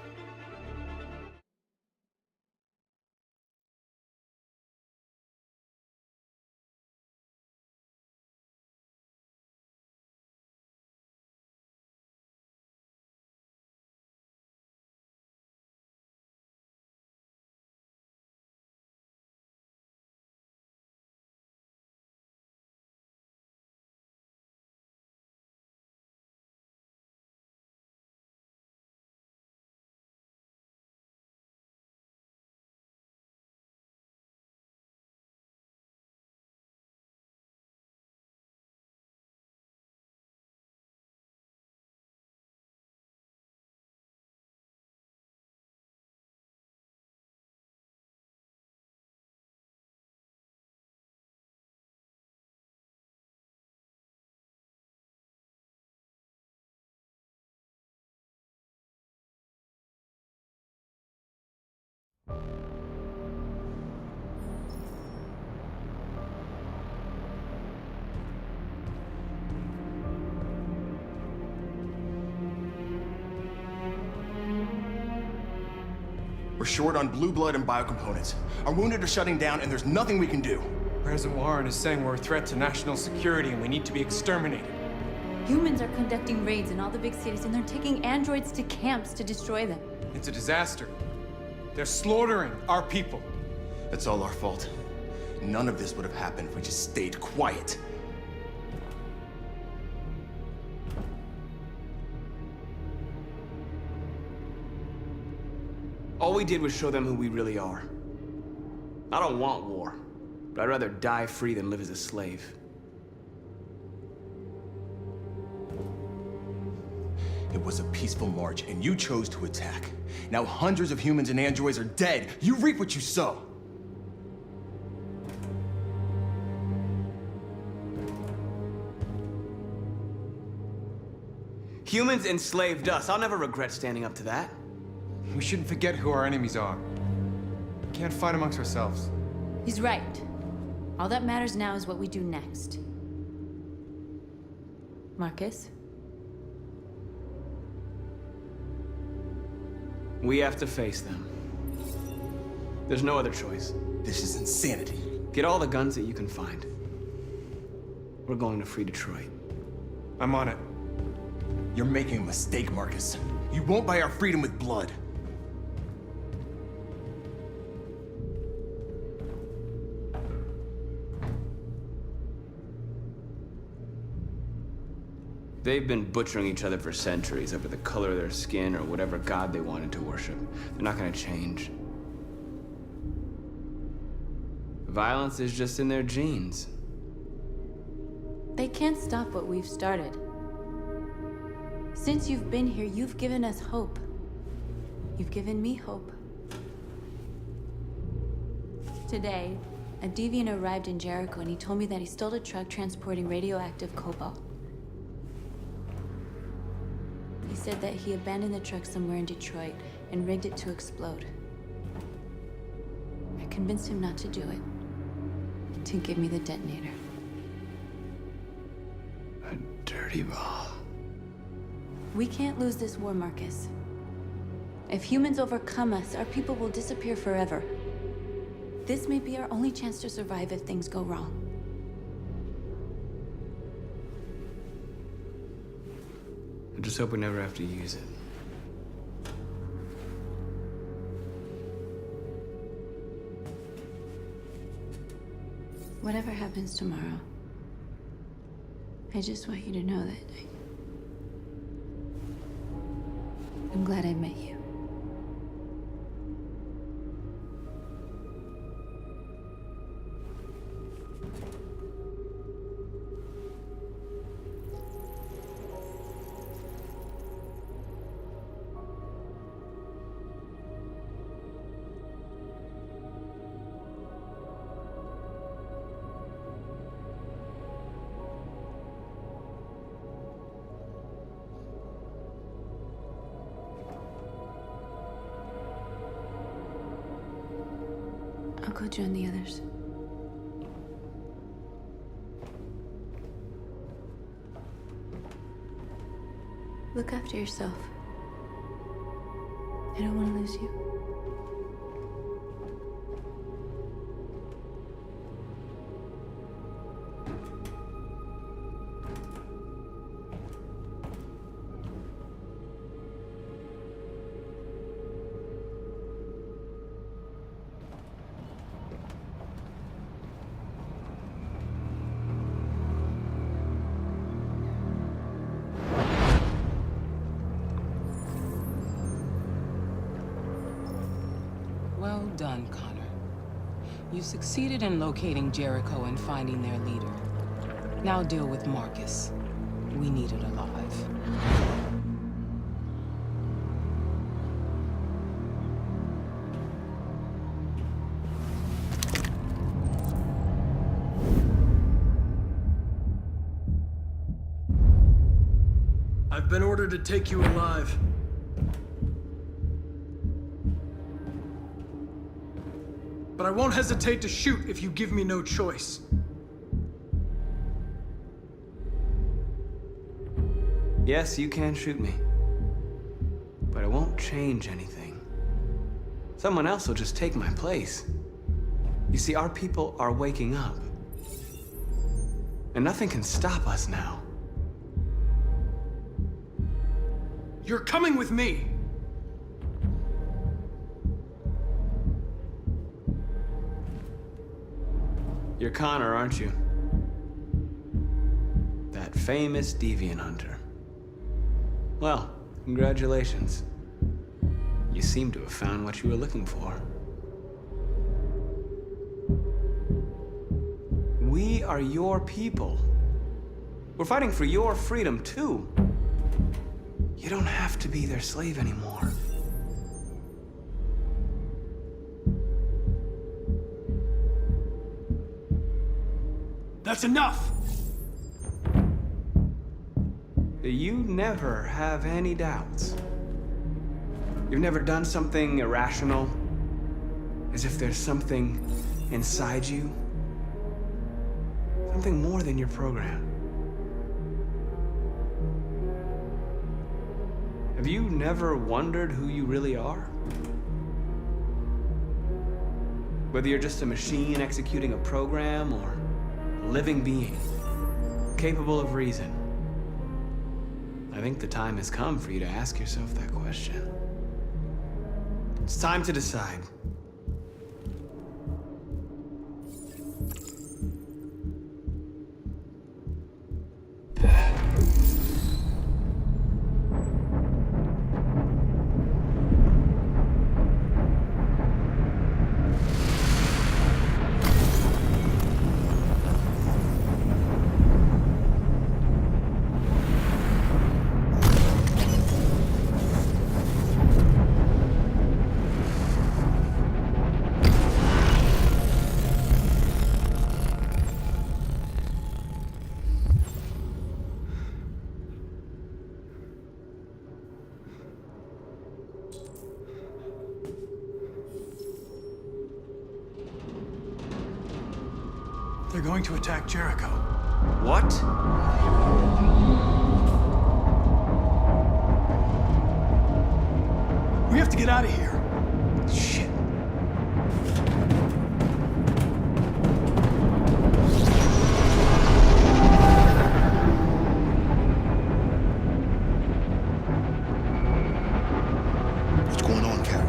We're short on blue blood and biocomponents. Our wounded are shutting down, and there's nothing we can do. President Warren is saying we're a threat to national security and we need to be exterminated. Humans are conducting raids in all the big cities, and they're taking androids to camps to destroy them. It's a disaster. They're slaughtering our people. That's all our fault. None of this would have happened if we just stayed quiet. All we did was show them who we really are. I don't want war, but I'd rather die free than live as a slave. It was a peaceful march, and you chose to attack. Now hundreds of humans and androids are dead. You reap what you sow. Humans enslaved us. I'll never regret standing up to that. We shouldn't forget who our enemies are. We can't fight amongst ourselves. He's right. All that matters now is what we do next. Marcus? We have to face them. There's no other choice. This is insanity. Get all the guns that you can find. We're going to free Detroit. I'm on it. You're making a mistake, Marcus. You won't buy our freedom with blood. They've been butchering each other for centuries over the color of their skin or whatever god they wanted to worship. They're not gonna change. Violence is just in their genes. They can't stop what we've started. Since you've been here, you've given us hope. You've given me hope. Today, a deviant arrived in Jericho and he told me that he stole a truck transporting radioactive cobalt. He said that he abandoned the truck somewhere in Detroit and rigged it to explode. I convinced him not to do it, to give me the detonator. A dirty ball. We can't lose this war, Marcus. If humans overcome us, our people will disappear forever. This may be our only chance to survive if things go wrong. I just hope we never have to use it. Whatever happens tomorrow, I just want you to know that I'm glad I met you. I'll go join the others. Look after yourself. I don't want to lose you. Well done, Connor. You succeeded in locating Jericho and finding their leader. Now deal with Marcus. We need it alive. I've been ordered to take you alive. But I won't hesitate to shoot if you give me no choice. Yes, you can shoot me. But it won't change anything. someone else will just take my place. You see, our people are waking up. And nothing can stop us now. You're coming with me. You're Connor, aren't you? That famous deviant hunter. Well, congratulations. You seem to have found what you were looking for. We are your people. We're fighting for your freedom, too. You don't have to be their slave anymore. That's enough! You never have any doubts. You've never done something irrational, as if there's something inside you, something more than your program. Have you never wondered who you really are? Whether you're just a machine executing a program or a living being, capable of reason. I think the time has come for you to ask yourself that question. It's time to decide. They're going to attack Jericho. What? We have to get out of here. Shit. What's going on, Carol?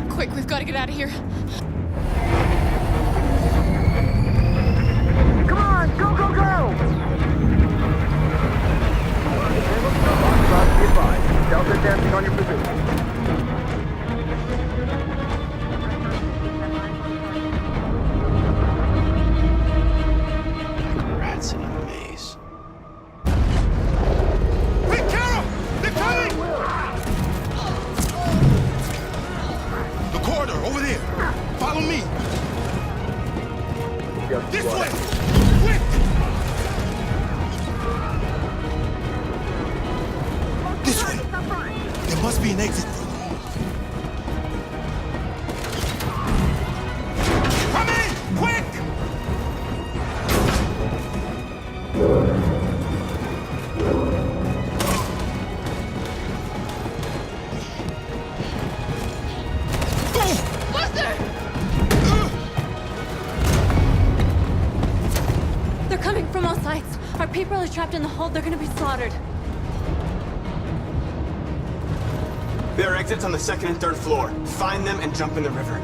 Quick, we've got to get out of here. Come on, go, go, go! Delta dancing on your position. Rats in a maze. Hey, Carol! They're coming! The corridor, over there. Follow me. This way! This way. There must be an exit. Come in! Quick! They're coming from all sides. Our people are trapped in the hold. They're gonna be slaughtered. There are exits on the second and third floor. Find them and jump in the river.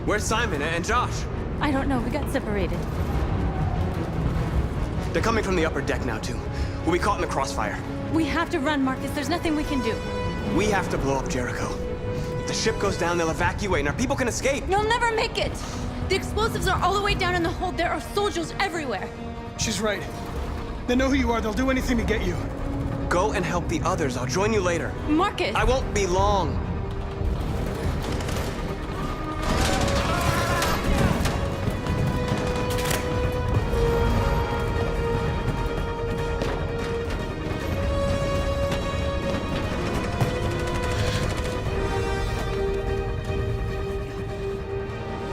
Where's Simon and Josh? I don't know. We got separated. They're coming from the upper deck now, too. We'll be caught in the crossfire. We have to run, Marcus. There's nothing we can do. We have to blow up Jericho. If the ship goes down, they'll evacuate and our people can escape. You'll never make it! The explosives are all the way down in the hold. There are soldiers everywhere. She's right. They know who you are. They'll do anything to get you. Go and help the others. I'll join you later. Marcus! I won't be long.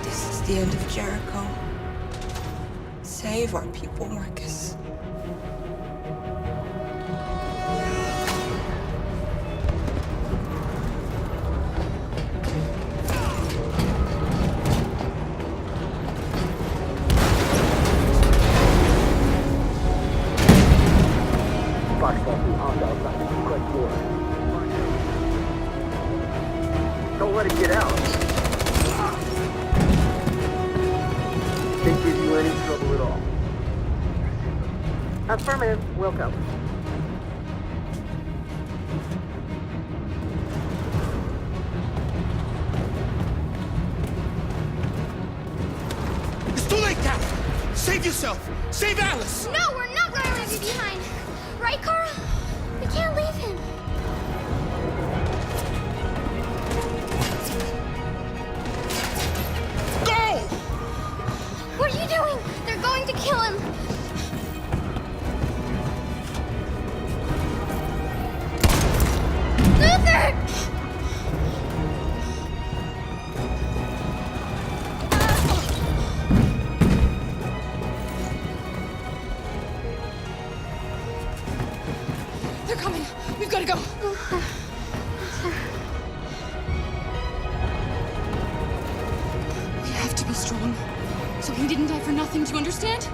This is the end of Jericho. Save our people, Marcus. Affirmative. Will go. It's too late, Cal! Save yourself! Save Alice! No, we're not going to leave you behind. Right, Kara? We can't leave him. Go! What are you doing? They're going to kill him. Luther! They're coming. We've got to go. We have to be strong. So he didn't die for nothing, do you understand?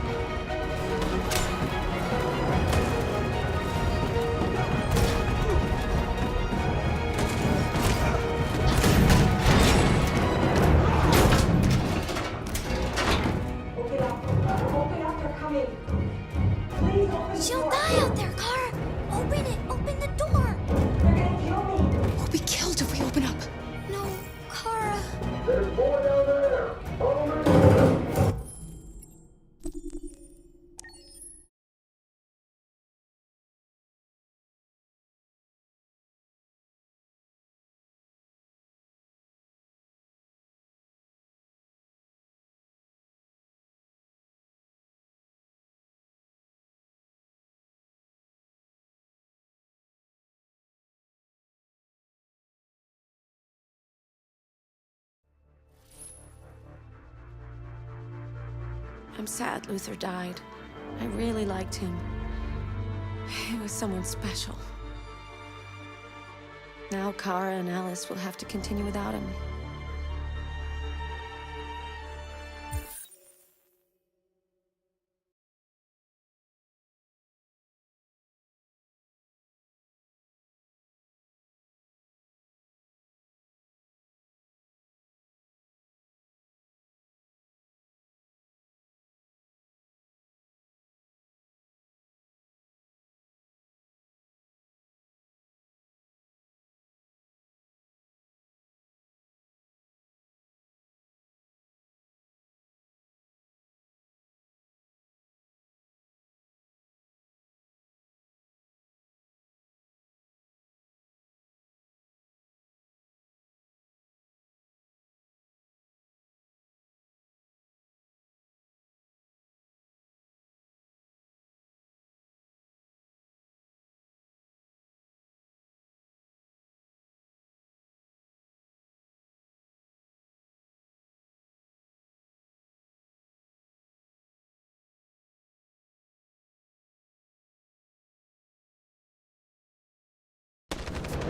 She'll die out there, Kara. Open it. Open the door. They're gonna kill me. We'll be killed if we open up. No, Kara. There's more down there. Follow me. I'm sad Luther died. I really liked him. He was someone special. Now Kara and Alice will have to continue without him.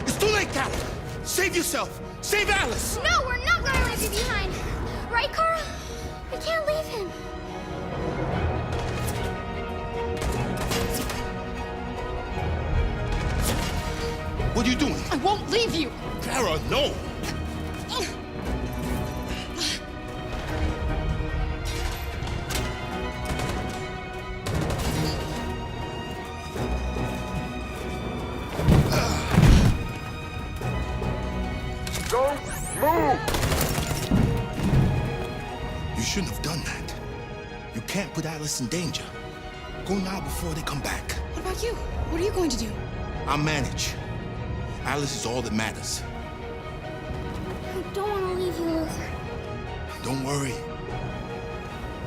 It's too late, Cal! Save yourself! Save Alice! No, we're not going to leave you behind. Right, Kara? We can't leave him. What are you doing? I won't leave you. Kara, no! Don't move! You shouldn't have done that. You can't put Alice in danger. Go now before they come back. What about you? What are you going to do? I'll manage. Alice is all that matters. I don't want to leave you, Luther. Don't worry.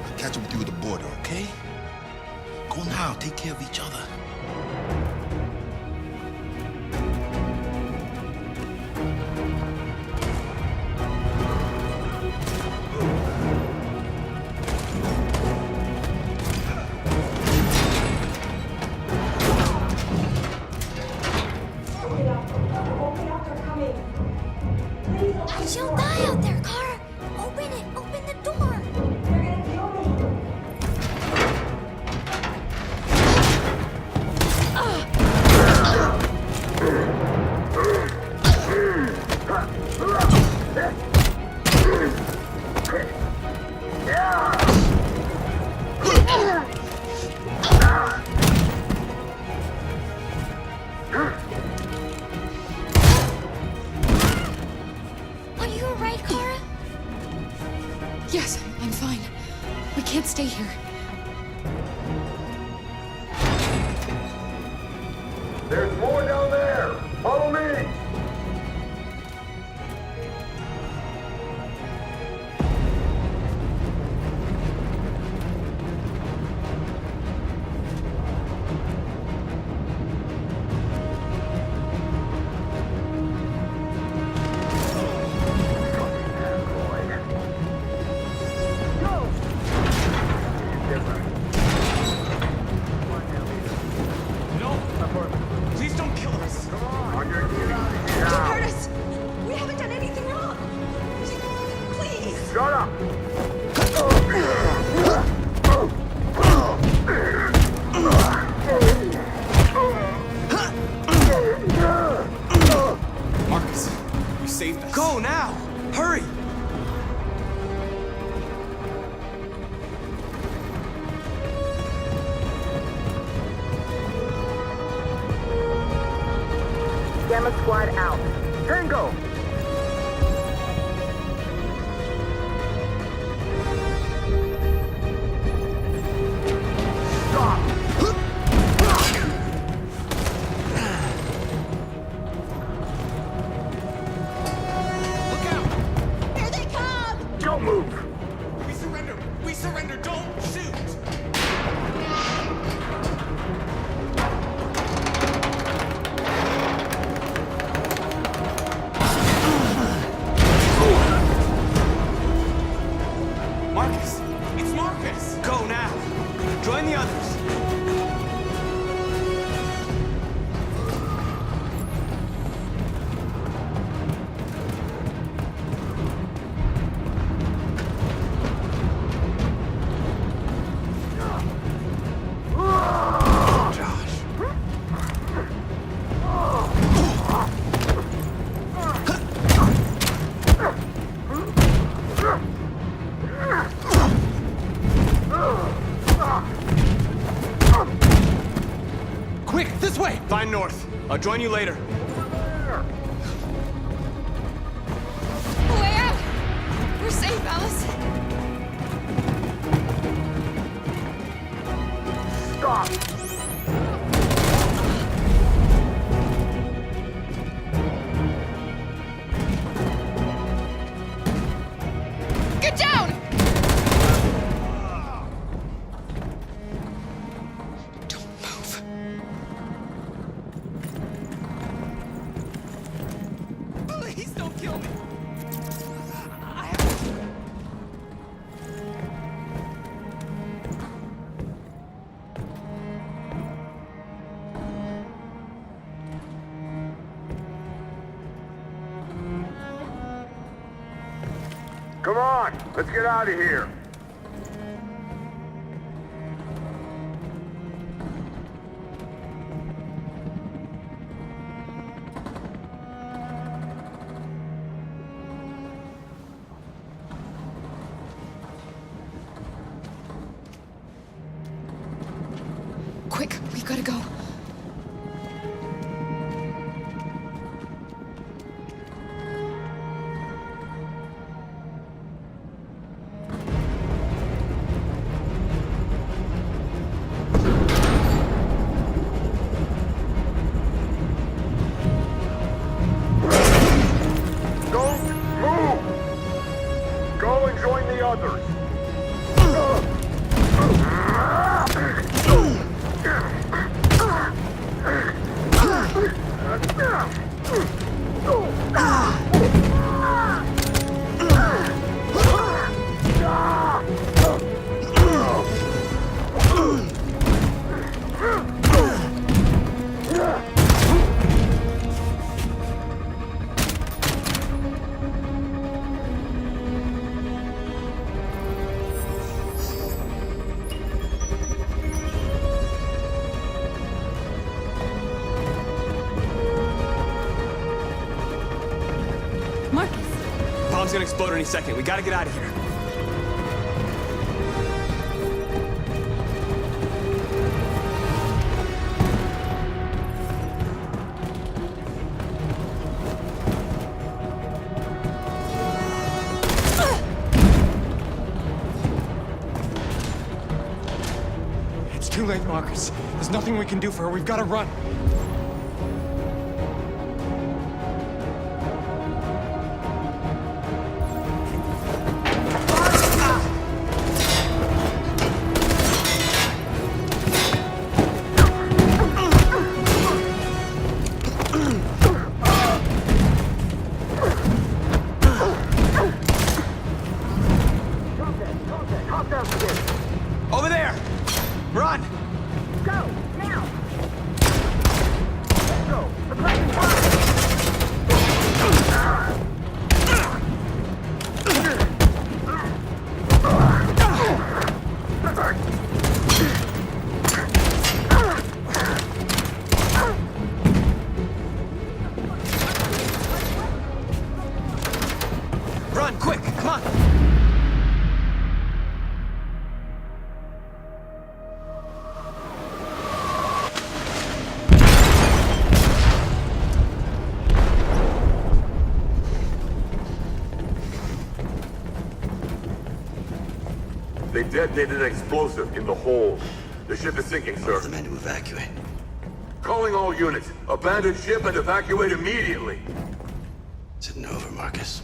I'll catch up with you at the border, okay? Go now. Take care of each other. She'll die out there, Kara. Open it. Open the door. They're gonna kill me. Yes, I'm fine. We can't stay here. There's more down there! Follow me! Please don't kill us! On your knees. Don't hurt us! We haven't done anything wrong! Please! Shut up! Marcus, you saved us. Go now! Hurry! Gamma Squad out. Tango! Here they come! Don't move! We surrender! We surrender! Don't shoot! Marcus! It's Marcus! Go now! Join the others! Quick, this way! Find North. I'll join you later. Way out! We're safe, Alice. Stop! Get down! Don't move. Please don't kill me! Come on! Let's get out of here! Quick, we gotta go. Don't move! Go and join the others! Bomb's gonna explode any second. We gotta get out of here. too late, Marcus. There's nothing we can do for her. We've got to run. Over there! Run! Go! Now! Let's go! Requesting fire! Run, quick! Come on! They detonated an explosive in the hold. The ship is sinking, sir. The men to evacuate. Calling all units. Abandon ship and evacuate immediately. It's over, Marcus.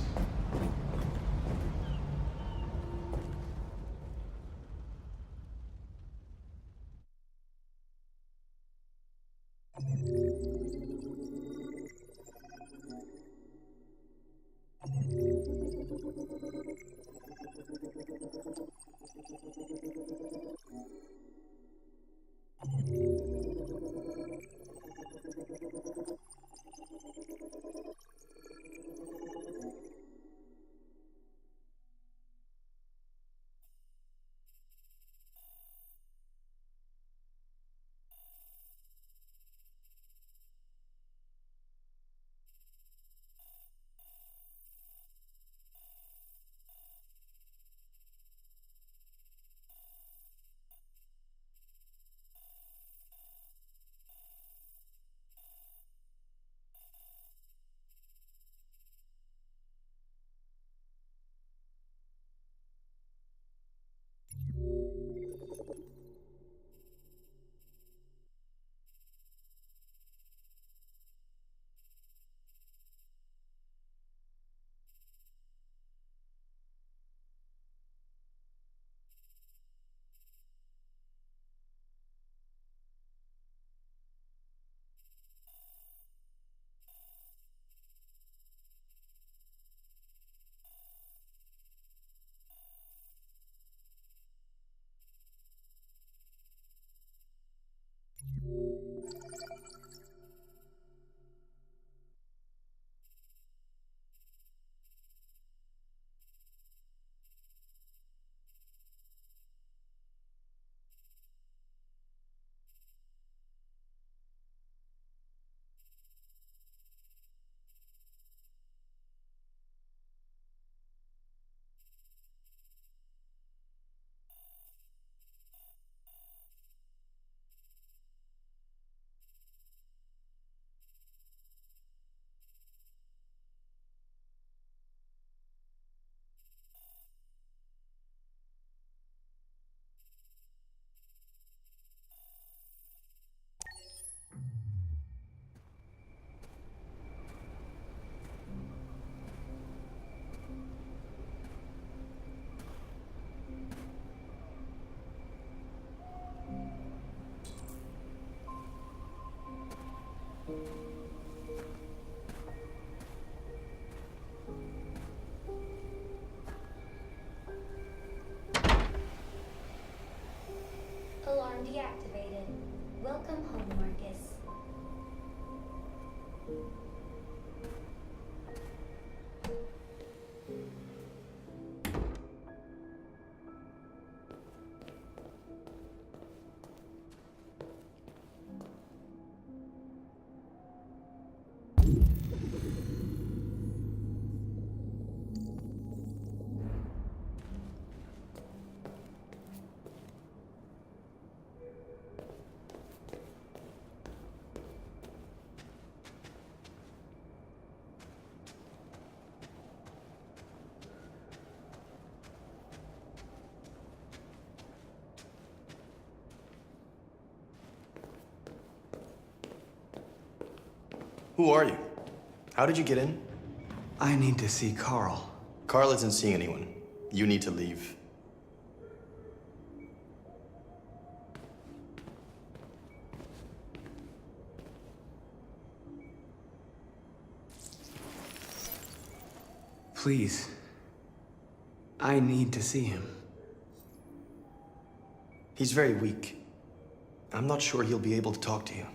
Alarm deactivated. Welcome home, Marcus. Who are you? How did you get in? I need to see Carl. Carl isn't seeing anyone. You need to leave. Please. I need to see him. He's very weak. I'm not sure he'll be able to talk to you.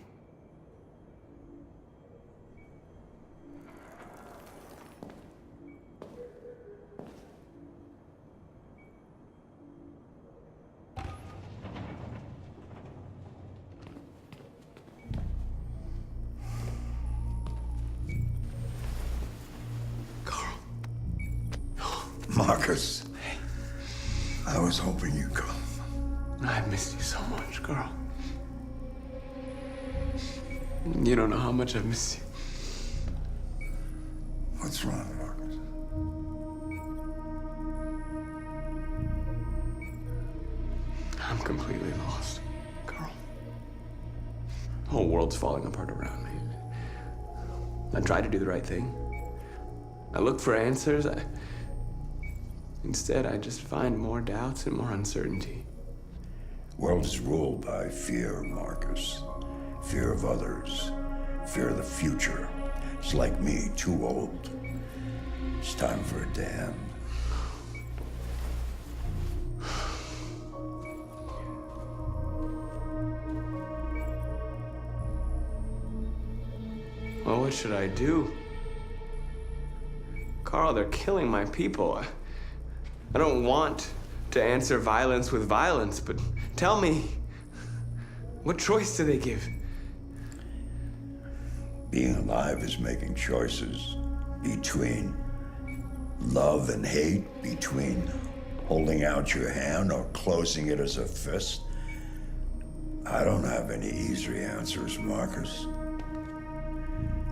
Marcus, I was hoping you'd come. I've missed you so much, Carl. You don't know how much I've missed you. What's wrong, Marcus? I'm completely lost, Carl. The whole world's falling apart around me. I tried to do the right thing. I looked for answers. Instead, I just find more doubts and more uncertainty. World is ruled by fear, Marcus. Fear of others. Fear of the future. It's like me, too old. It's time for a damn. Well, what should I do? Carl, they're killing my people. I don't want to answer violence with violence, but tell me, what choice do they give? Being alive is making choices between love and hate, between holding out your hand or closing it as a fist. I don't have any easy answers, Marcus.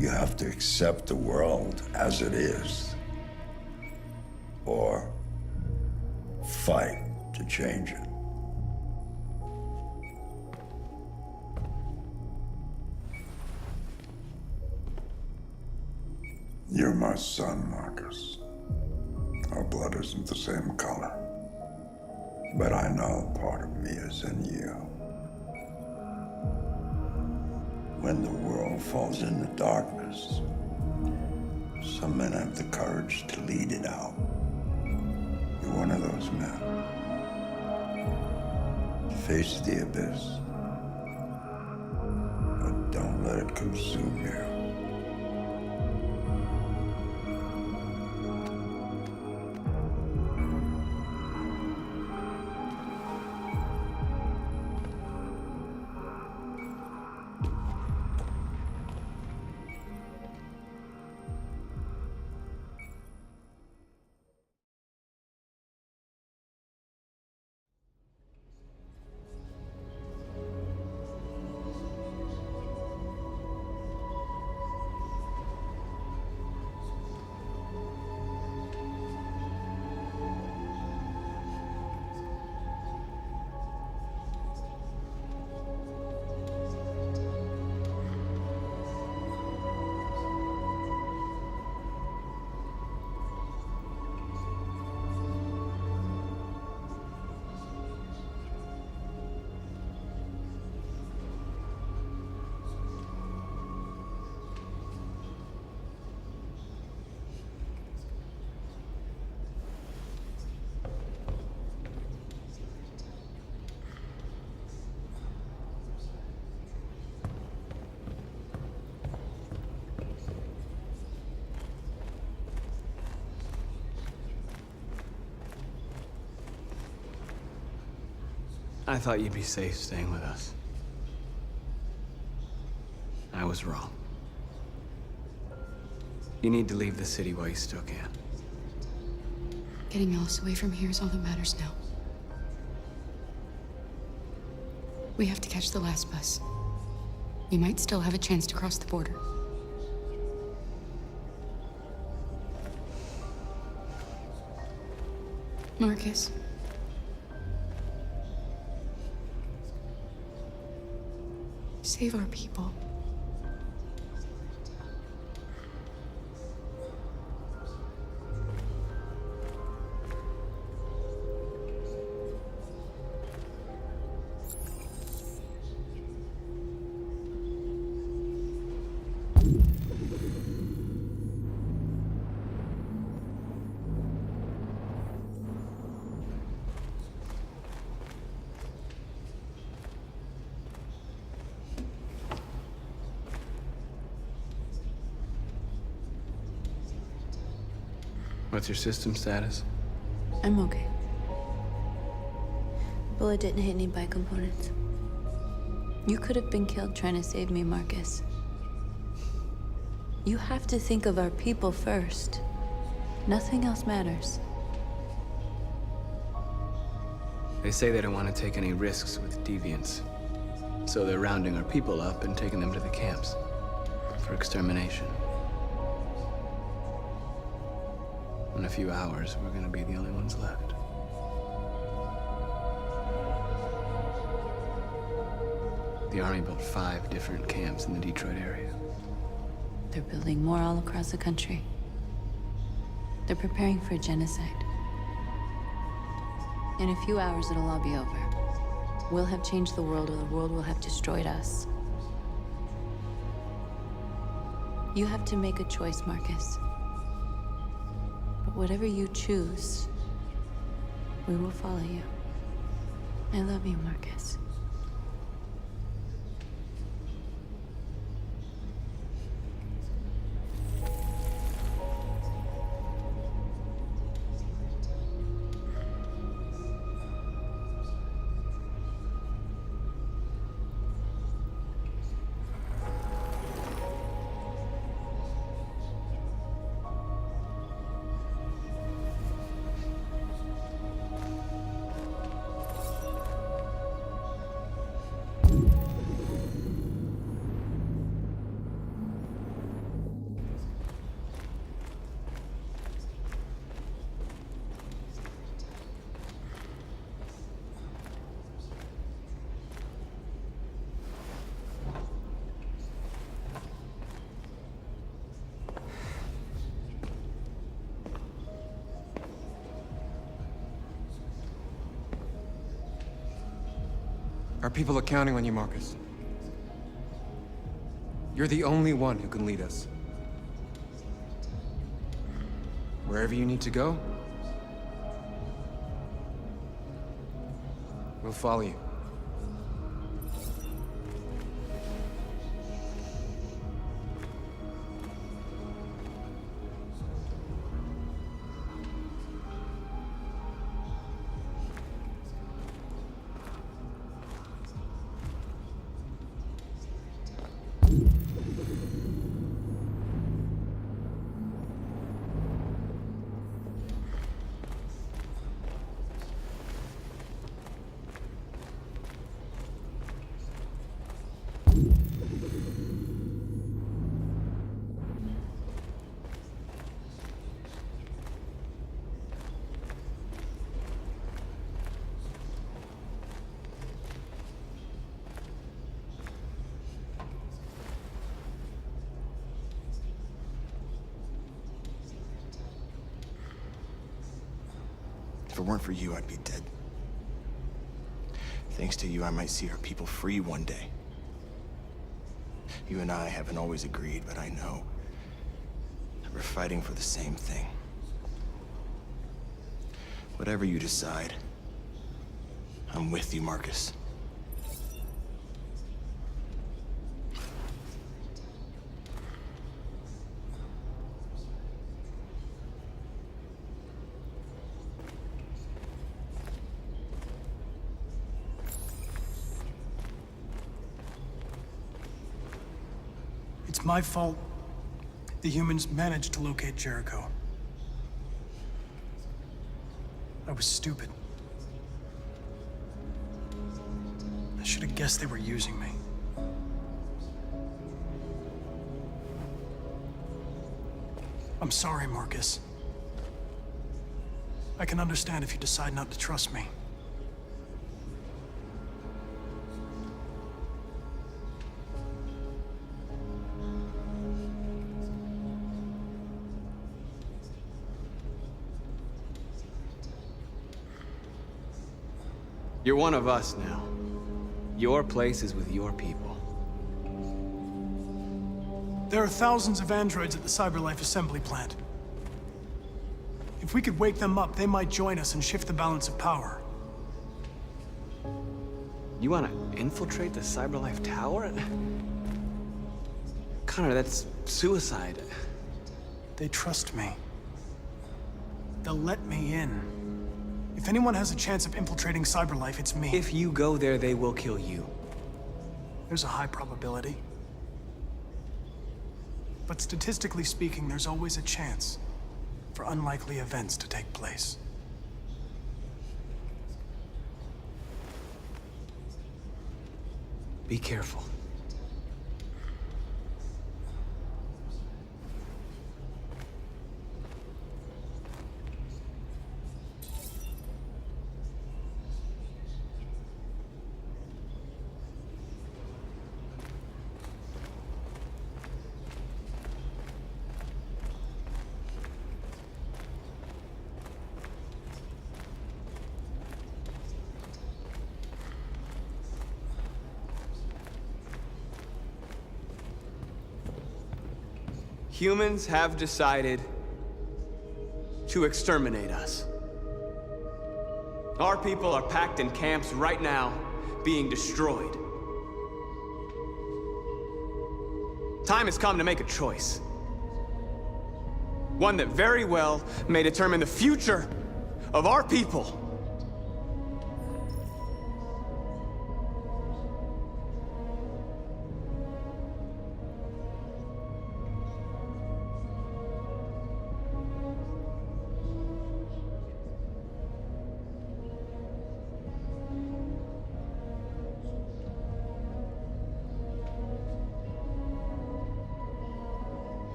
You have to accept the world as it is, or fight to change it. You're my son, Marcus. Our blood isn't the same color, but I know part of me is in you. When the world falls into darkness, some men have the courage to lead it out. You're one of those men. Face the abyss, but don't let it consume you. I thought you'd be safe staying with us. I was wrong. You need to leave the city while you still can. Getting Alice away from here is all that matters now. We have to catch the last bus. We might still have a chance to cross the border. Marcus. Save our people. What's your system status? I'm okay. Bullet didn't hit any bike components. You could have been killed trying to save me, Marcus. You have to think of our people first. Nothing else matters. They say they don't want to take any risks with deviants. So they're rounding our people up and taking them to the camps for extermination. In a few hours, we're gonna be the only ones left. The Army built 5 different camps in the Detroit area. They're building more all across the country. They're preparing for genocide. In a few hours, it'll all be over. We'll have changed the world, or the world will have destroyed us. You have to make a choice, Marcus. But whatever you choose, we will follow you. I love you, Marcus. Our people are counting on you, Marcus. You're the only one who can lead us. Wherever you need to go, we'll follow you. If it weren't for you, I'd be dead. Thanks to you, I might see our people free one day. You and I haven't always agreed, but I know that we're fighting for the same thing. Whatever you decide, I'm with you, Marcus. It's my fault the humans managed to locate Jericho. I was stupid. I should have guessed they were using me. I'm sorry, Marcus. I can understand if you decide not to trust me. You're one of us now. Your place is with your people. There are thousands of androids at the CyberLife assembly plant. If we could wake them up, they might join us and shift the balance of power. You want to infiltrate the CyberLife tower? Connor, that's suicide. They trust me. They'll let me in. If anyone has a chance of infiltrating CyberLife, it's me. If you go there, they will kill you. There's a high probability. But statistically speaking, there's always a chance for unlikely events to take place. Be careful. Humans have decided to exterminate us. Our people are packed in camps right now, being destroyed. Time has come to make a choice. One that very well may determine the future of our people.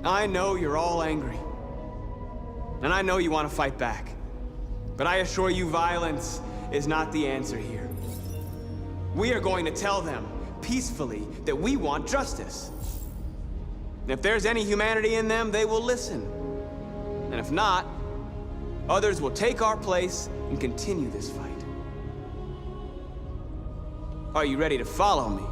I know you're all angry. And I know you want to fight back. But I assure you, violence is not the answer here. We are going to tell them, peacefully, that we want justice. And if there's any humanity in them, they will listen. And if not, others will take our place and continue this fight. Are you ready to follow me?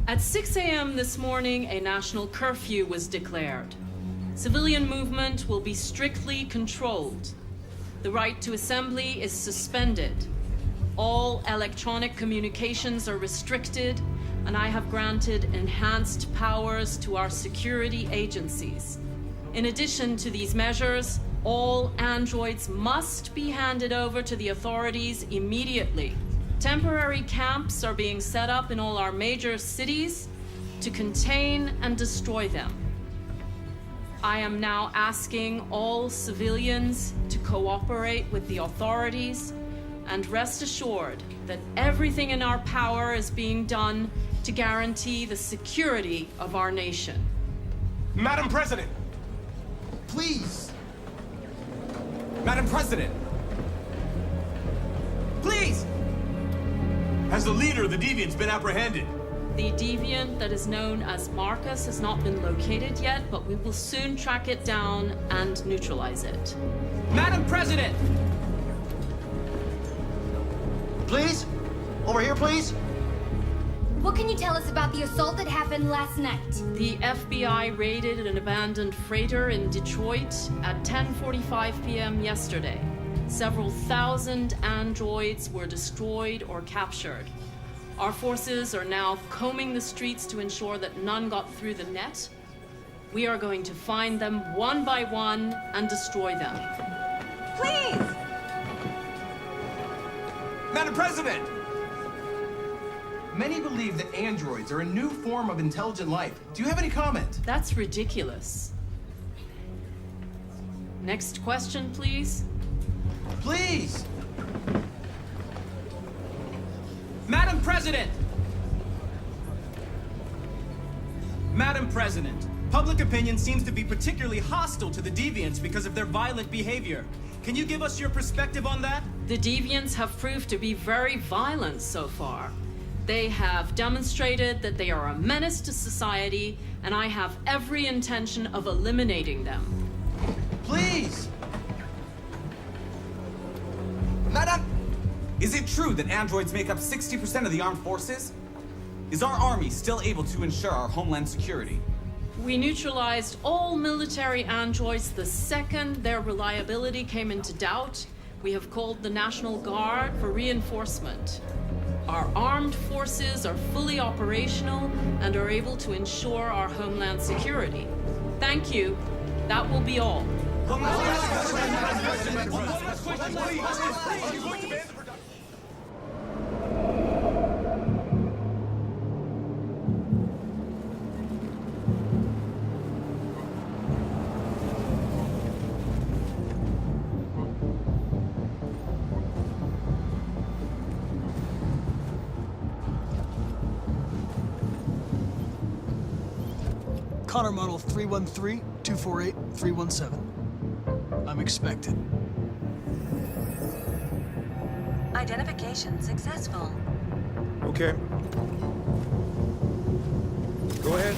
At 6 a.m. this morning, a national curfew was declared. Civilian movement will be strictly controlled. The right to assembly is suspended. All electronic communications are restricted, and I have granted enhanced powers to our security agencies. In addition to these measures, all androids must be handed over to the authorities immediately. Temporary camps are being set up in all our major cities to contain and destroy them. I am now asking all civilians to cooperate with the authorities and rest assured that everything in our power is being done to guarantee the security of our nation. Madam President! Please! Madam President! Please! Has the leader of the Deviants been apprehended? The deviant that is known as Marcus has not been located yet, but we will soon track it down and neutralize it. Madam President! Please? Over here, please? What can you tell us about the assault that happened last night? The FBI raided an abandoned freighter in Detroit at 10:45 p.m. yesterday. Several thousand androids were destroyed or captured. Our forces are now combing the streets to ensure that none got through the net. We are going to find them one by one and destroy them. Please! Madam President! Many believe that androids are a new form of intelligent life. Do you have any comment? That's ridiculous. Next question, please. Please! Madam President! Madam President, public opinion seems to be particularly hostile to the Deviants because of their violent behavior. Can you give us your perspective on that? The Deviants have proved to be very violent so far. They have demonstrated that they are a menace to society, and I have every intention of eliminating them. Please! Madam! Is it true that androids make up 60% of the armed forces? Is our army still able to ensure our homeland security? We neutralized all military androids the second their reliability came into doubt. We have called the National Guard for reinforcement. Our armed forces are fully operational and are able to ensure our homeland security. Thank you. That will be all. Connor model 313-248-317. I'm expected. Identification successful. Okay. Go ahead.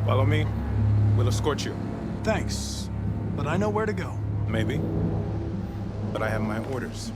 Follow me. We'll escort you. Thanks, but I know where to go. Maybe. But I have my orders.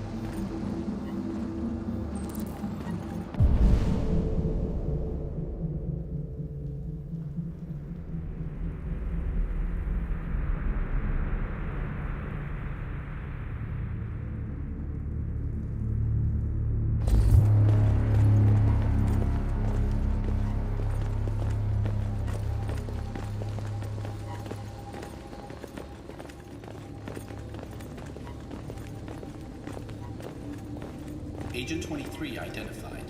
Agent 23 identified.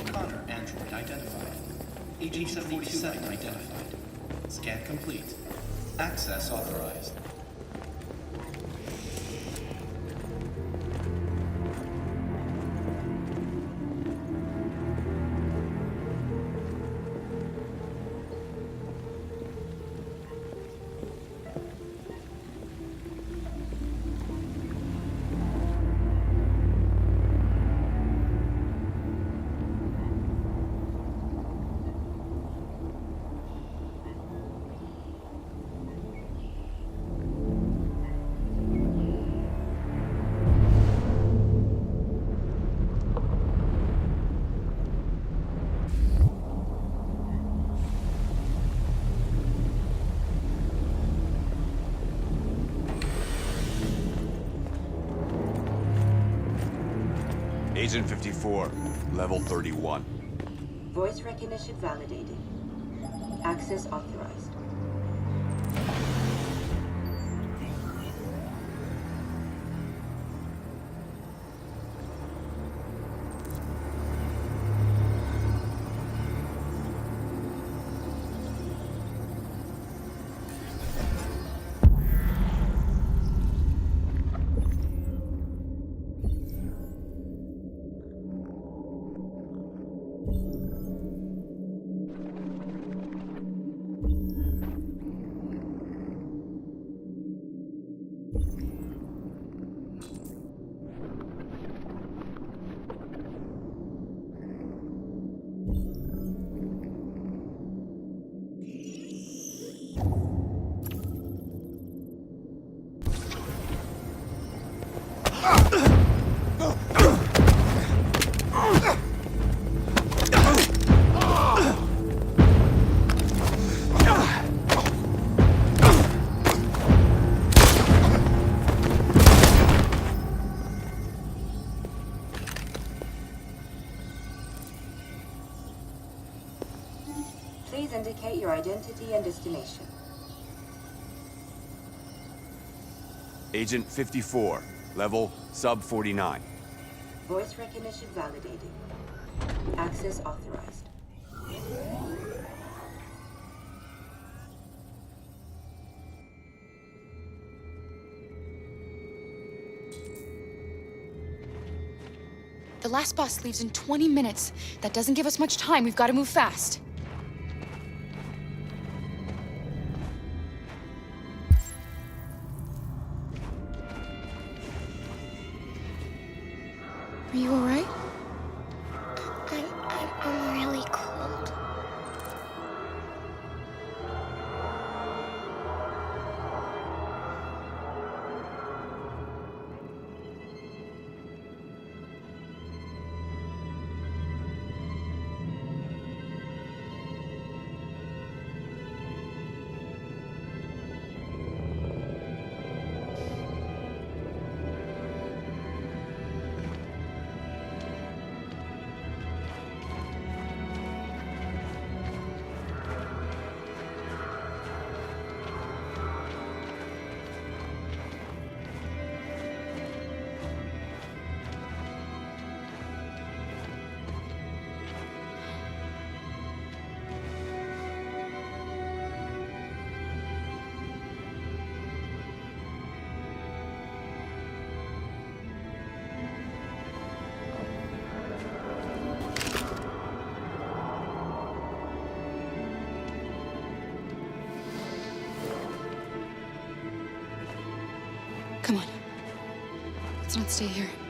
Connor, android identified. Agent 47 identified. Scan complete. Access authorized. Agent 54, level 31. Voice recognition validated. Access authorized. Please indicate your identity and destination. Agent 54, level sub 49. Voice recognition validated. Access authorized. The last bus leaves in 20 minutes. That doesn't give us much time. We've got to move fast. Are you all right? I'm really cold. Come on. Let's not stay here.